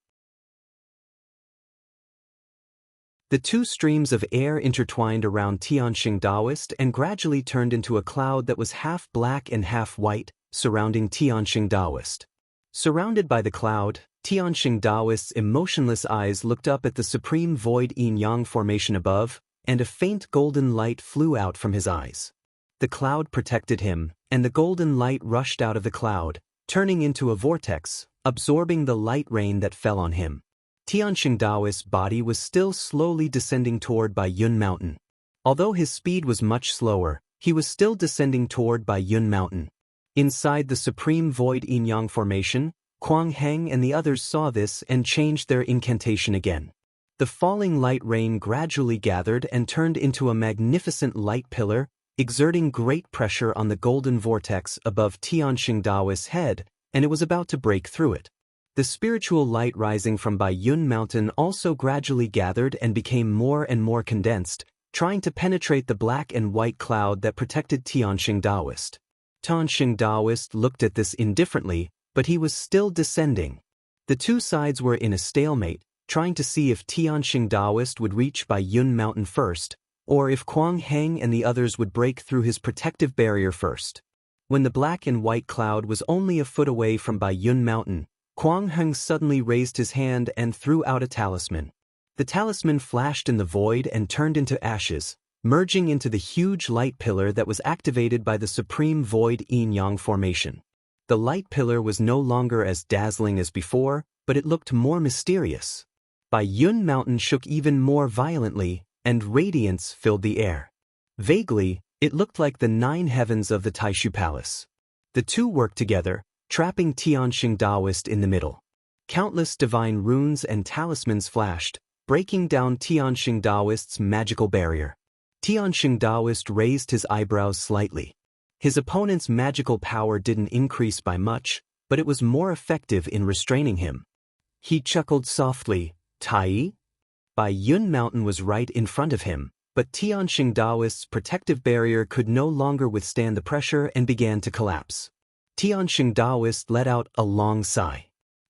The 2 streams of air intertwined around Tianxing Taoist and gradually turned into a cloud that was half black and half white, surrounding Tianxing Taoist. Surrounded by the cloud, Tianxing Taoist's emotionless eyes looked up at the supreme void yin-yang formation above, and a faint golden light flew out from his eyes. The cloud protected him, and the golden light rushed out of the cloud, turning into a vortex, absorbing the light rain that fell on him. Tianxing Taoist's body was still slowly descending toward Baiyun Mountain. Although his speed was much slower, he was still descending toward Baiyun Mountain. Inside the supreme void yin-yang formation, Kuang Heng and the others saw this and changed their incantation again. The falling light rain gradually gathered and turned into a magnificent light pillar, exerting great pressure on the golden vortex above Tianxing Taoist's head, and it was about to break through it. The spiritual light rising from Baiyun Mountain also gradually gathered and became more and more condensed, trying to penetrate the black and white cloud that protected Tianxing Taoist. Tianxing Taoist looked at this indifferently, but he was still descending. The 2 sides were in a stalemate, trying to see if Tianxing Taoist would reach Baiyun Mountain first, or if Kuang Heng and the others would break through his protective barrier first. When the black and white cloud was only a foot away from Baiyun Mountain, Kuang Heng suddenly raised his hand and threw out a talisman. The talisman flashed in the void and turned into ashes, merging into the huge light pillar that was activated by the supreme void yin-yang formation. The light pillar was no longer as dazzling as before, but it looked more mysterious. Baiyun Mountain shook even more violently, and radiance filled the air. Vaguely, it looked like the 9 heavens of the Taishu Palace. The 2 worked together, trapping Tianxing Taoist in the middle. Countless divine runes and talismans flashed, breaking down Tianxing Taoist's magical barrier. Tianxing Taoist raised his eyebrows slightly. His opponent's magical power didn't increase by much, but it was more effective in restraining him. He chuckled softly, "Tai?" Baiyun Mountain was right in front of him, but Tianxing Taoist's protective barrier could no longer withstand the pressure and began to collapse. Tianxing Taoist let out a long sigh.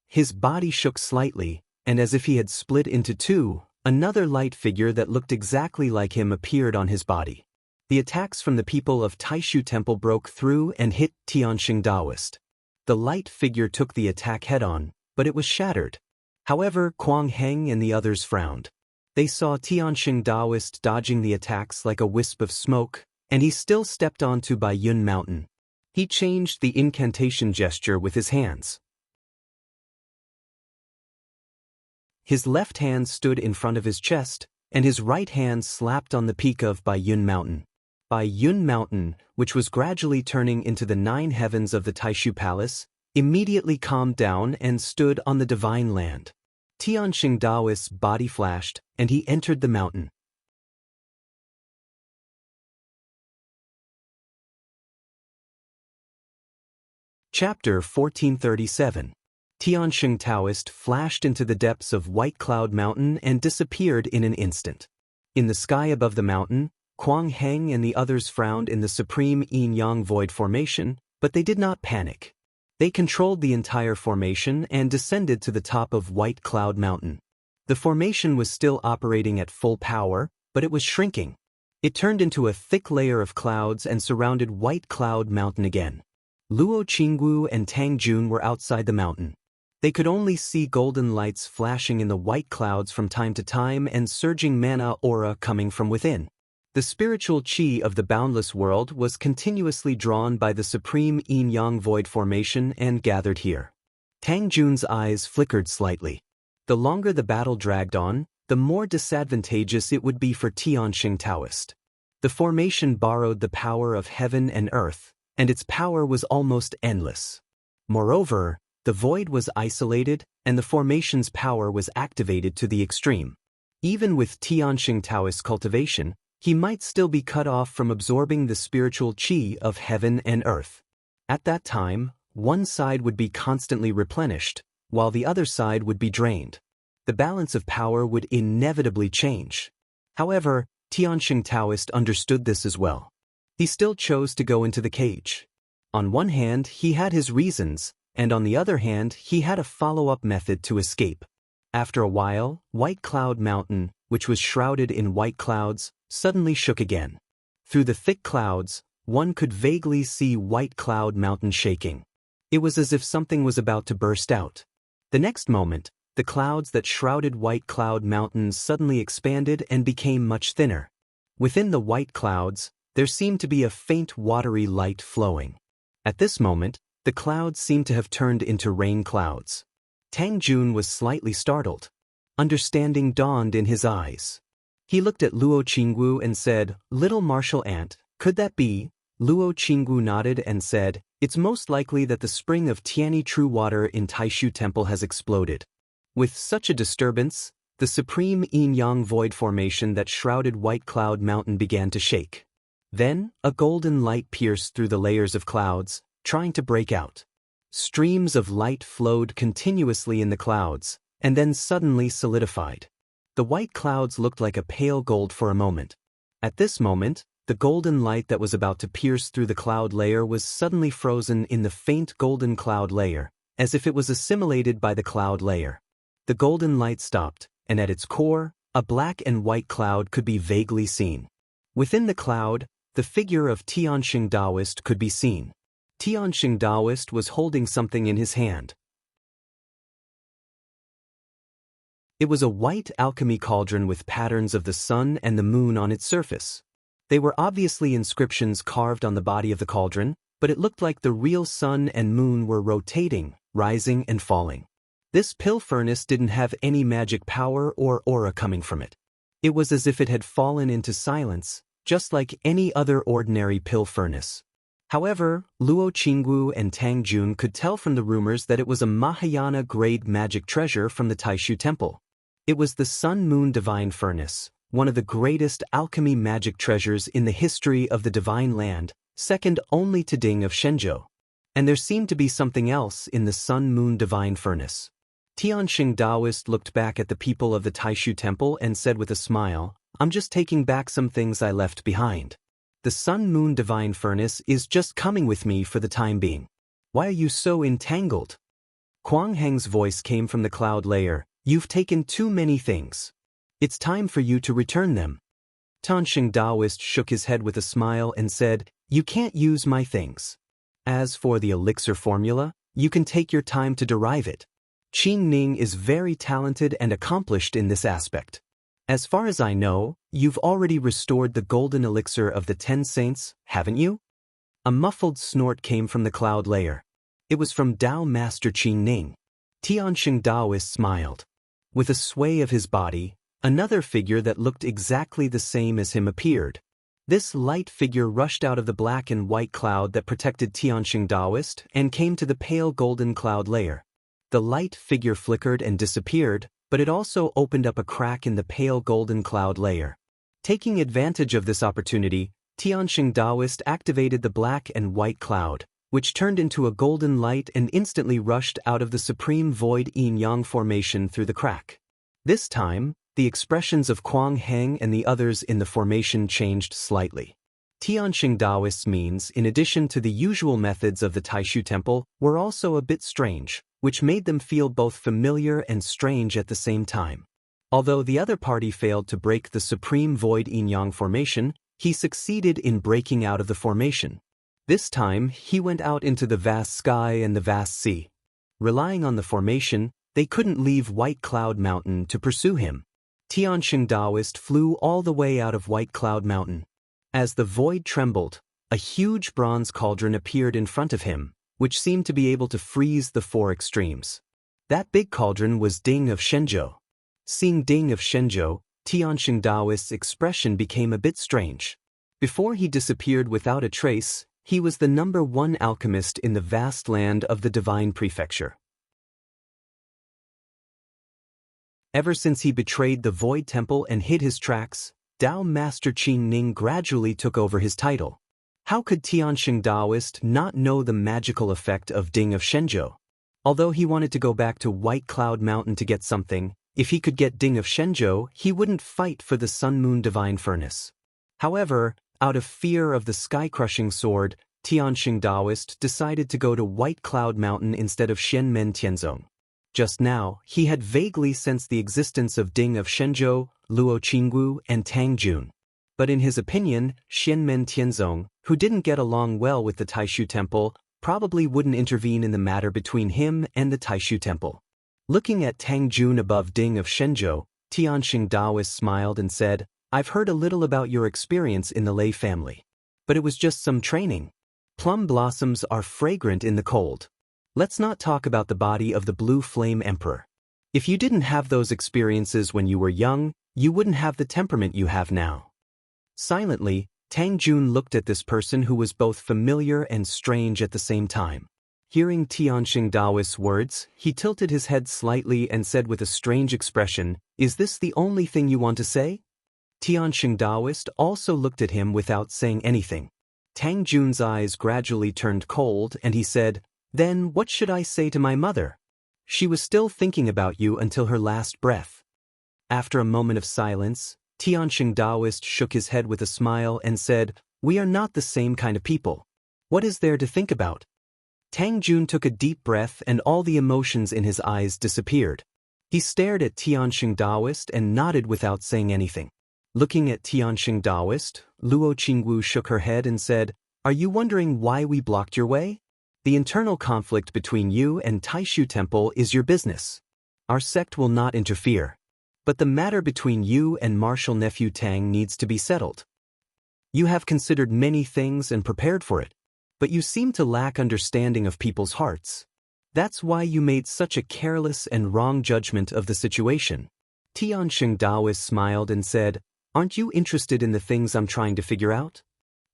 His body shook slightly, and as if he had split into 2, another light figure that looked exactly like him appeared on his body. The attacks from the people of Taishu Temple broke through and hit Tianxing Taoist. The light figure took the attack head-on, but it was shattered. However, Kuang Heng and the others frowned. They saw Tianxing Taoist dodging the attacks like a wisp of smoke, and he still stepped onto Baiyun Mountain. He changed the incantation gesture with his hands. His left hand stood in front of his chest, and his right hand slapped on the peak of Baiyun Mountain. Baiyun Mountain, which was gradually turning into the 9 heavens of the Taishu Palace, immediately calmed down and stood on the divine land. Tianxing Daoist's body flashed, and he entered the mountain. Chapter 1437. Tianxing Taoist flashed into the depths of White Cloud Mountain and disappeared in an instant. In the sky above the mountain, Kuang Heng and the others frowned in the supreme yin-yang void formation, but they did not panic. They controlled the entire formation and descended to the top of White Cloud Mountain. The formation was still operating at full power, but it was shrinking. It turned into a thick layer of clouds and surrounded White Cloud Mountain again. Luo Qinggu and Tang Jun were outside the mountain. They could only see golden lights flashing in the white clouds from time to time and surging mana aura coming from within. The spiritual qi of the boundless world was continuously drawn by the supreme yin-yang void formation and gathered here. Tang Jun's eyes flickered slightly. The longer the battle dragged on, the more disadvantageous it would be for Tianxing Taoist. The formation borrowed the power of heaven and earth, and its power was almost endless. Moreover, the void was isolated, and the formation's power was activated to the extreme. Even with Tianxing Taoist cultivation, he might still be cut off from absorbing the spiritual qi of heaven and earth. At that time, one side would be constantly replenished, while the other side would be drained. The balance of power would inevitably change. However, Tianxing Taoist understood this as well. He still chose to go into the cage. On one hand, he had his reasons, and on the other hand, he had a follow-up method to escape. After a while, White Cloud Mountain, which was shrouded in white clouds, suddenly shook again. Through the thick clouds, one could vaguely see White Cloud Mountain shaking. It was as if something was about to burst out. The next moment, the clouds that shrouded White Cloud Mountain suddenly expanded and became much thinner. Within the white clouds, there seemed to be a faint watery light flowing. At this moment, the clouds seemed to have turned into rain clouds. Tang Jun was slightly startled. Understanding dawned in his eyes. He looked at Luo Qinggu and said, "Little martial ant, could that be?" Luo Qinggu nodded and said, "It's most likely that the spring of Tianyi true water in Taishu Temple has exploded." With such a disturbance, the supreme yin-yang void formation that shrouded White Cloud Mountain began to shake. Then, a golden light pierced through the layers of clouds, trying to break out. Streams of light flowed continuously in the clouds, and then suddenly solidified. The white clouds looked like a pale gold for a moment. At this moment, the golden light that was about to pierce through the cloud layer was suddenly frozen in the faint golden cloud layer, as if it was assimilated by the cloud layer. The golden light stopped, and at its core, a black and white cloud could be vaguely seen. Within the cloud, the figure of Tianxing Daoist could be seen. Tianxing Daoist was holding something in his hand. It was a white alchemy cauldron with patterns of the sun and the moon on its surface. They were obviously inscriptions carved on the body of the cauldron, but it looked like the real sun and moon were rotating, rising and falling. This pill furnace didn't have any magic power or aura coming from it. It was as if it had fallen into silence, just like any other ordinary pill furnace. However, Luo Qinggu and Tang Jun could tell from the rumors that it was a Mahayana-grade magic treasure from the Taishu Temple. It was the Sun-Moon Divine Furnace, one of the greatest alchemy magic treasures in the history of the Divine Land, second only to Ding of Shenzhou. And there seemed to be something else in the Sun-Moon Divine Furnace. Tianxing Daoist looked back at the people of the Taishu Temple and said with a smile, "I'm just taking back some things I left behind. The Sun-Moon Divine Furnace is just coming with me for the time being. Why are you so entangled?" Kuang Heng's voice came from the cloud layer. "You've taken too many things. It's time for you to return them." Tianxing Daoist shook his head with a smile and said, "You can't use my things. As for the elixir formula, you can take your time to derive it. Qing Ning is very talented and accomplished in this aspect. As far as I know, you've already restored the golden elixir of the 10 saints, haven't you?" A muffled snort came from the cloud layer. It was from Tao Master Qing Ning. Tianxing Daoist smiled. With a sway of his body, another figure that looked exactly the same as him appeared. This light figure rushed out of the black and white cloud that protected Tianxing Daoist and came to the pale golden cloud layer. The light figure flickered and disappeared, but it also opened up a crack in the pale golden cloud layer. Taking advantage of this opportunity, Tianxing Daoist activated the black and white cloud, which turned into a golden light and instantly rushed out of the supreme void yin-yang formation through the crack. This time, the expressions of Kuang Heng and the others in the formation changed slightly. Tianxing Daoist's means, in addition to the usual methods of the Taishu Temple, were also a bit strange, which made them feel both familiar and strange at the same time. Although the other party failed to break the supreme void yin-yang formation, he succeeded in breaking out of the formation. This time, he went out into the vast sky and the vast sea. Relying on the formation, they couldn't leave White Cloud Mountain to pursue him. Tianxing Daoist flew all the way out of White Cloud Mountain. As the void trembled, a huge bronze cauldron appeared in front of him, which seemed to be able to freeze the four extremes. That big cauldron was Ding of Shenzhou. Seeing Ding of Shenzhou, Tianxing Daoist's expression became a bit strange. Before he disappeared without a trace, he was the #1 alchemist in the vast land of the Divine Prefecture. Ever since he betrayed the Void Temple and hid his tracks, Tao Master Qing Ning gradually took over his title. How could Tianxing Daoist not know the magical effect of Ding of Shenzhou? Although he wanted to go back to White Cloud Mountain to get something, if he could get Ding of Shenzhou, he wouldn't fight for the Sun Moon Divine Furnace. However, out of fear of the sky-crushing sword, Tianxing Daoist decided to go to White Cloud Mountain instead of Xianmen Tianzong. Just now, he had vaguely sensed the existence of Ding of Shenzhou, Luo Qinggu, and Tang Jun. But in his opinion, Xianmen Tianzong, who didn't get along well with the Taishu Temple, probably wouldn't intervene in the matter between him and the Taishu Temple. Looking at Tang Jun above Ding of Shenzhou, Tianxing Daoist smiled and said, "I've heard a little about your experience in the Lei family. But it was just some training. Plum blossoms are fragrant in the cold. Let's not talk about the body of the Blue Flame Emperor. If you didn't have those experiences when you were young, you wouldn't have the temperament you have now." Silently, Tang Jun looked at this person who was both familiar and strange at the same time. Hearing Tianxing Daoist's words, he tilted his head slightly and said with a strange expression, "Is this the only thing you want to say?" Tianxing Daoist also looked at him without saying anything. Tang Jun's eyes gradually turned cold and he said, "Then what should I say to my mother? She was still thinking about you until her last breath." After a moment of silence, Tianxing Daoist shook his head with a smile and said, "We are not the same kind of people. What is there to think about?" Tang Jun took a deep breath and all the emotions in his eyes disappeared. He stared at Tianxing Daoist and nodded without saying anything. Looking at Tianxing Daoist, Luo Qinggu shook her head and said, "Are you wondering why we blocked your way? The internal conflict between you and Taishu Temple is your business. Our sect will not interfere. But the matter between you and Martial Nephew Tang needs to be settled. You have considered many things and prepared for it, but you seem to lack understanding of people's hearts. That's why you made such a careless and wrong judgment of the situation." Tianxing Daoist smiled and said, "Aren't you interested in the things I'm trying to figure out?"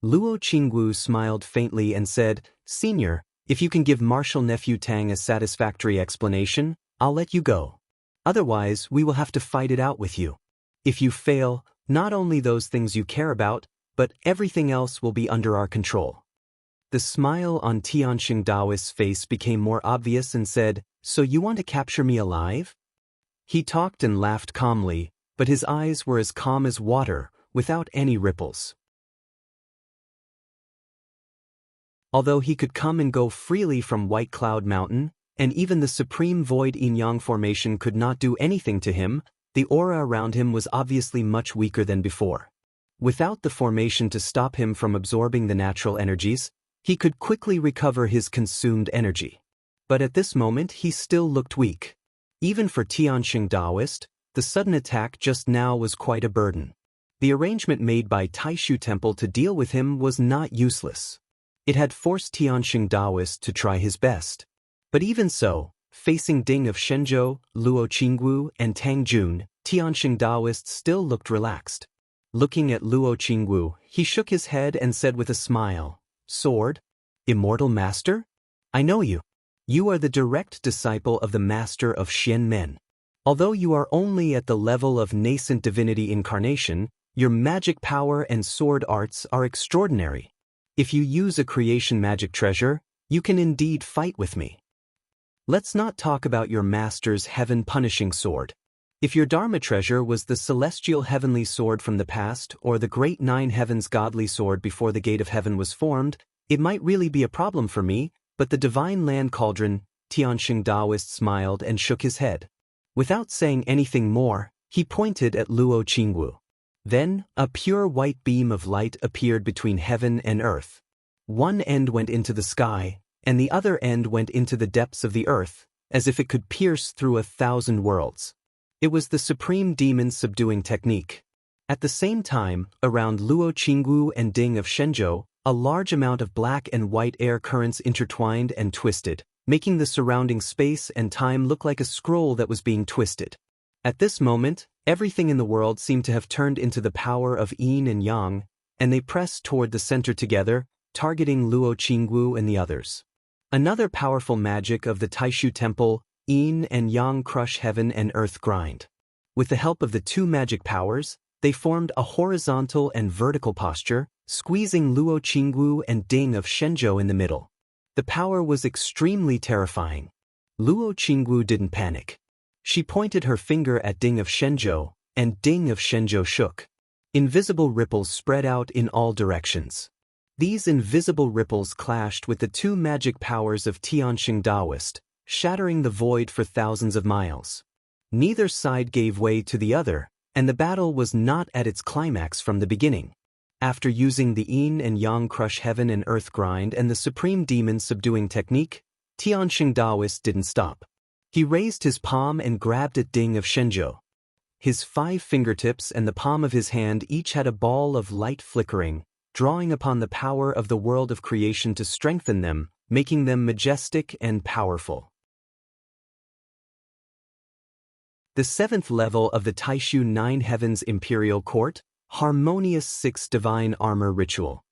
Luo Qinggu smiled faintly and said, "Senior, if you can give Martial Nephew Tang a satisfactory explanation, I'll let you go. Otherwise, we will have to fight it out with you. If you fail, not only those things you care about, but everything else will be under our control." The smile on Tianxing Daoist's face became more obvious and said, "So you want to capture me alive?" He talked and laughed calmly, but his eyes were as calm as water, without any ripples. Although he could come and go freely from White Cloud Mountain, and even the supreme void yin-yang formation could not do anything to him, the aura around him was obviously much weaker than before. Without the formation to stop him from absorbing the natural energies, he could quickly recover his consumed energy. But at this moment he still looked weak. Even for Tianxing Daoist, the sudden attack just now was quite a burden. The arrangement made by Taishu Temple to deal with him was not useless. It had forced Tianxing Daoist to try his best. But even so, facing Ding of Shenzhou, Luo Qingwu, and Tang Jun, Tianxing Daoist still looked relaxed. Looking at Luo Qingwu, he shook his head and said with a smile, "Sword? Immortal Master? I know you. You are the direct disciple of the Master of Xianmen. Although you are only at the level of nascent divinity incarnation, your magic power and sword arts are extraordinary. If you use a creation magic treasure, you can indeed fight with me. Let's not talk about your master's heaven-punishing sword. If your Dharma treasure was the celestial heavenly sword from the past or the great nine heavens godly sword before the gate of heaven was formed, it might really be a problem for me, but the divine land cauldron," Tianxing Daoist smiled and shook his head. Without saying anything more, he pointed at Luo Qingwu. Then, a pure white beam of light appeared between heaven and earth. One end went into the sky, and the other end went into the depths of the earth, as if it could pierce through 1,000 worlds. It was the supreme demon subduing technique. At the same time, around Luo Qingwu and Ding of Shenzhou, a large amount of black and white air currents intertwined and twisted, making the surrounding space and time look like a scroll that was being twisted. At this moment, everything in the world seemed to have turned into the power of yin and yang, and they pressed toward the center together, targeting Luo Qingwu and the others. Another powerful magic of the Taishu Temple, yin and yang crush heaven and earth grind. With the help of the two magic powers, they formed a horizontal and vertical posture, squeezing Luo Qingwu and Ding of Shenzhou in the middle. The power was extremely terrifying. Luo Qingwu didn't panic. She pointed her finger at Ding of Shenzhou, and Ding of Shenzhou shook. Invisible ripples spread out in all directions. These invisible ripples clashed with the two magic powers of Tianxing Daoist, shattering the void for thousands of miles. Neither side gave way to the other, and the battle was not at its climax from the beginning. After using the yin and yang crush heaven and earth grind and the supreme demon subduing technique, Tianxing Daoist didn't stop. He raised his palm and grabbed at Ding of Shenzhou. His 5 fingertips and the palm of his hand each had a ball of light flickering, drawing upon the power of the world of creation to strengthen them, making them majestic and powerful. The 7th level of the Taishu 9 Heavens Imperial Court, Harmonious 6 Divine Armor Ritual.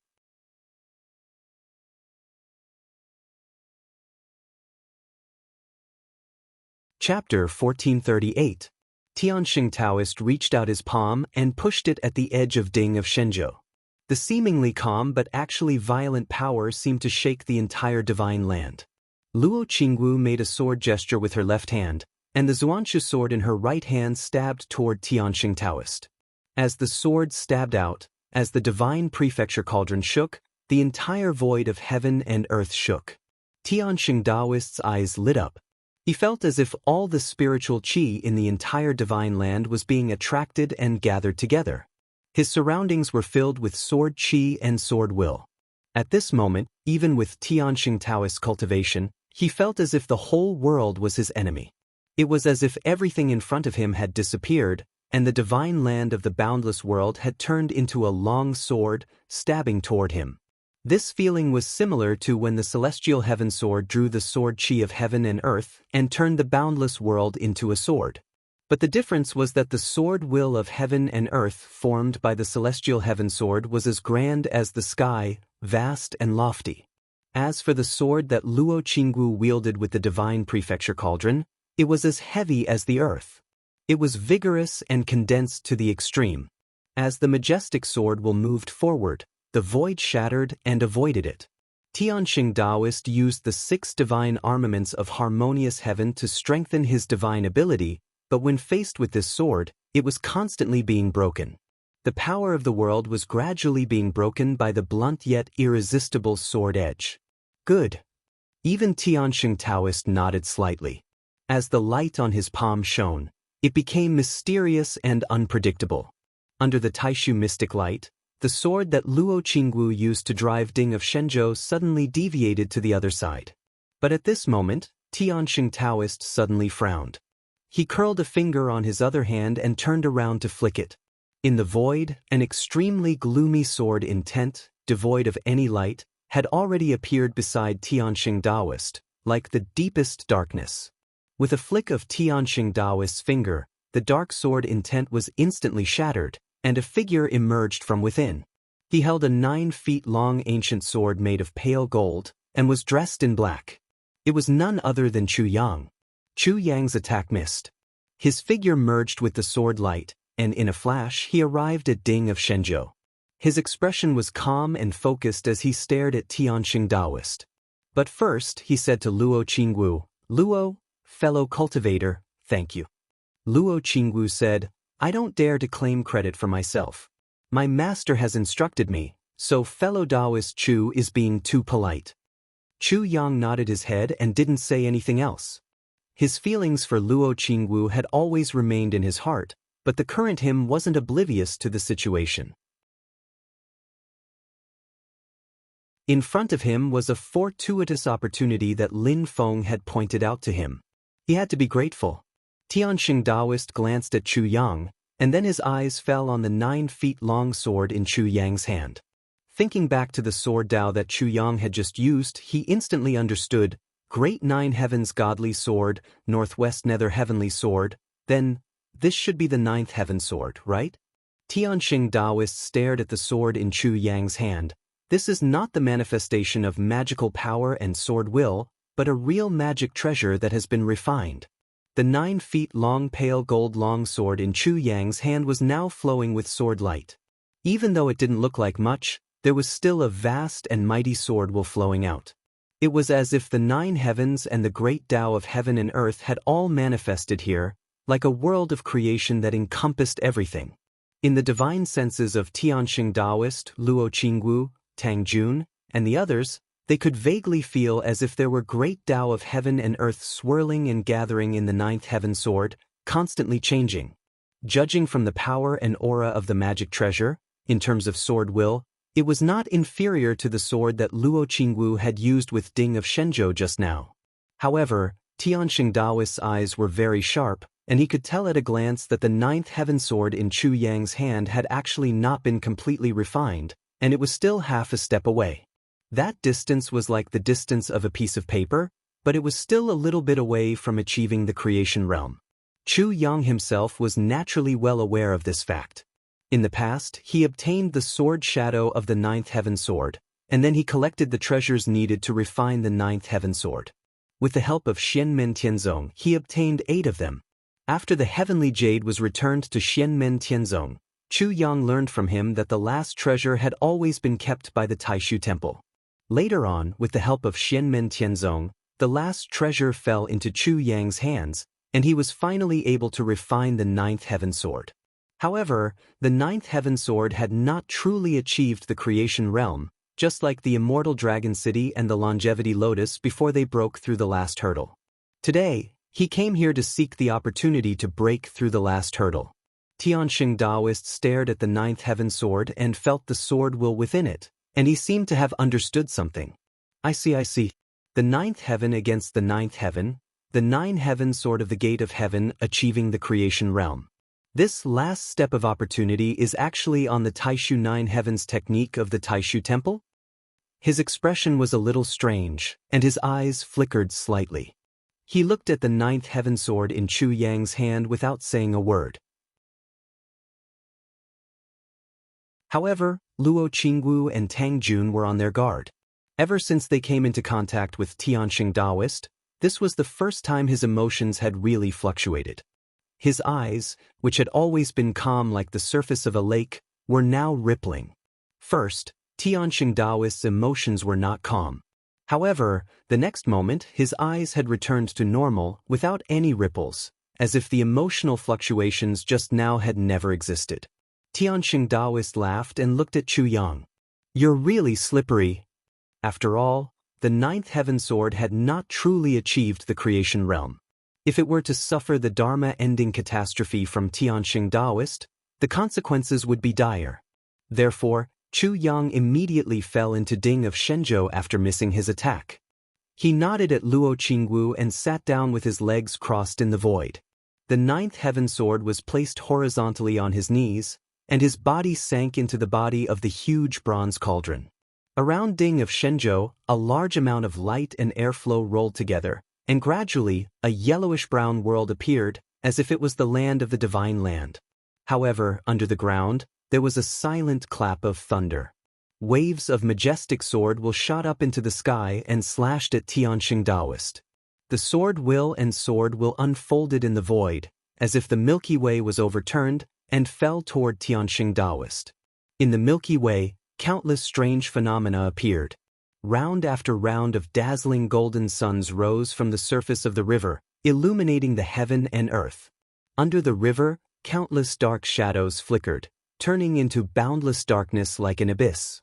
Chapter 1438. Tianxing Taoist reached out his palm and pushed it at the edge of Ding of Shenzhou. The seemingly calm but actually violent power seemed to shake the entire divine land. Luo Qingwu made a sword gesture with her left hand, and the Zuanshu sword in her right hand stabbed toward Tianxing Taoist. As the sword stabbed out, as the divine prefecture cauldron shook, the entire void of heaven and earth shook. Tianxing Daoist's eyes lit up. He felt as if all the spiritual qi in the entire divine land was being attracted and gathered together. His surroundings were filled with sword qi and sword will. At this moment, even with Tianxing Taoist's cultivation, he felt as if the whole world was his enemy. It was as if everything in front of him had disappeared, and the divine land of the boundless world had turned into a long sword, stabbing toward him. This feeling was similar to when the celestial heaven sword drew the sword qi of heaven and earth and turned the boundless world into a sword. But the difference was that the sword will of heaven and earth formed by the celestial heaven sword was as grand as the sky, vast and lofty. As for the sword that Luo Qingwu wielded with the divine prefecture cauldron, it was as heavy as the earth. It was vigorous and condensed to the extreme. As the majestic sword will moved forward, the void shattered and avoided it. Tianxing Daoist used the 6 divine armaments of harmonious heaven to strengthen his divine ability, but when faced with this sword, it was constantly being broken. The power of the world was gradually being broken by the blunt yet irresistible sword edge. Good. Even Tianxing Taoist nodded slightly. As the light on his palm shone, it became mysterious and unpredictable. Under the Taishu mystic light, the sword that Luo Qingwu used to drive Ding of Shenzhou suddenly deviated to the other side. But at this moment, Tianxing Taoist suddenly frowned. He curled a finger on his other hand and turned around to flick it. In the void, an extremely gloomy sword intent, devoid of any light, had already appeared beside Tianxing Daoist, like the deepest darkness. With a flick of Tianxing Daoist's finger, the dark sword intent was instantly shattered, and a figure emerged from within. He held a 9-feet-long ancient sword made of pale gold, and was dressed in black. It was none other than Chu Yang. Chu Yang's attack missed. His figure merged with the sword light, and in a flash he arrived at Ding of Shenzhou. His expression was calm and focused as he stared at Tianxing Daoist. But first he said to Luo Qingwu, "Luo, fellow cultivator, thank you." Luo Qingwu said, "I don't dare to claim credit for myself. My master has instructed me, so fellow Daoist Chu is being too polite." Chu Yang nodded his head and didn't say anything else. His feelings for Luo Qingwu had always remained in his heart, but the current him wasn't oblivious to the situation. In front of him was a fortuitous opportunity that Lin Feng had pointed out to him. He had to be grateful. Tianxing Daoist glanced at Chu Yang, and then his eyes fell on the 9-feet-long sword in Chu Yang's hand. Thinking back to the sword Dao that Chu Yang had just used, he instantly understood, Great Nine Heavens Godly Sword, Northwest Nether Heavenly Sword, then, this should be the 9th Heaven Sword, right? Tianxing Daoist stared at the sword in Chu Yang's hand. This is not the manifestation of magical power and sword will, but a real magic treasure that has been refined. The 9-feet-long pale gold longsword in Chu Yang's hand was now flowing with sword light. Even though it didn't look like much, there was still a vast and mighty sword will flowing out. It was as if the 9 heavens and the great Tao of heaven and earth had all manifested here, like a world of creation that encompassed everything. In the divine senses of Tianxing Daoist, Luo Qingwu, Tang Jun, and the others, they could vaguely feel as if there were great Tao of heaven and earth swirling and gathering in the 9th heaven sword, constantly changing. Judging from the power and aura of the magic treasure, in terms of sword will, it was not inferior to the sword that Luo Qingwu had used with Ding of Shenzhou just now. However, Tianxing Daoist's eyes were very sharp, and he could tell at a glance that the 9th heaven sword in Chu Yang's hand had actually not been completely refined, and it was still half a step away. That distance was like the distance of a piece of paper, but it was still a little bit away from achieving the creation realm. Chu Yang himself was naturally well aware of this fact. In the past, he obtained the sword shadow of the 9th heaven sword, and then he collected the treasures needed to refine the 9th heaven sword. With the help of Xianmen Tianzong, he obtained 8 of them. After the heavenly jade was returned to Xianmen Tianzong, Chu Yang learned from him that the last treasure had always been kept by the Taishu temple. Later on, with the help of Xianmen Tianzong, the last treasure fell into Chu Yang's hands, and he was finally able to refine the 9th heaven sword. However, the 9th heaven sword had not truly achieved the creation realm, just like the immortal dragon city and the longevity lotus before they broke through the last hurdle. Today, he came here to seek the opportunity to break through the last hurdle. Tianxing Daoist stared at the 9th heaven sword and felt the sword will within it, and he seemed to have understood something. I see. The 9th heaven against the 9th heaven, the 9 heaven sword of the gate of heaven achieving the creation realm. This last step of opportunity is actually on the Taishu 9 heavens technique of the Taishu temple? His expression was a little strange, and his eyes flickered slightly. He looked at the 9th heaven sword in Chu Yang's hand without saying a word. However, Luo Qingwu and Tang Jun were on their guard. Ever since they came into contact with Tianxing Daoist, this was the first time his emotions had really fluctuated. His eyes, which had always been calm like the surface of a lake, were now rippling. First, Tianxing Daoist's emotions were not calm. However, the next moment his eyes had returned to normal without any ripples, as if the emotional fluctuations just now had never existed. Tianxing Daoist laughed and looked at Chu Yang. "You're really slippery." After all, the 9th heaven sword had not truly achieved the creation realm. If it were to suffer the Dharma-ending catastrophe from Tianxing Daoist, the consequences would be dire. Therefore, Chu Yang immediately fell into Ding of Shenzhou after missing his attack. He nodded at Luo Qingwu and sat down with his legs crossed in the void. The 9th heaven sword was placed horizontally on his knees, and his body sank into the body of the huge bronze cauldron. Around Ding of Shenzhou, a large amount of light and airflow rolled together, and gradually, a yellowish-brown world appeared, as if it was the land of the divine land. However, under the ground, there was a silent clap of thunder. Waves of majestic sword will shot up into the sky and slashed at Tianxing Taoist. The sword will unfolded in the void, as if the Milky Way was overturned, and fell toward Tianxing Taoist. In the Milky Way, countless strange phenomena appeared. Round after round of dazzling golden suns rose from the surface of the river, illuminating the heaven and earth. Under the river, countless dark shadows flickered, turning into boundless darkness like an abyss.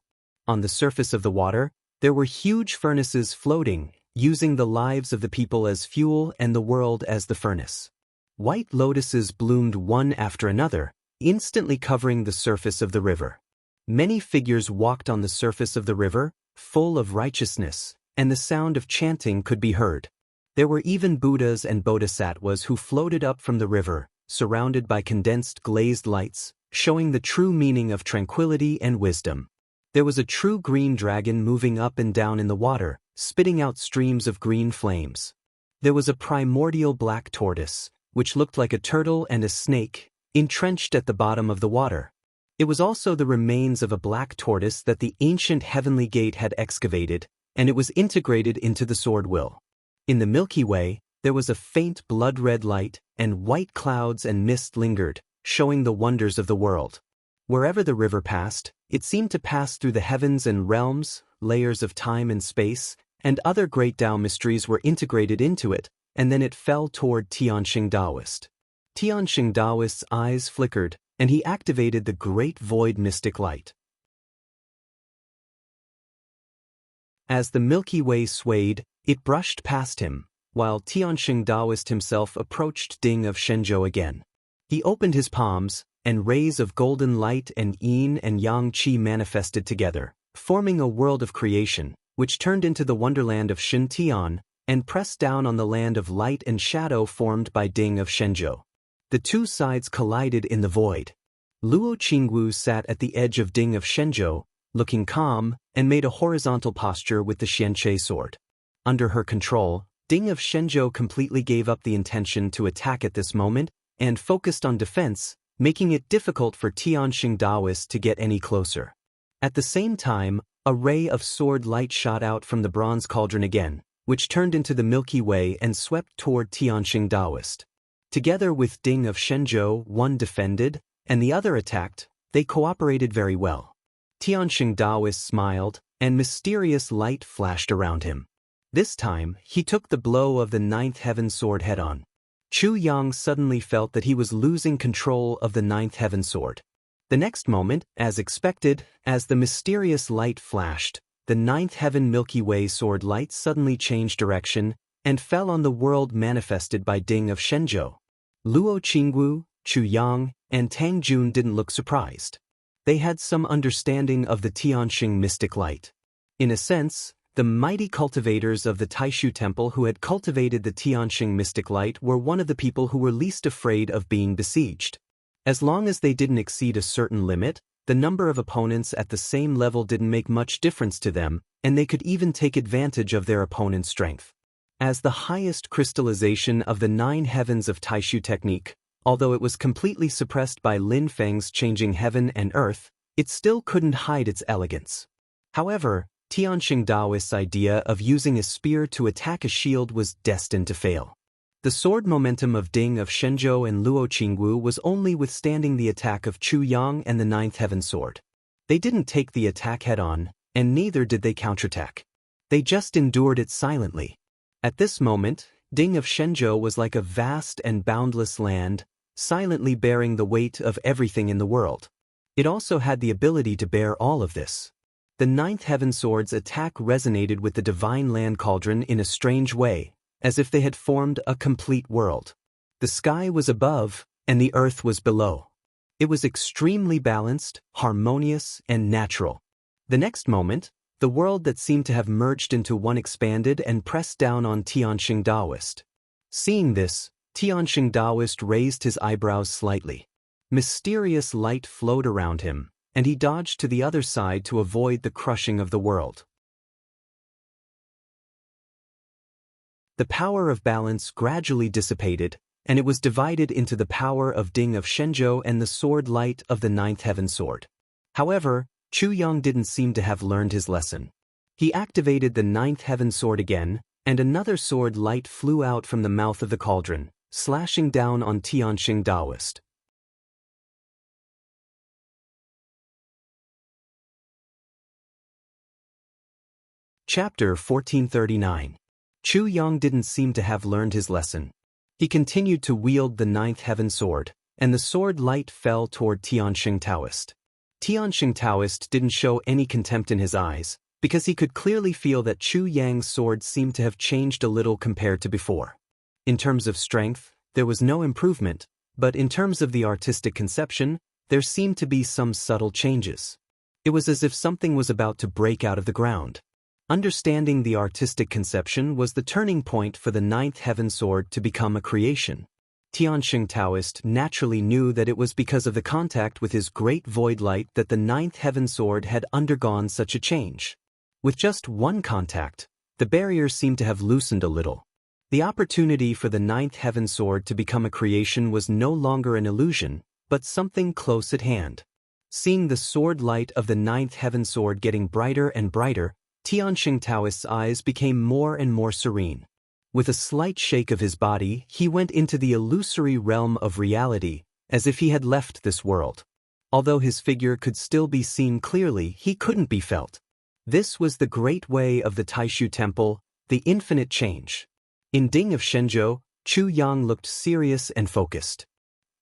On the surface of the water, there were huge furnaces floating, using the lives of the people as fuel and the world as the furnace. White lotuses bloomed one after another, instantly covering the surface of the river. Many figures walked on the surface of the river, full of righteousness, and the sound of chanting could be heard. There were even Buddhas and Bodhisattvas who floated up from the river, surrounded by condensed glazed lights, showing the true meaning of tranquility and wisdom. There was a true green dragon moving up and down in the water, spitting out streams of green flames. There was a primordial black tortoise, which looked like a turtle and a snake, entrenched at the bottom of the water. It was also the remains of a black tortoise that the ancient heavenly gate had excavated, and it was integrated into the sword will. In the Milky Way, there was a faint blood-red light, and white clouds and mist lingered, showing the wonders of the world. Wherever the river passed, it seemed to pass through the heavens and realms, layers of time and space, and other great Tao mysteries were integrated into it, and then it fell toward Tianxing Taoist. Tianxing Taoist's eyes flickered, and he activated the great void mystic light. As the Milky Way swayed, it brushed past him, while Tianxing Taoist himself approached Ding of Shenzhou again. He opened his palms, and rays of golden light and yin and yang qi manifested together, forming a world of creation, which turned into the wonderland of Xintian, and pressed down on the land of light and shadow formed by Ding of Shenzhou. The two sides collided in the void. Luo Qingwu sat at the edge of Ding of Shenzhou, looking calm, and made a horizontal posture with the Xianqie sword. Under her control, Ding of Shenzhou completely gave up the intention to attack at this moment, and focused on defense, making it difficult for Tianxing Taoist to get any closer. At the same time, a ray of sword light shot out from the bronze cauldron again, which turned into the Milky Way and swept toward Tianxing Taoist. Together with Ding of Shenzhou, one defended, and the other attacked. They cooperated very well. Tianxing Taoist smiled, and mysterious light flashed around him. This time, he took the blow of the ninth heaven sword head-on. Chu Yang suddenly felt that he was losing control of the ninth heaven sword. The next moment, as expected, as the mysterious light flashed, the ninth heaven Milky Way sword light suddenly changed direction and fell on the world manifested by Ding of Shenzhou. Luo Qingwu, Chu Yang, and Tang Jun didn't look surprised. They had some understanding of the Tianxing mystic light. In a sense, the mighty cultivators of the Taishu Temple who had cultivated the Tianxing mystic light were one of the people who were least afraid of being besieged. As long as they didn't exceed a certain limit, the number of opponents at the same level didn't make much difference to them, and they could even take advantage of their opponent's strength. As the highest crystallization of the nine heavens of Taishu technique, although it was completely suppressed by Lin Feng's changing heaven and earth, it still couldn't hide its elegance. However, Tianxing Taoist's idea of using a spear to attack a shield was destined to fail. The sword momentum of Ding of Shenzhou and Luo Qingwu was only withstanding the attack of Chu Yang and the ninth heaven sword. They didn't take the attack head-on, and neither did they counterattack. They just endured it silently. At this moment, Ding of Shenzhou was like a vast and boundless land, silently bearing the weight of everything in the world. It also had the ability to bear all of this. The ninth heaven sword's attack resonated with the divine land cauldron in a strange way, as if they had formed a complete world. The sky was above, and the earth was below. It was extremely balanced, harmonious, and natural. The next moment, the world that seemed to have merged into one expanded and pressed down on Tianxing Taoist. Seeing this, Tianxing Taoist raised his eyebrows slightly. Mysterious light flowed around him, and he dodged to the other side to avoid the crushing of the world. The power of balance gradually dissipated, and it was divided into the power of Ding of Shenzhou and the sword light of the ninth heaven sword. However, Chu Yang didn't seem to have learned his lesson. He activated the ninth heaven sword again, and another sword light flew out from the mouth of the cauldron, slashing down on Tianxing Taoist. Chapter 1439. Chu Yang didn't seem to have learned his lesson. He continued to wield the ninth heaven sword, and the sword light fell toward Tianxing Taoist. Tianxing Taoist didn't show any contempt in his eyes, because he could clearly feel that Chu Yang's sword seemed to have changed a little compared to before. In terms of strength, there was no improvement, but in terms of the artistic conception, there seemed to be some subtle changes. It was as if something was about to break out of the ground. Understanding the artistic conception was the turning point for the ninth heaven sword to become a creation. Tianxing Taoist naturally knew that it was because of the contact with his great void light that the ninth heaven sword had undergone such a change. With just one contact, the barrier seemed to have loosened a little. The opportunity for the ninth heaven sword to become a creation was no longer an illusion, but something close at hand. Seeing the sword light of the ninth heaven sword getting brighter and brighter, Tianxing Taoist's eyes became more and more serene. With a slight shake of his body, he went into the illusory realm of reality, as if he had left this world. Although his figure could still be seen clearly, he couldn't be felt. This was the great way of the Taishu Temple, the infinite change. In Ding of Shenzhou, Chu Yang looked serious and focused.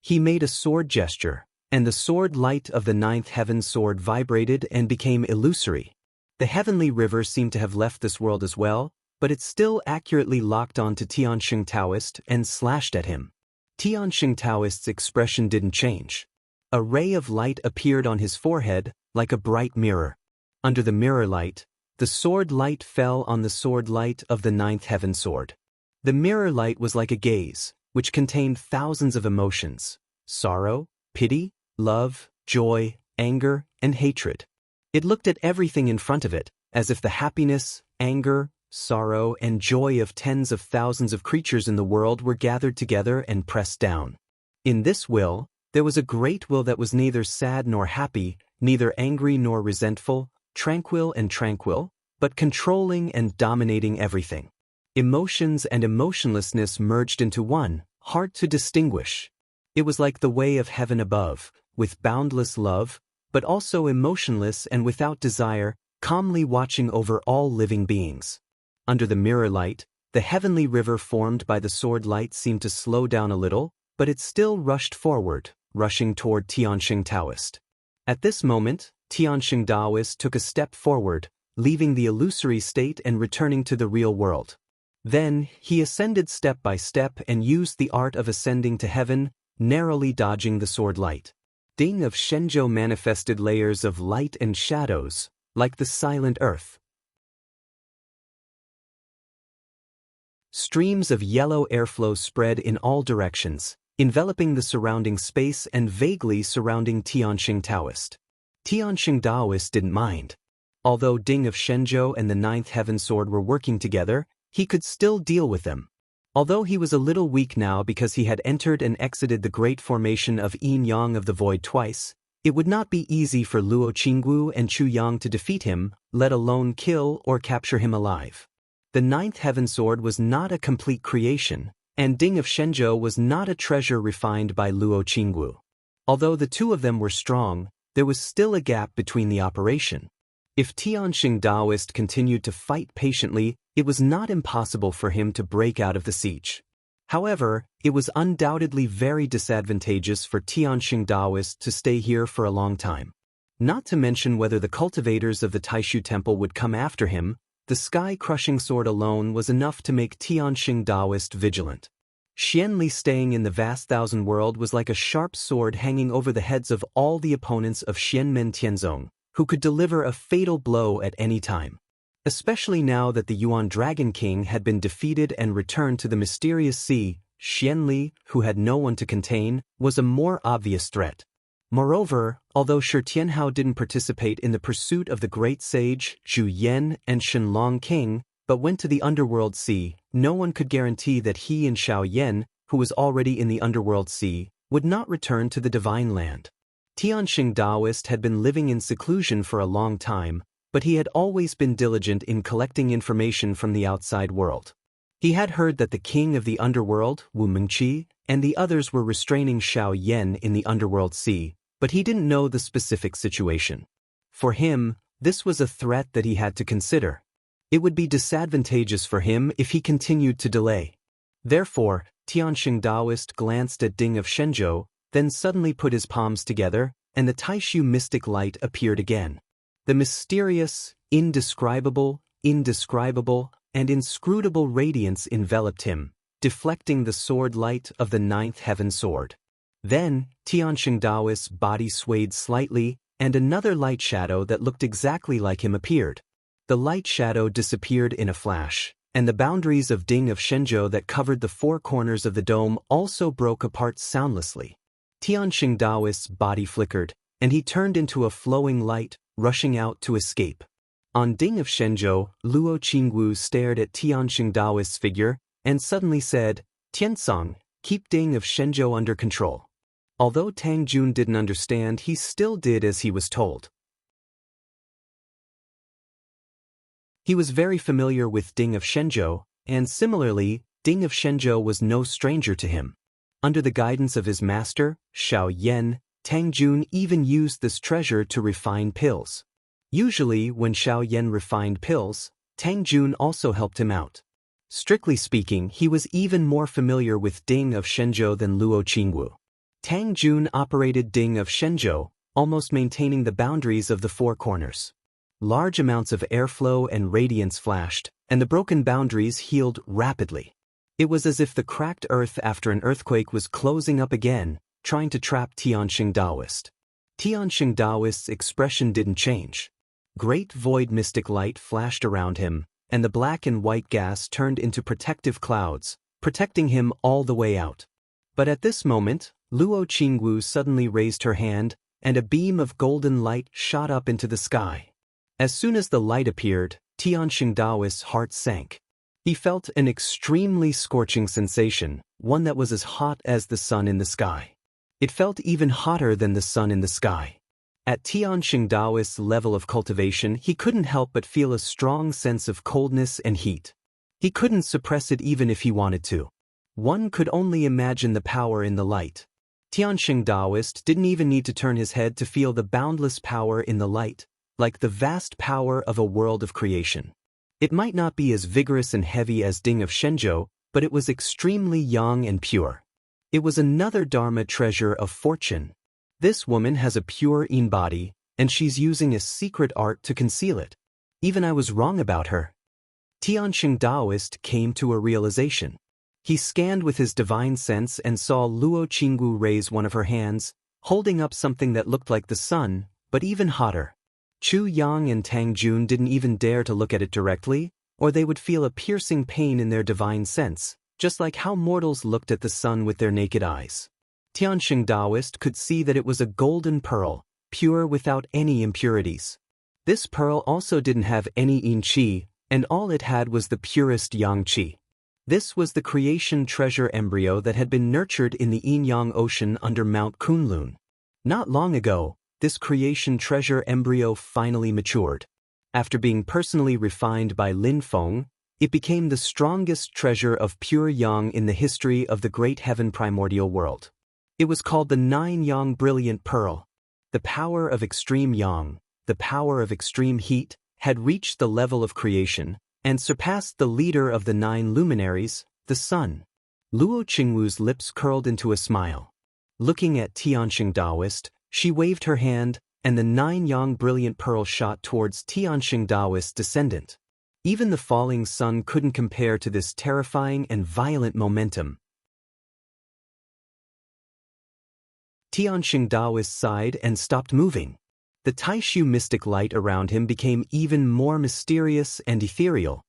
He made a sword gesture, and the sword light of the ninth heaven sword vibrated and became illusory. The heavenly river seemed to have left this world as well, but it still accurately locked onto Tianxing Taoist and slashed at him. Tianxing Taoist's expression didn't change. A ray of light appeared on his forehead, like a bright mirror. Under the mirror light, the sword light fell on the sword light of the ninth heaven sword. The mirror light was like a gaze, which contained thousands of emotions: sorrow, pity, love, joy, anger, and hatred. It looked at everything in front of it, as if the happiness, anger, sorrow, and joy of tens of thousands of creatures in the world were gathered together and pressed down. In this will, there was a great will that was neither sad nor happy, neither angry nor resentful, tranquil and tranquil, but controlling and dominating everything. Emotions and emotionlessness merged into one, hard to distinguish. It was like the way of heaven above, with boundless love, but also emotionless and without desire, calmly watching over all living beings. Under the mirror light, the heavenly river formed by the sword light seemed to slow down a little, but it still rushed forward, rushing toward Tianxing Taoist. At this moment, Tianxing Taoist took a step forward, leaving the illusory state and returning to the real world. Then, he ascended step by step and used the art of ascending to heaven, narrowly dodging the sword light. Ding of Shenzhou manifested layers of light and shadows, like the silent earth. Streams of yellow airflow spread in all directions, enveloping the surrounding space and vaguely surrounding Tianxing Taoist. Tianxing Taoist didn't mind. Although Ding of Shenzhou and the ninth heaven sword were working together, he could still deal with them. Although he was a little weak now because he had entered and exited the great formation of Yin Yang of the Void twice, it would not be easy for Luo Qinggu and Chu Yang to defeat him, let alone kill or capture him alive. The ninth heaven sword was not a complete creation, and Ding of Shenzhou was not a treasure refined by Luo Qinggu. Although the two of them were strong, there was still a gap between the operation. If Tianxing Taoist continued to fight patiently, it was not impossible for him to break out of the siege. However, it was undoubtedly very disadvantageous for Tianxing Taoist to stay here for a long time. Not to mention whether the cultivators of the Taishu Temple would come after him, the sky-crushing sword alone was enough to make Tianxing Taoist vigilant. Xianli staying in the vast thousand world was like a sharp sword hanging over the heads of all the opponents of Xianmen Tianzong, who could deliver a fatal blow at any time. Especially now that the Yuan Dragon King had been defeated and returned to the mysterious sea, Xianli, who had no one to contain, was a more obvious threat. Moreover, although Shi Tianhao didn't participate in the pursuit of the great sage Zhu Yan and Shenlong King, but went to the underworld sea, no one could guarantee that he and Xiao Yan, who was already in the underworld sea, would not return to the divine land. Tianxing Taoist had been living in seclusion for a long time, but he had always been diligent in collecting information from the outside world. He had heard that the king of the underworld, Wu Mengqi, and the others were restraining Xiao Yan in the underworld sea, but he didn't know the specific situation. For him, this was a threat that he had to consider. It would be disadvantageous for him if he continued to delay. Therefore, Tianxing Taoist glanced at Ding of Shenzhou, then suddenly put his palms together, and the Taishu mystic light appeared again. The mysterious, indescribable, and inscrutable radiance enveloped him, deflecting the sword light of the ninth heaven sword. Then, Tianxing Taoist's body swayed slightly, and another light shadow that looked exactly like him appeared. The light shadow disappeared in a flash, and the boundaries of Ding of Shenzhou that covered the four corners of the dome also broke apart soundlessly. Tianxing Taoist's body flickered, and he turned into a flowing light, rushing out to escape. On Ding of Shenzhou, Luo Qingwu stared at Tianxing Taoist's figure, and suddenly said, "Tiansong, keep Ding of Shenzhou under control." Although Tang Jun didn't understand, he still did as he was told. He was very familiar with Ding of Shenzhou, and similarly, Ding of Shenzhou was no stranger to him. Under the guidance of his master, Xiao Yan, Tang Jun even used this treasure to refine pills. Usually, when Xiao Yan refined pills, Tang Jun also helped him out. Strictly speaking, he was even more familiar with Ding of Shenzhou than Luo Qingwu. Tang Jun operated Ding of Shenzhou, almost maintaining the boundaries of the four corners. Large amounts of airflow and radiance flashed, and the broken boundaries healed rapidly. It was as if the cracked earth after an earthquake was closing up again, trying to trap Tianxing Taoist. Tianxing Taoist's expression didn't change. Great void mystic light flashed around him, and the black and white gas turned into protective clouds, protecting him all the way out. But at this moment, Luo Qingwu suddenly raised her hand, and a beam of golden light shot up into the sky. As soon as the light appeared, Tianxing Taoist's heart sank. He felt an extremely scorching sensation, one that was as hot as the sun in the sky. It felt even hotter than the sun in the sky. At Tianxing Taoist's level of cultivation, he couldn't help but feel a strong sense of coldness and heat. He couldn't suppress it even if he wanted to. One could only imagine the power in the light. Tianxing Taoist didn't even need to turn his head to feel the boundless power in the light, like the vast power of a world of creation. It might not be as vigorous and heavy as Ding of Shenzhou, but it was extremely young and pure. It was another Dharma treasure of fortune. This woman has a pure Yin body, and she's using a secret art to conceal it. Even I was wrong about her. Tianxing Taoist came to a realization. He scanned with his divine sense and saw Luo Qingwu raise one of her hands, holding up something that looked like the sun, but even hotter. Chu Yang and Tang Jun didn't even dare to look at it directly, or they would feel a piercing pain in their divine sense, just like how mortals looked at the sun with their naked eyes. Tianxing Taoist could see that it was a golden pearl, pure without any impurities. This pearl also didn't have any yin qi, and all it had was the purest yang qi. This was the creation treasure embryo that had been nurtured in the yin-yang ocean under Mount Kunlun. Not long ago, this creation treasure embryo finally matured. After being personally refined by Lin Feng, it became the strongest treasure of pure yang in the history of the great heaven primordial world. It was called the Nine-Yang Brilliant Pearl. The power of extreme yang, the power of extreme heat, had reached the level of creation, and surpassed the leader of the nine luminaries, the sun. Luo Qingwu's lips curled into a smile. Looking at Tianxing Taoist, she waved her hand, and the Nine-Yang Brilliant Pearl shot towards Tianxing Taoist's descendant. Even the falling sun couldn't compare to this terrifying and violent momentum. Tianxing Taoist sighed and stopped moving. The Taishu mystic light around him became even more mysterious and ethereal.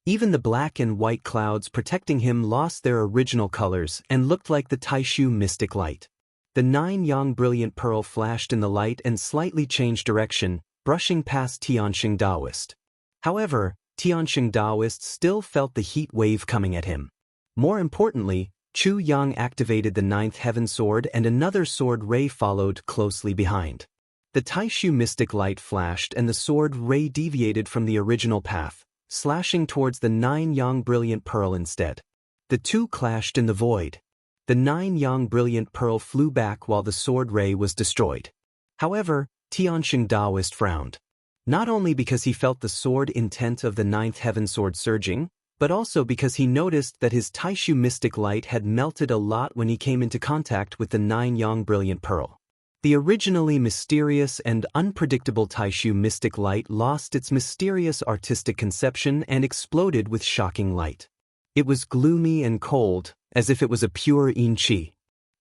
Even the black and white clouds protecting him lost their original colors and looked like the Taishu mystic light. The 9-yang brilliant pearl flashed in the light and slightly changed direction, brushing past Tianxing Daoist. However, Tianxing Daoist still felt the heat wave coming at him. More importantly, Chu Yang activated the 9th heaven sword and another sword ray followed closely behind. The Taishu mystic light flashed and the sword ray deviated from the original path, slashing towards the 9-yang brilliant pearl instead. The two clashed in the void. The 9-yang brilliant pearl flew back while the sword ray was destroyed. However, Tianxing Daoist frowned. Not only because he felt the sword intent of the 9th heaven sword surging, but also because he noticed that his Taishu mystic light had melted a lot when he came into contact with the 9-yang brilliant pearl. The originally mysterious and unpredictable Taishu mystic light lost its mysterious artistic conception and exploded with shocking light. It was gloomy and cold, as if it was a pure yin qi.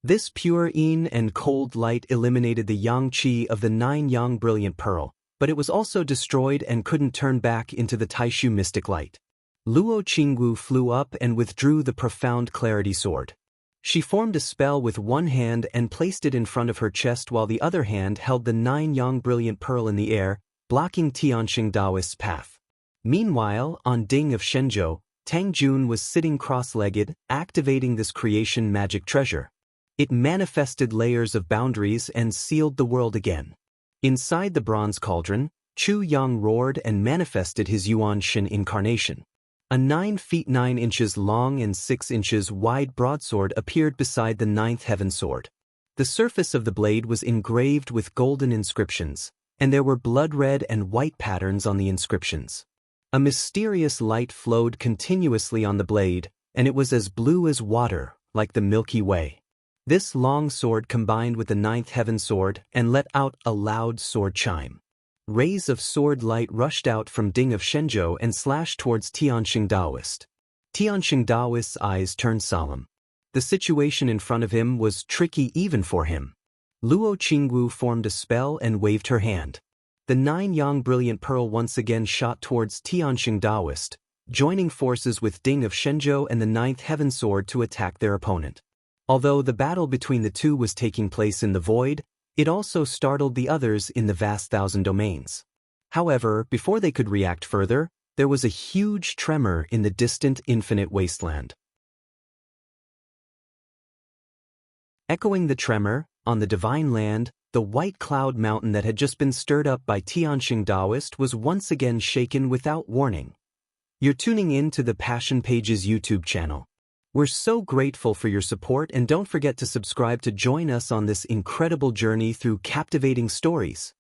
This pure yin and cold light eliminated the yang qi of the 9-yang brilliant pearl, but it was also destroyed and couldn't turn back into the Taishu mystic light. Luo Qingwu flew up and withdrew the profound clarity sword. She formed a spell with one hand and placed it in front of her chest while the other hand held the 9-yang brilliant pearl in the air, blocking Tianxing Daoist's path. Meanwhile, on Ding of Shenzhou, Tang Jun was sitting cross-legged, activating this creation magic treasure. It manifested layers of boundaries and sealed the world again. Inside the bronze cauldron, Chu Yang roared and manifested his Yuan Shin incarnation. A 9 feet 9 inches long and 6 inches wide broadsword appeared beside the 9th heaven sword. The surface of the blade was engraved with golden inscriptions, and there were blood-red and white patterns on the inscriptions. A mysterious light flowed continuously on the blade, and it was as blue as water, like the Milky Way. This long sword combined with the 9th heaven sword and let out a loud sword chime. Rays of sword light rushed out from Ding of Shenzhou and slashed towards Tianxing Daoist. Tianxing Daoist's eyes turned solemn. The situation in front of him was tricky even for him. Luo Qingwu formed a spell and waved her hand. The 9-yang brilliant pearl once again shot towards Tianxing Daoist, joining forces with Ding of Shenzhou and the 9th heaven sword to attack their opponent. Although the battle between the two was taking place in the void, it also startled the others in the vast thousand domains. However, before they could react further, there was a huge tremor in the distant infinite wasteland. Echoing the tremor, on the divine land, the white cloud mountain that had just been stirred up by Tianxing Daoist was once again shaken without warning. You're tuning in to the Passion Pages YouTube channel. We're so grateful for your support and don't forget to subscribe to join us on this incredible journey through captivating stories.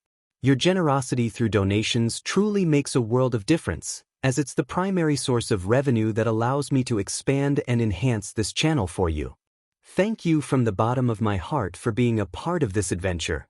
Your generosity through donations truly makes a world of difference, as it's the primary source of revenue that allows me to expand and enhance this channel for you. Thank you from the bottom of my heart for being a part of this adventure.